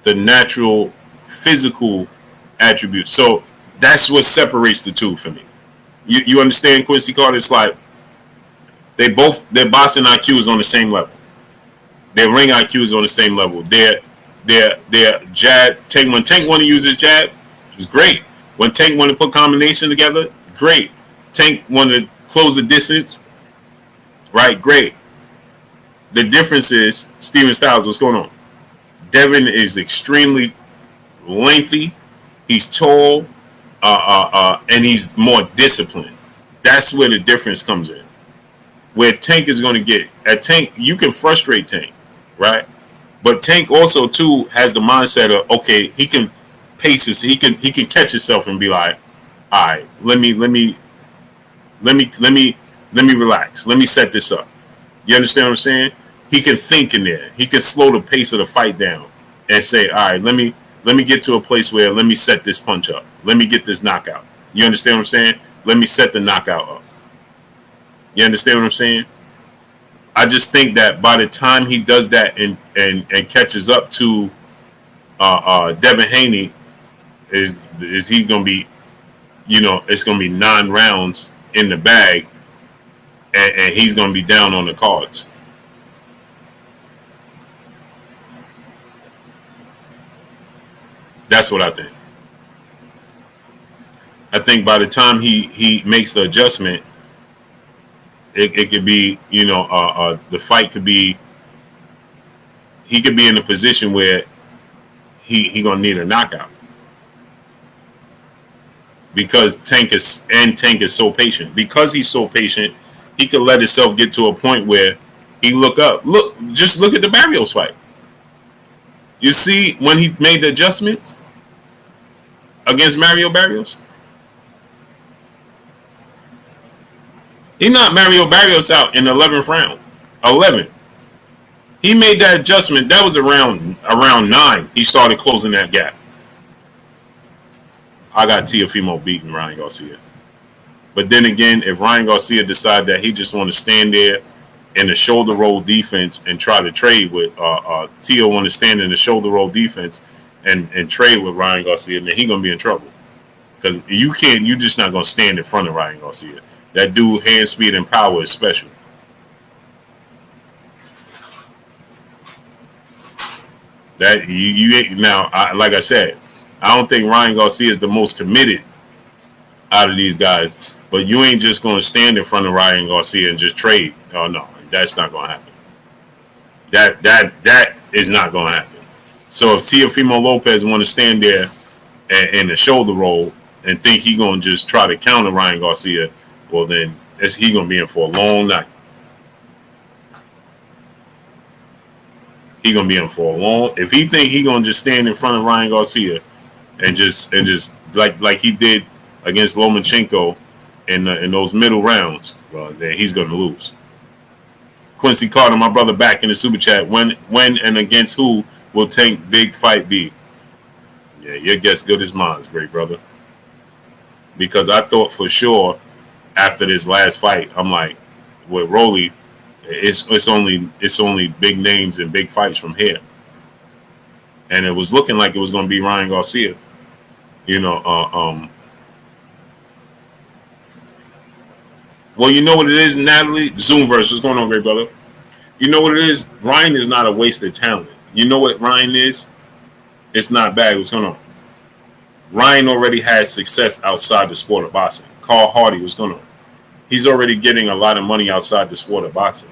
[SPEAKER 1] the natural physical attributes. So that's what separates the two for me. You understand, Quincy Carter? It's like their boxing IQ is on the same level. Their ring IQ is on the same level. Their jab, when Tank want to use his jab, it's great. When Tank want to put combination together, great. Tank want to close the distance, right? Great. The difference is Steven Styles. What's going on? Devin is extremely lengthy. He's tall, and he's more disciplined. That's where the difference comes in. Where Tank is going to get at Tank, you can frustrate Tank, right? But Tank also too has the mindset of, okay, he can pace his, he can catch himself and be like, all right, let me relax. Let me set this up. You understand what I'm saying? He can think in there. He can slow the pace of the fight down and say, all right, let me get to a place where let me set this punch up. Let me get this knockout. You understand what I'm saying? Let me set the knockout up. You understand what I'm saying? I just think that by the time he does that and catches up to Devin Haney, is he going to be, it's going to be 9 rounds in the bag, and he's going to be down on the cards. That's what I think. I think by the time he makes the adjustment, it could be, the fight could be, he could be in a position where he gonna need a knockout because Tank is so patient. Because he's so patient, he could let himself get to a point where he just look at the Barrios fight. You see when he made the adjustments against Mario Barrios? He knocked Mario Barrios out in the 11th round. 11. He made that adjustment. That was around 9. He started closing that gap. I got Teofimo beating Ryan Garcia. But then again, if Ryan Garcia decide that he just want to stand there in the shoulder roll defense and try to trade with Teo want to stand in the shoulder roll defense and trade with Ryan Garcia, then he gonna be in trouble. Because you're just not gonna stand in front of Ryan Garcia. That dude, hand speed and power is special. That you now, like I said, I don't think Ryan Garcia is the most committed out of these guys. But you ain't just gonna stand in front of Ryan Garcia and just trade. Oh no, that's not gonna happen. That is not gonna happen. So if Teofimo Lopez want to stand there and the shoulder roll and think he gonna just try to counter Ryan Garcia, well then he gonna be in for a long night. He gonna be in for a long. If he think he gonna just stand in front of Ryan Garcia and just like he did against Lomachenko in those middle rounds, well then he's gonna lose. Quincy Carter, my brother, back in the super chat. When and against who will Tank big fight be? Yeah, your guess good as mine, great brother. Because I thought for sure after this last fight, I'm like, with Rolly, it's only big names and big fights from here. And it was looking like it was going to be Ryan Garcia. Well, you know what it is, Natalie? Zoomverse, what's going on, great brother? You know what it is? Ryan is not a wasted talent. You know what Ryan is? It's not bad. What's going on? Ryan already has success outside the sport of boxing. Carl Hardy, what's going on? He's already getting a lot of money outside the sport of boxing.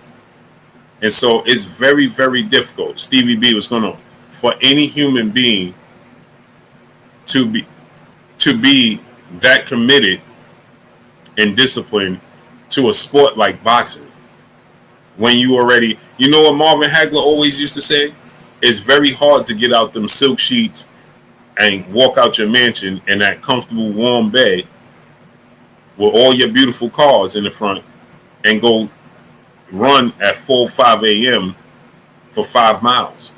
[SPEAKER 1] And so it's very, very difficult. Stevie B, what's going on? For any human being to be that committed and disciplined to a sport like boxing. When you already, you know what Marvin Hagler always used to say? It's very hard to get out them silk sheets and walk out your mansion in that comfortable warm bed with all your beautiful cars in the front and go run at 4 5 a.m. for 5 miles.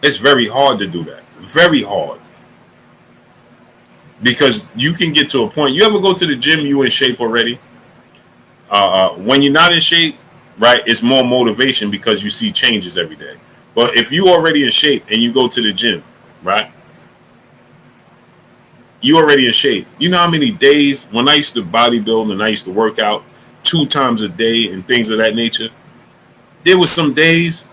[SPEAKER 1] It's very hard to do that. Very hard. because you can get to a point. You ever go to the gym, you in shape already? When you're not in shape, right, it's more motivation because you see changes every day. But if you already in shape and you go to the gym, right, you already in shape. You know how many days when I used to bodybuild and I used to work out 2 times a day and things of that nature, there was some days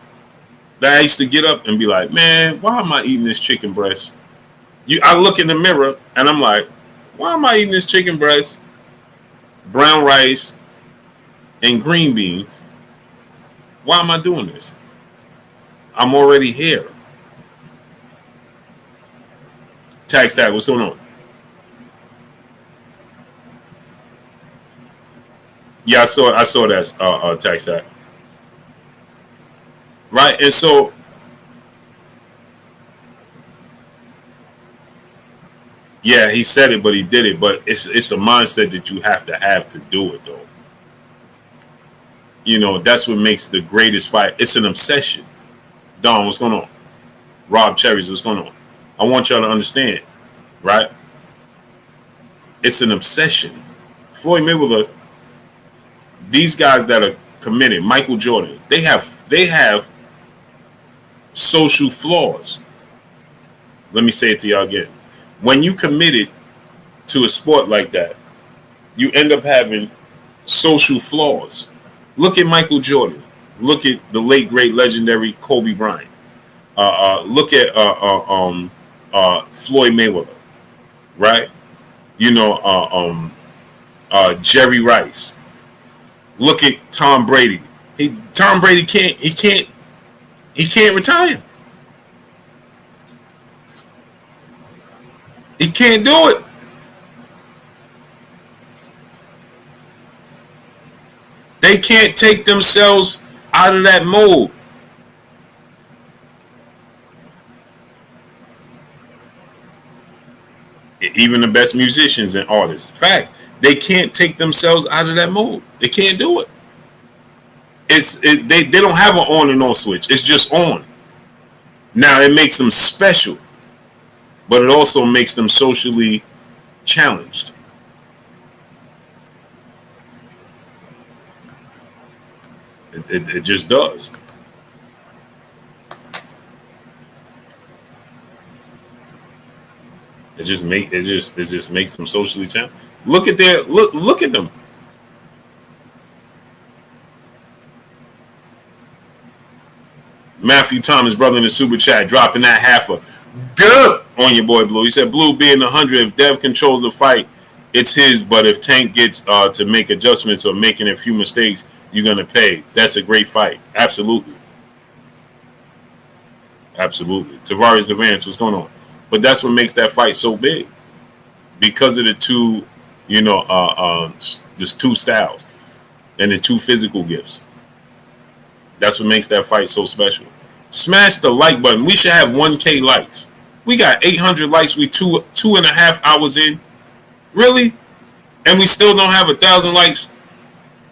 [SPEAKER 1] that I used to get up and be like, man, why am I eating this chicken breast? I look in the mirror and I'm like, why am I eating this chicken breast, brown rice, and green beans? Why am I doing this? I'm already here. Tax that. What's going on? Yeah, I saw that. Tax that. Right, and so yeah, he said it, but he did it. But it's a mindset that you have to do it, though. You know, that's what makes the greatest fight. It's an obsession. Don, what's going on? Rob Cherries, what's going on? I want y'all to understand, right? It's an obsession. Floyd Mayweather, these guys that are committed, Michael Jordan, they have social flaws. Let me say it to y'all again. When you committed to a sport like that, you end up having social flaws. Look at Michael Jordan. Look at the late, great, legendary Kobe Bryant. Look at Floyd Mayweather, right? You know, Jerry Rice. Look at Tom Brady. Tom Brady can't retire. He can't do it. They can't take themselves out of that mode. Even the best musicians and artists. Fact, they can't take themselves out of that mode. They can't do it. They don't have an on and off switch. It's just on. Now it makes them special, but it also makes them socially challenged. It just does. It just makes them socially challenged. Look at them. Matthew Thomas, brother in the super chat, dropping that half a dub on your boy Blue. He said Blue being 100, if Dev controls the fight, it's his. But if Tank gets to make adjustments or making a few mistakes, you're gonna pay. That's a great fight. Absolutely. Tavares Devance, what's going on? But that's what makes that fight so big, because of the two, there's two styles and the two physical gifts. That's what makes that fight so special. Smash the like button. We should have 1K likes. We got 800 likes. We two and a half hours in. Really? And we still don't have 1,000 likes.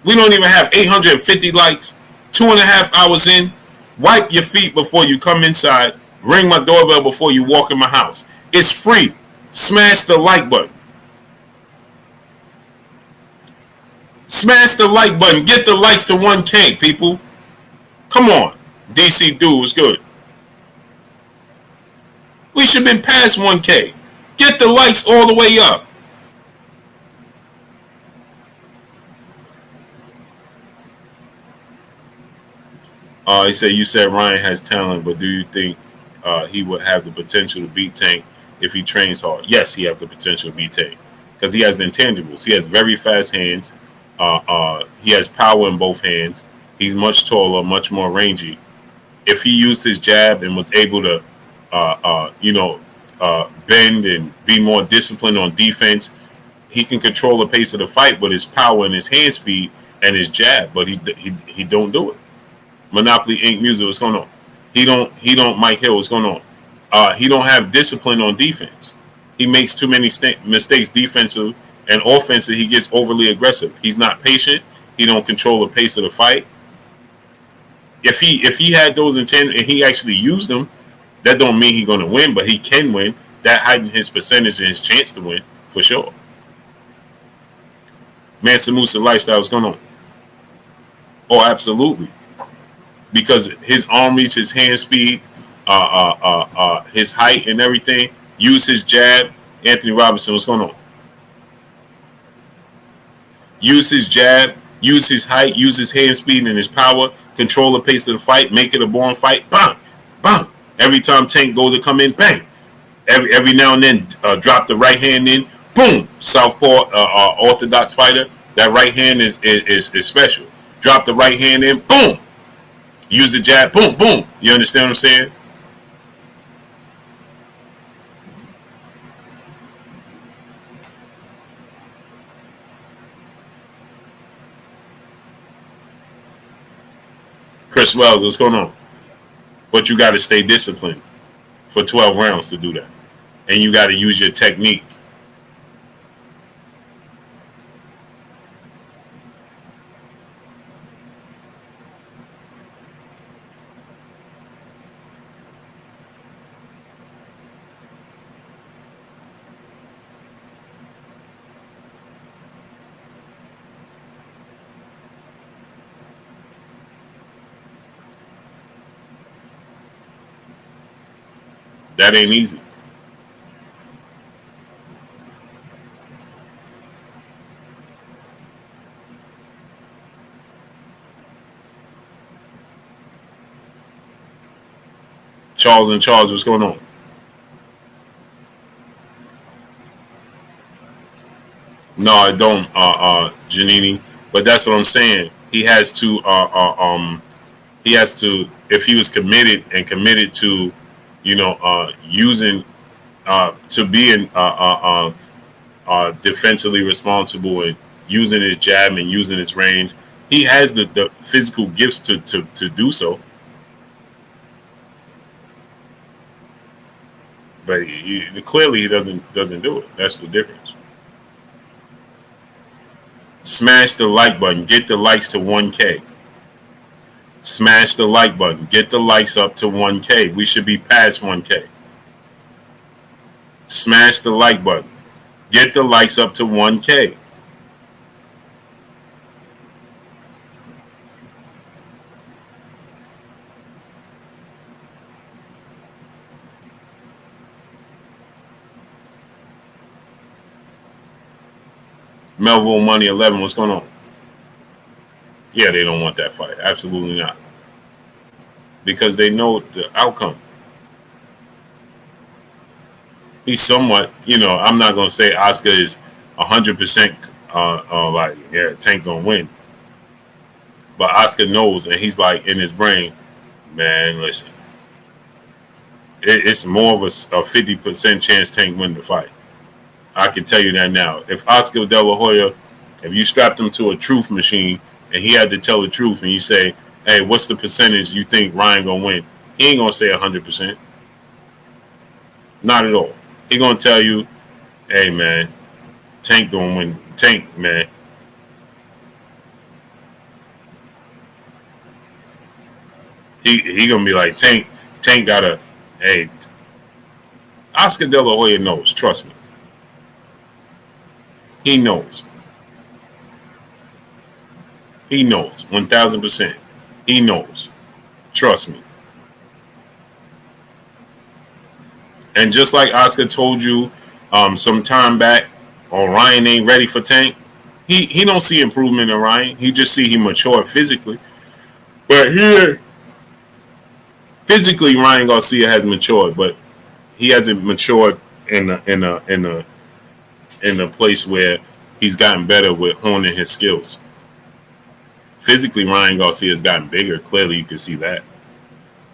[SPEAKER 1] We don't even have 850 likes. 2.5 hours in. Wipe your feet before you come inside. Ring my doorbell before you walk in my house. It's free. Smash the like button. Smash the like button. Get the likes to 1K, people. Come on. DC Dude was good. We should have been past 1K. Get the likes all the way up. He said, you said Ryan has talent, but do you think he would have the potential to beat Tank if he trains hard? Yes, he has the potential to beat Tank because he has the intangibles. He has very fast hands. He has power in both hands. He's much taller, much more rangy. If he used his jab and was able to, bend and be more disciplined on defense, he can control the pace of the fight with his power and his hand speed and his jab. But he don't do it. Monopoly Inc. Music, what's going on? He don't Mike Hill, what's going on? He don't have discipline on defense. He makes too many mistakes defensive and offensive. He gets overly aggressive. He's not patient. He don't control the pace of the fight. If he had those intent and he actually used them, that don't mean he's going to win, but he can win. that heightened his percentage and his chance to win for sure. Mansa Musa lifestyle, what's going on? Oh, absolutely. Because his arm reach, his hand speed, his height and everything. Use his jab. Anthony Robinson, what's going on? Use his jab, use his height, use his hand speed and his power, control the pace of the fight, make it a boring fight. Bang, bang. Every time Tank goes to come in, bang. Every now and then, drop the right hand in, boom. Southpaw orthodox fighter. That right hand is special. Drop the right hand in, boom. Use the jab, boom, boom. You understand what I'm saying? Chris Wells, what's going on? But you got to stay disciplined for 12 rounds to do that. And you got to use your technique. That ain't easy. Charles and Charles, what's going on? No, I don't, Janini. But that's what I'm saying. He has to, if he was committed to, using, to being defensively responsible and using his jab and using his range, he has the physical gifts to do so. But clearly he doesn't do it. That's the difference. Smash the like button. Get the likes to 1K. Smash the like button. Get the likes up to 1K. We should be past 1K. Smash the like button. Get the likes up to 1K. Melville Money 11, what's going on? Yeah, they don't want that fight. Absolutely not. Because they know the outcome. He's somewhat, I'm not going to say Oscar is 100% like, yeah, Tank going to win. But Oscar knows, and he's like in his brain, man, listen. It's more of a 50% chance Tank win the fight. I can tell you that now. If Oscar De La Hoya, if you strapped him to a truth machine and he had to tell the truth and you say, hey, what's the percentage you think Ryan going to win? He ain't going to say 100%. Not at all. He going to tell you, hey, man, Tank going to win. Tank, man. He going to be like, Tank got to, hey, Oscar De La Hoya knows. Trust me. He knows. He knows. 1,000%. He knows. Trust me. And just like Oscar told you some time back, Ryan ain't ready for Tank. He don't see improvement in Ryan. He just see he matured physically. But physically, Ryan Garcia has matured, but he hasn't matured in a place where he's gotten better with honing his skills. Physically, Ryan Garcia has gotten bigger. Clearly, you can see that.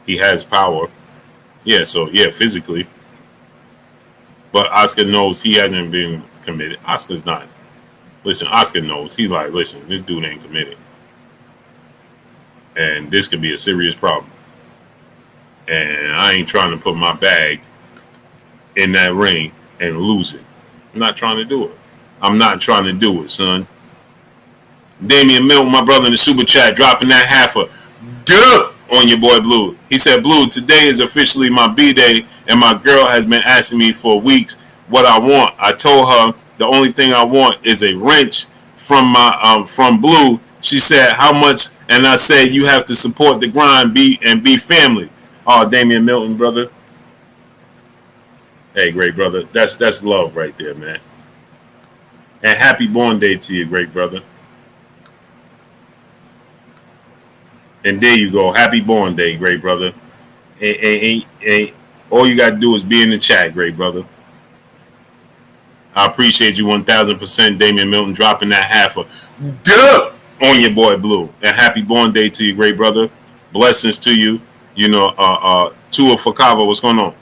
[SPEAKER 1] He has power. Yeah, so, yeah, physically. But Oscar knows he hasn't been committed. Oscar's not. Listen, Oscar knows. He's like, listen, this dude ain't committed. And this could be a serious problem. And I ain't trying to put my bag in that ring and lose it. I'm not trying to do it. I'm not trying to do it, son. Damian Milton, my brother in the super chat, dropping that half a duh on your boy Blue. He said, Blue, today is officially my B-day, and my girl has been asking me for weeks what I want. I told her the only thing I want is a wrench from my from Blue. She said, how much? And I said, you have to support the grind, be family. Oh, Damian Milton, brother. Hey, great brother. That's love right there, man. And happy born day to you, great brother. And there you go. Happy born day, great brother. And all you got to do is be in the chat, great brother. I appreciate you 1,000%, Damian Milton, dropping that half a duh on your boy Blue. And happy born day to you, great brother. Blessings to you. You know, Tua Fakava, what's going on?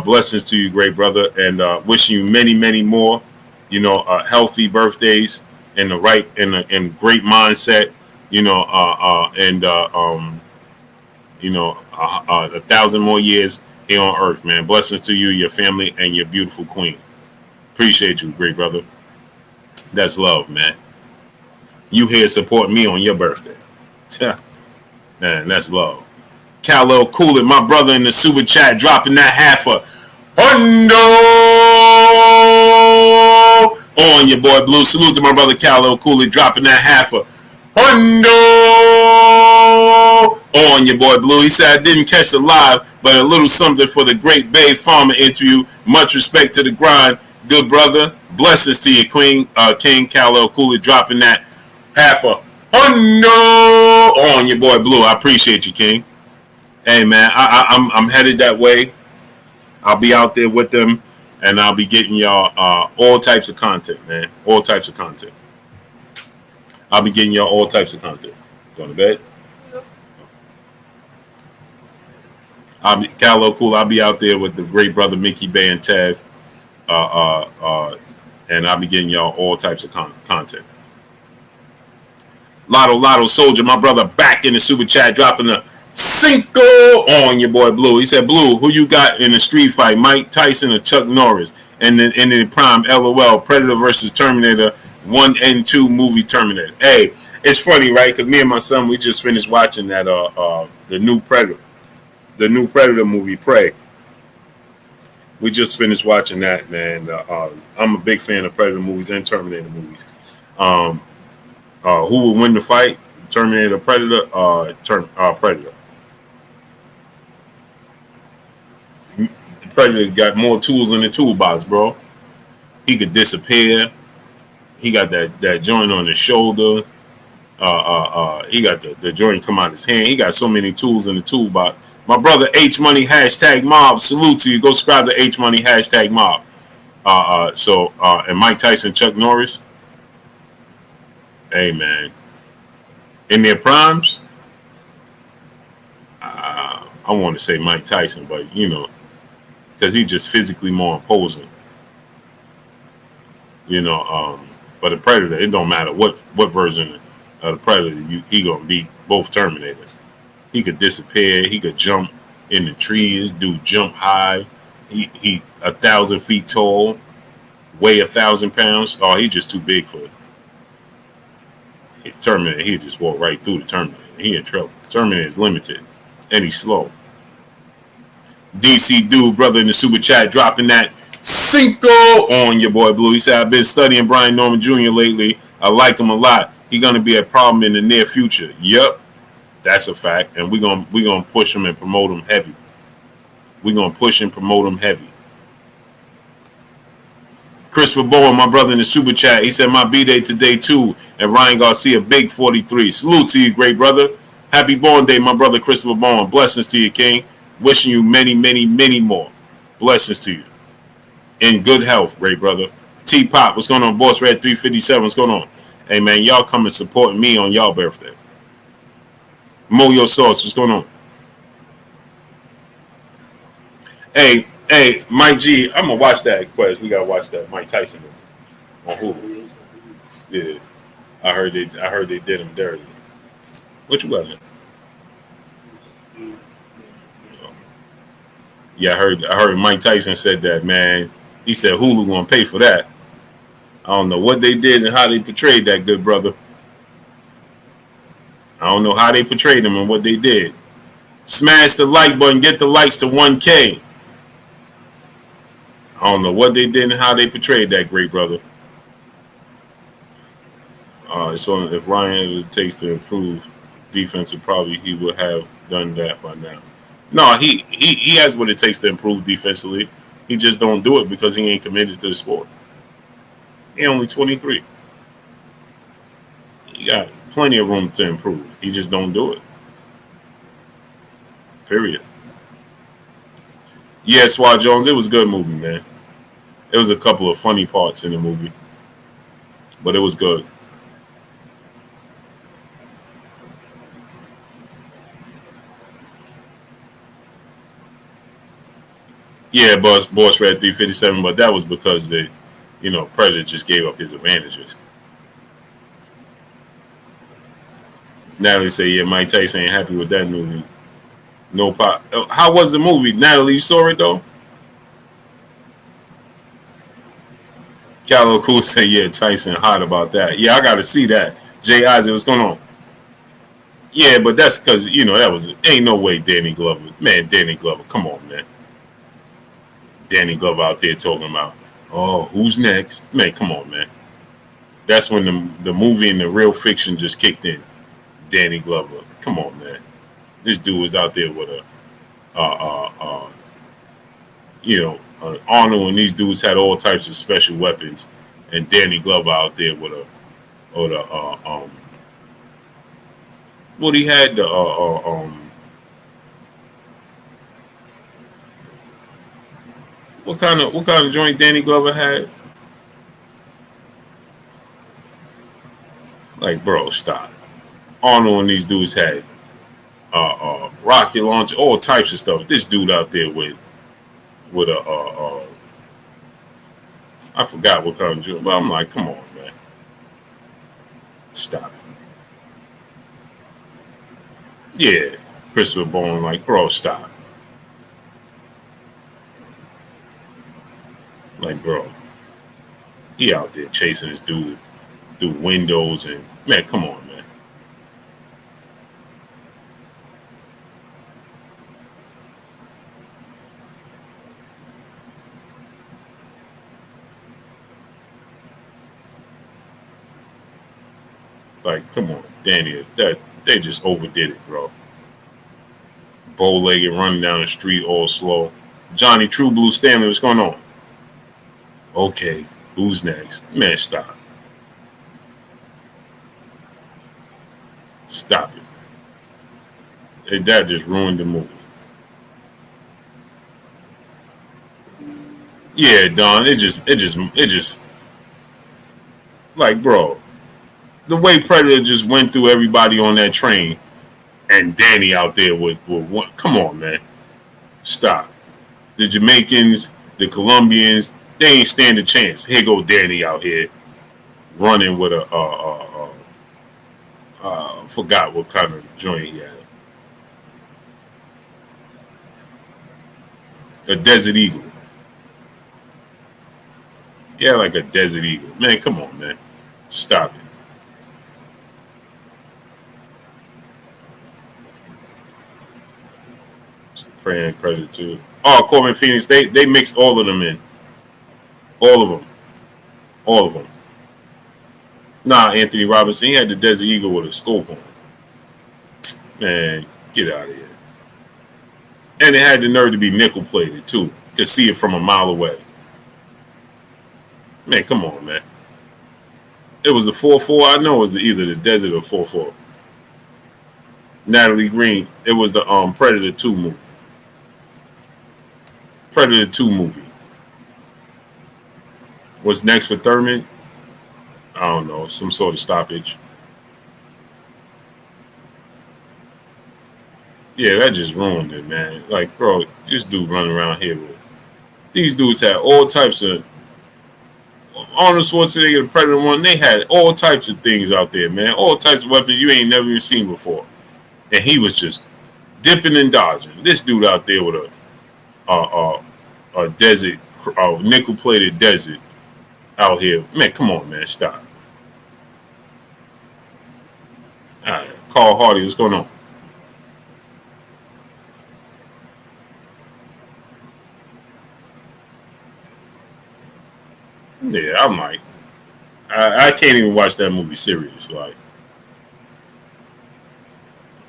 [SPEAKER 1] Blessings to you, great brother. And wishing you many, many more, you know, healthy birthdays and the right and great mindset. You know, you know, 1,000 more years here on Earth, man. Blessings to you, your family, and your beautiful queen. Appreciate you, great brother. That's love, man. You here support me on your birthday. Man, that's love. Canelo, cool it, my brother in the super chat, dropping that half a hundo on your boy Blue. Salute to my brother Canelo, cool it, dropping that half a hundo on your boy Blue. He said, I didn't catch the live, but a little something for the Great Bay Farmer interview. Much respect to the grind, good brother. Blessings to you, Queen King Canelo, cool it, dropping that half a hundo on your boy Blue. I appreciate you, King. Hey man, I'm headed that way. I'll be out there with them, and I'll be getting y'all all types of content, man. All types of content. I'll be getting y'all all types of content. Going to bed? I'll be Callo cool. I'll be out there with the great brother Mickey Bay and Tev, and I'll be getting y'all all types of content. Lotto Soldier, my brother, back in the super chat, dropping the Cinco on your boy Blue. He said, Blue, who you got in a street fight? Mike Tyson or Chuck Norris? And then in the prime, LOL, Predator versus Terminator, 1 and 2 movie Terminator. Hey, it's funny, right? Because me and my son, we just finished watching that the new Predator movie, Prey. We just finished watching that, man. I'm a big fan of Predator movies and Terminator movies. Who will win the fight? Terminator, Predator, Predator. The Predator got more tools in the toolbox, bro. He could disappear. He got that joint on his shoulder. He got the joint come out his hand. He got so many tools in the toolbox. My brother H Money #mob. Salute to you. Go subscribe to H Money #mob. And Mike Tyson, Chuck Norris. Hey man, in their primes, I want to say Mike Tyson, but you know, because he's just physically more imposing. You know, but the Predator, it don't matter what version of the Predator he gonna beat both Terminators. He could disappear. He could jump in the trees. Dude jump high. He 1,000 feet tall, weigh 1,000 pounds. Oh, he's just too big for it. Terminator, he just walk right through the Terminator. He in trouble. Terminator is limited, and he's slow. DC Dude, brother in the super chat, dropping that Cinco on your boy Blue. He said, I've been studying Brian Norman Jr. lately. I like him a lot. He's gonna be a problem in the near future. Yep, that's a fact. And we're gonna push him and promote him heavy. We're gonna push and promote him heavy. Christopher Bowen, my brother in the super chat, he said my B-Day today too. And Ryan Garcia, big 43. Salute to you, great brother. Happy born day, my brother Christopher Bowen. Blessings to you, King. Wishing you many, many, many more. Blessings to you. In good health, great brother. T-Pop, what's going on? Boss Red 357, what's going on? Hey, man, y'all come and support me on y'all birthday. Moyo Sauce, what's going on? Hey, Mike G, I'm going to watch that quest. We got to watch that Mike Tyson on Hulu. Yeah. I heard they did him dirty. What you got, man? Yeah, I heard Mike Tyson said that, man. He said Hulu gonna pay for that. I don't know what they did and how they portrayed that good brother. I don't know how they portrayed him and what they did. Smash the like button. Get the likes to 1K. I don't know what they did and how they portrayed that great brother. So if Ryan had what it takes to improve defensive, probably he would have done that by now. No, he has what it takes to improve defensively. He just don't do it because he ain't committed to the sport. He only 23. He got plenty of room to improve. He just don't do it. Period. Yeah, Swat Jones, it was a good movie, man. It was a couple of funny parts in the movie, but it was good. Yeah, boss read 357, but that was because Predator just gave up his advantages. Natalie say, yeah, Mike Tyson ain't happy with that movie. No pop. How was the movie? Natalie, you saw it though? Callow Cool say, yeah, Tyson hot about that. Yeah, I got to see that. Jay Isaac, what's going on? Yeah, but that's because, that was, ain't no way Danny Glover. Man, Danny Glover, come on, man. Danny Glover out there talking about, oh, who's next? Man, come on, man. That's when the movie and the real fiction just kicked in. Danny Glover, come on, man. This dude was out there with Arnold, and these dudes had all types of special weapons, and Danny Glover out there with what he had what kind of joint Danny Glover had? Like, bro, stop. Arnold and these dudes had rocket launch, all types of stuff. This dude out there with I forgot what kind of joint, but I'm like, come on, man, stop it. Yeah, Christopher Bone, like, bro, stop. Like, bro, he out there chasing this dude through windows, and man, come on, man. Like, come on, Danny, that they just overdid it, bro. Bow-legged, running down the street all slow. Johnny True Blue Stanley, what's going on? Okay, who's next? Man, stop. Stop it. That just ruined the movie. Yeah, Don, it just like, bro, the way Predator just went through everybody on that train, and Danny out there with one. Come on, man, stop. The Jamaicans, the Colombians, they ain't stand a chance. Here go Danny out here running with forgot what kind of joint he had. A Desert Eagle. Yeah, like a Desert Eagle. Man, come on, man. Stop it. Praying Predator 2. Oh, Corbin Phoenix, they mixed all of them in. All of them. All of them. Nah, Anthony Robinson, he had the Desert Eagle with a scope on. Man, get out of here. And it had the nerve to be nickel plated too. Could see it from a mile away. Man, come on, man. It was the 4-4. I know it was either the Desert or 4-4. Natalie Green, it was the Predator 2 movie. Predator 2 movie. What's next for Thurman? I don't know, some sort of stoppage. Yeah, that just ruined it, man. Like, bro, this dude running around here with these dudes had all types of Arnold Schwarzenegger, the Predator 1, they had all types of things out there, man. All types of weapons you ain't never even seen before. And he was just dipping and dodging. This dude out there with a desert, nickel-plated desert out here. Man, come on, man, stop. All right, Carl Hardy, what's going on? I might. I can't even watch that movie serious. Like,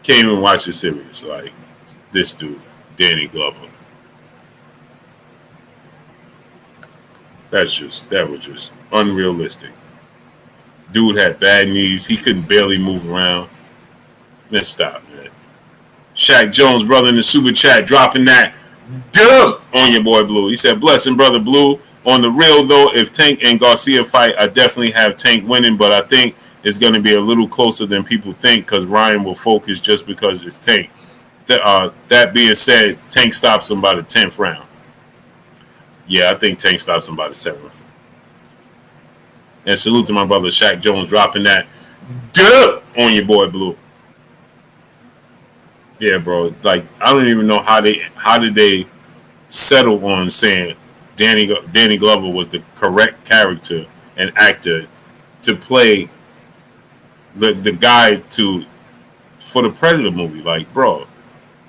[SPEAKER 1] can't even watch it serious. Like, this dude, Danny Glover. That was just unrealistic. Dude had bad knees. He couldn't barely move around. Let's stop, man. Shaq Jones, brother, in the super chat, dropping that dub on your boy Blue. He said, blessing, brother Blue. On the real, though, if Tank and Garcia fight, I definitely have Tank winning, but I think it's going to be a little closer than people think because Ryan will focus just because it's Tank. That being said, Tank stops him by the 10th round. Yeah, I think Tank stops him by the 7th. And salute to my brother Shaq Jones dropping that dub on your boy Blue. Yeah, bro. Like, I don't even know how did they settle on saying Danny Glover was the correct character and actor to play the guy for the Predator movie. Like, bro,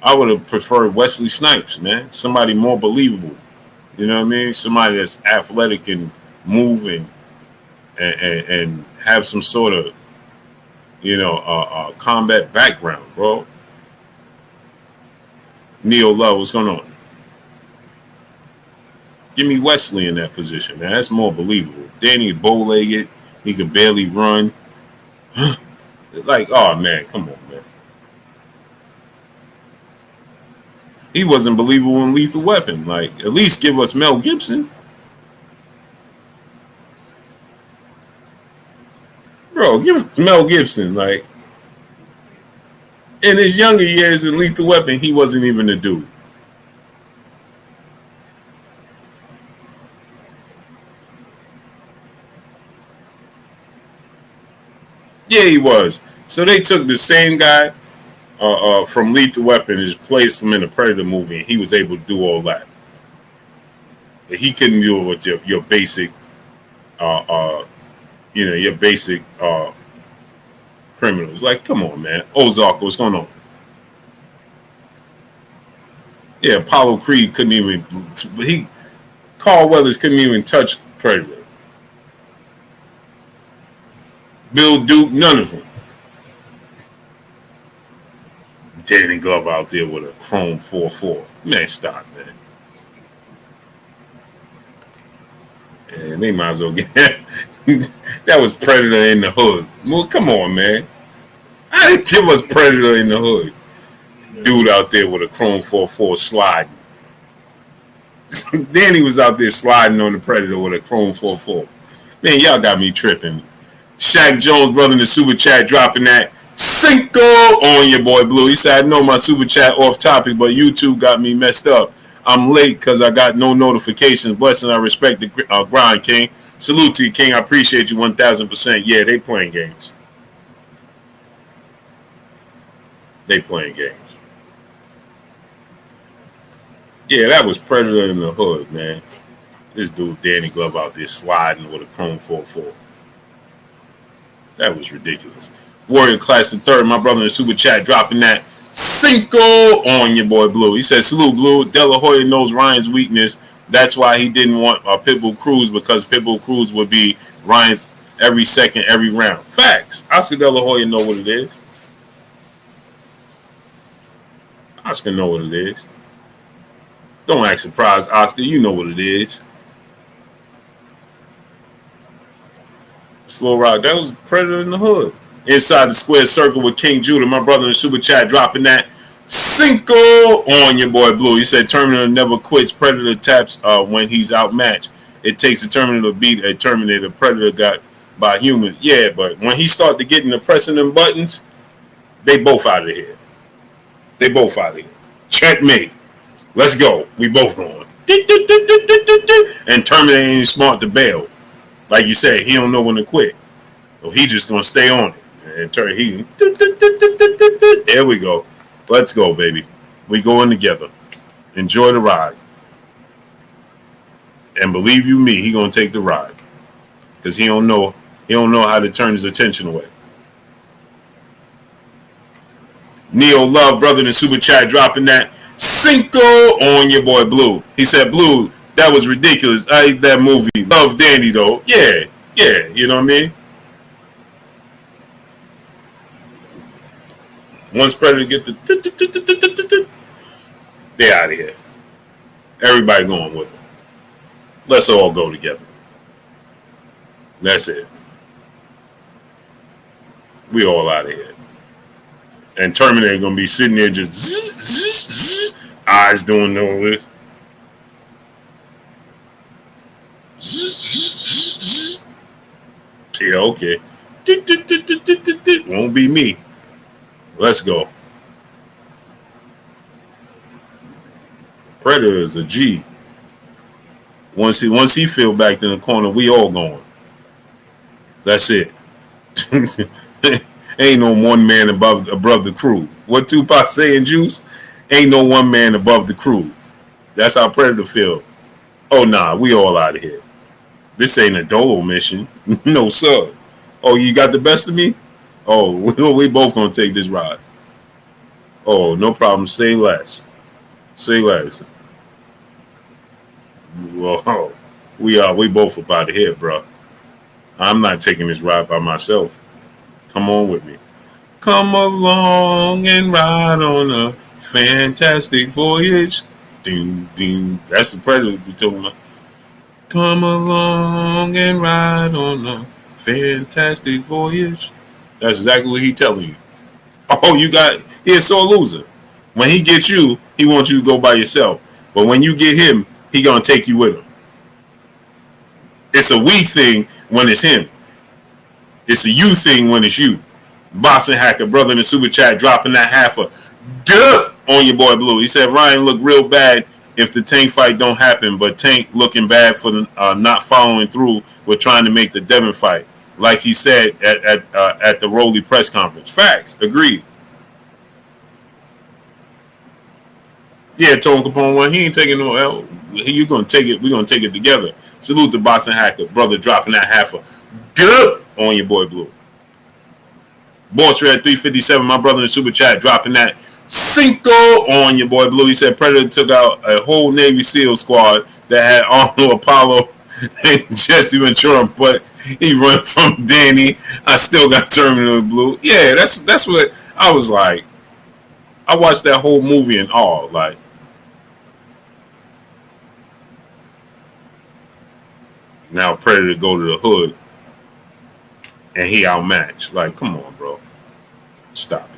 [SPEAKER 1] I would have preferred Wesley Snipes, man. Somebody more believable. You know what I mean? Somebody that's athletic and moving and have some sort of, combat background, bro. Neo Love, what's going on? Give me Wesley in that position, man. That's more believable. Danny bow-legged. He could barely run. Like, oh, man, come on, man. He wasn't believable in Lethal Weapon. Like, at least give us Mel Gibson. Bro, give us Mel Gibson. Like, in his younger years in Lethal Weapon, he wasn't even a dude. Yeah, he was. So they took the same guy from Lethal Weapon and placed him in the Predator movie, and he was able to do all that. He couldn't do it with your basic, your basic criminals. Like, come on, man. Ozark, what's going on? Yeah, Apollo Creed couldn't even. Carl Weathers couldn't even touch Predator. Bill Duke, none of them. Danny Glover out there with a chrome 4.4. Man, stop, man. And they might as well get that was Predator in the hood. Well, come on, man. I didn't give us Predator in the hood. Dude out there with a chrome 4.4 sliding. Danny was out there sliding on the Predator with a chrome 4.4. Man, y'all got me tripping. Shaq Jones, brother in the super chat, dropping that Cinco on your boy Blue. He said, I know my super chat off topic, but YouTube got me messed up. I'm late because I got no notifications. Blessing, I respect the grind, King. Salute to you, King. I appreciate you 1,000%. Yeah, they playing games. They playing games. Yeah, that was Predator in the hood, man. This dude, Danny Glover, out there sliding with a chrome 4.4. That was ridiculous. Warrior Class the Third, my brother in the super chat, dropping that Cinco on your boy Blue. He said, salute, Blue. De La Hoya knows Ryan's weakness. That's why he didn't want Pitbull Cruz, because Pitbull Cruz would be Ryan's every second, every round. Facts. Oscar De La Hoya know what it is. Oscar know what it is. Don't act surprised, Oscar. You know what it is. Slow Rock, that was Predator in the hood. Inside the square circle with King Judah, my brother in the super chat, dropping that Cinco on your boy Blue. He said Terminator never quits. Predator taps when he's outmatched. It takes a Terminator to beat a Terminator. Predator got by humans. Yeah, but when he started getting the pressing them buttons, they both out of here. They both out of here. Checkmate. Let's go. We both going. And Terminator ain't smart to bail. Like you said, he don't know when to quit. So he just gonna stay on it. And turn he. There we go. Let's go, baby. We going together. Enjoy the ride. And believe you me, he gonna take the ride. Because he don't know how to turn his attention away. Neo Love, brother in the super chat, dropping that Cinco on your boy Blue. He said, Blue, That was ridiculous. I hate that movie. Love Danny though. Yeah, yeah. You know what I mean? Once Predator get the, they out of here. Everybody going with it. Let's all go together. That's it. We all out of here. And Terminator gonna be sitting there just eyes doing all this. Yeah, okay. Won't be me. Let's go. Predator is a G. Once he feel back in the corner, we all going. That's it. Ain't no one man above the crew. What Tupac saying, Juice? Ain't no one man above the crew. That's how Predator feel. Oh nah, we all out of here. This ain't a dolo mission. No sir. Oh, you got the best of me? Oh, we both gonna take this ride. Oh, no problem. Say less. Say less. Whoa. We both up out of here, bro. I'm not taking this ride by myself. Come on with me. Come along and ride on a fantastic voyage. Ding, ding. That's the Predator we talking about. Come along and ride on a fantastic voyage. That's exactly what he telling you. Oh, he a sore loser. When he gets you, he wants you to go by yourself. But when you get him, he gonna take you with him. It's a we thing when it's him. It's a you thing when it's you. Boxing Hacker, brother in the super chat, dropping that half a duh on your boy Blue. He said Ryan looked real bad if the Tank fight don't happen, but Tank looking bad for not following through with trying to make the Devin fight, like he said at the Rolly press conference. Facts, agreed. Yeah, Tone Capone, well, he ain't taking no L. You gonna take it? We gonna take it together. Salute the Boxing Hacker, brother, dropping that half a duh on your boy Blue. Boss at 357, my brother in the super chat, dropping that Cinco on your boy Blue. He said Predator took out a whole Navy SEAL squad that had Arnold, Apollo, and Jesse Ventura, but he run from Danny. I still got Terminal Blue. Yeah, that's what I was like. I watched that whole movie in awe. Like, now Predator go to the hood and he outmatched. Like, come on, bro. Stop it.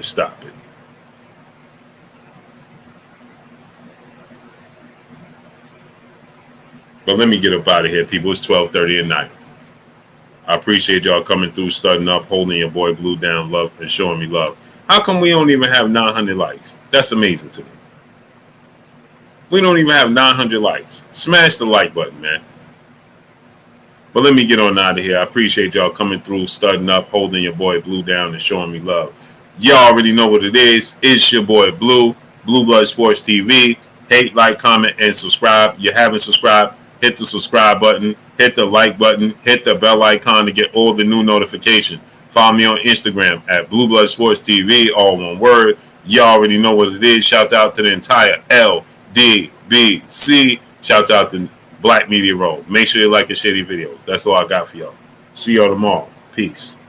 [SPEAKER 1] Stop it. But let me get up out of here, people. It's 12:30 at night. I appreciate y'all coming through, starting up, holding your boy Blue down, love, and showing me love. How come we don't even have 900 likes? That's amazing to me. We don't even have 900 likes. Smash the like button, man. But let me get on out of here. I appreciate y'all coming through, starting up, holding your boy Blue down, and showing me love. Y'all already know what it is. It's your boy Blue, Blue Blood Sports TV. Hate, like, comment, and subscribe. You haven't subscribed, hit the subscribe button, hit the like button, hit the bell icon to get all the new notifications. Follow me on Instagram at Blue Blood Sports TV, all one word. You already know what it is. Shout out to the entire LDBC. Shout out to Black Media Row. Make sure you like and share these videos. That's all I got for y'all. See y'all tomorrow. Peace.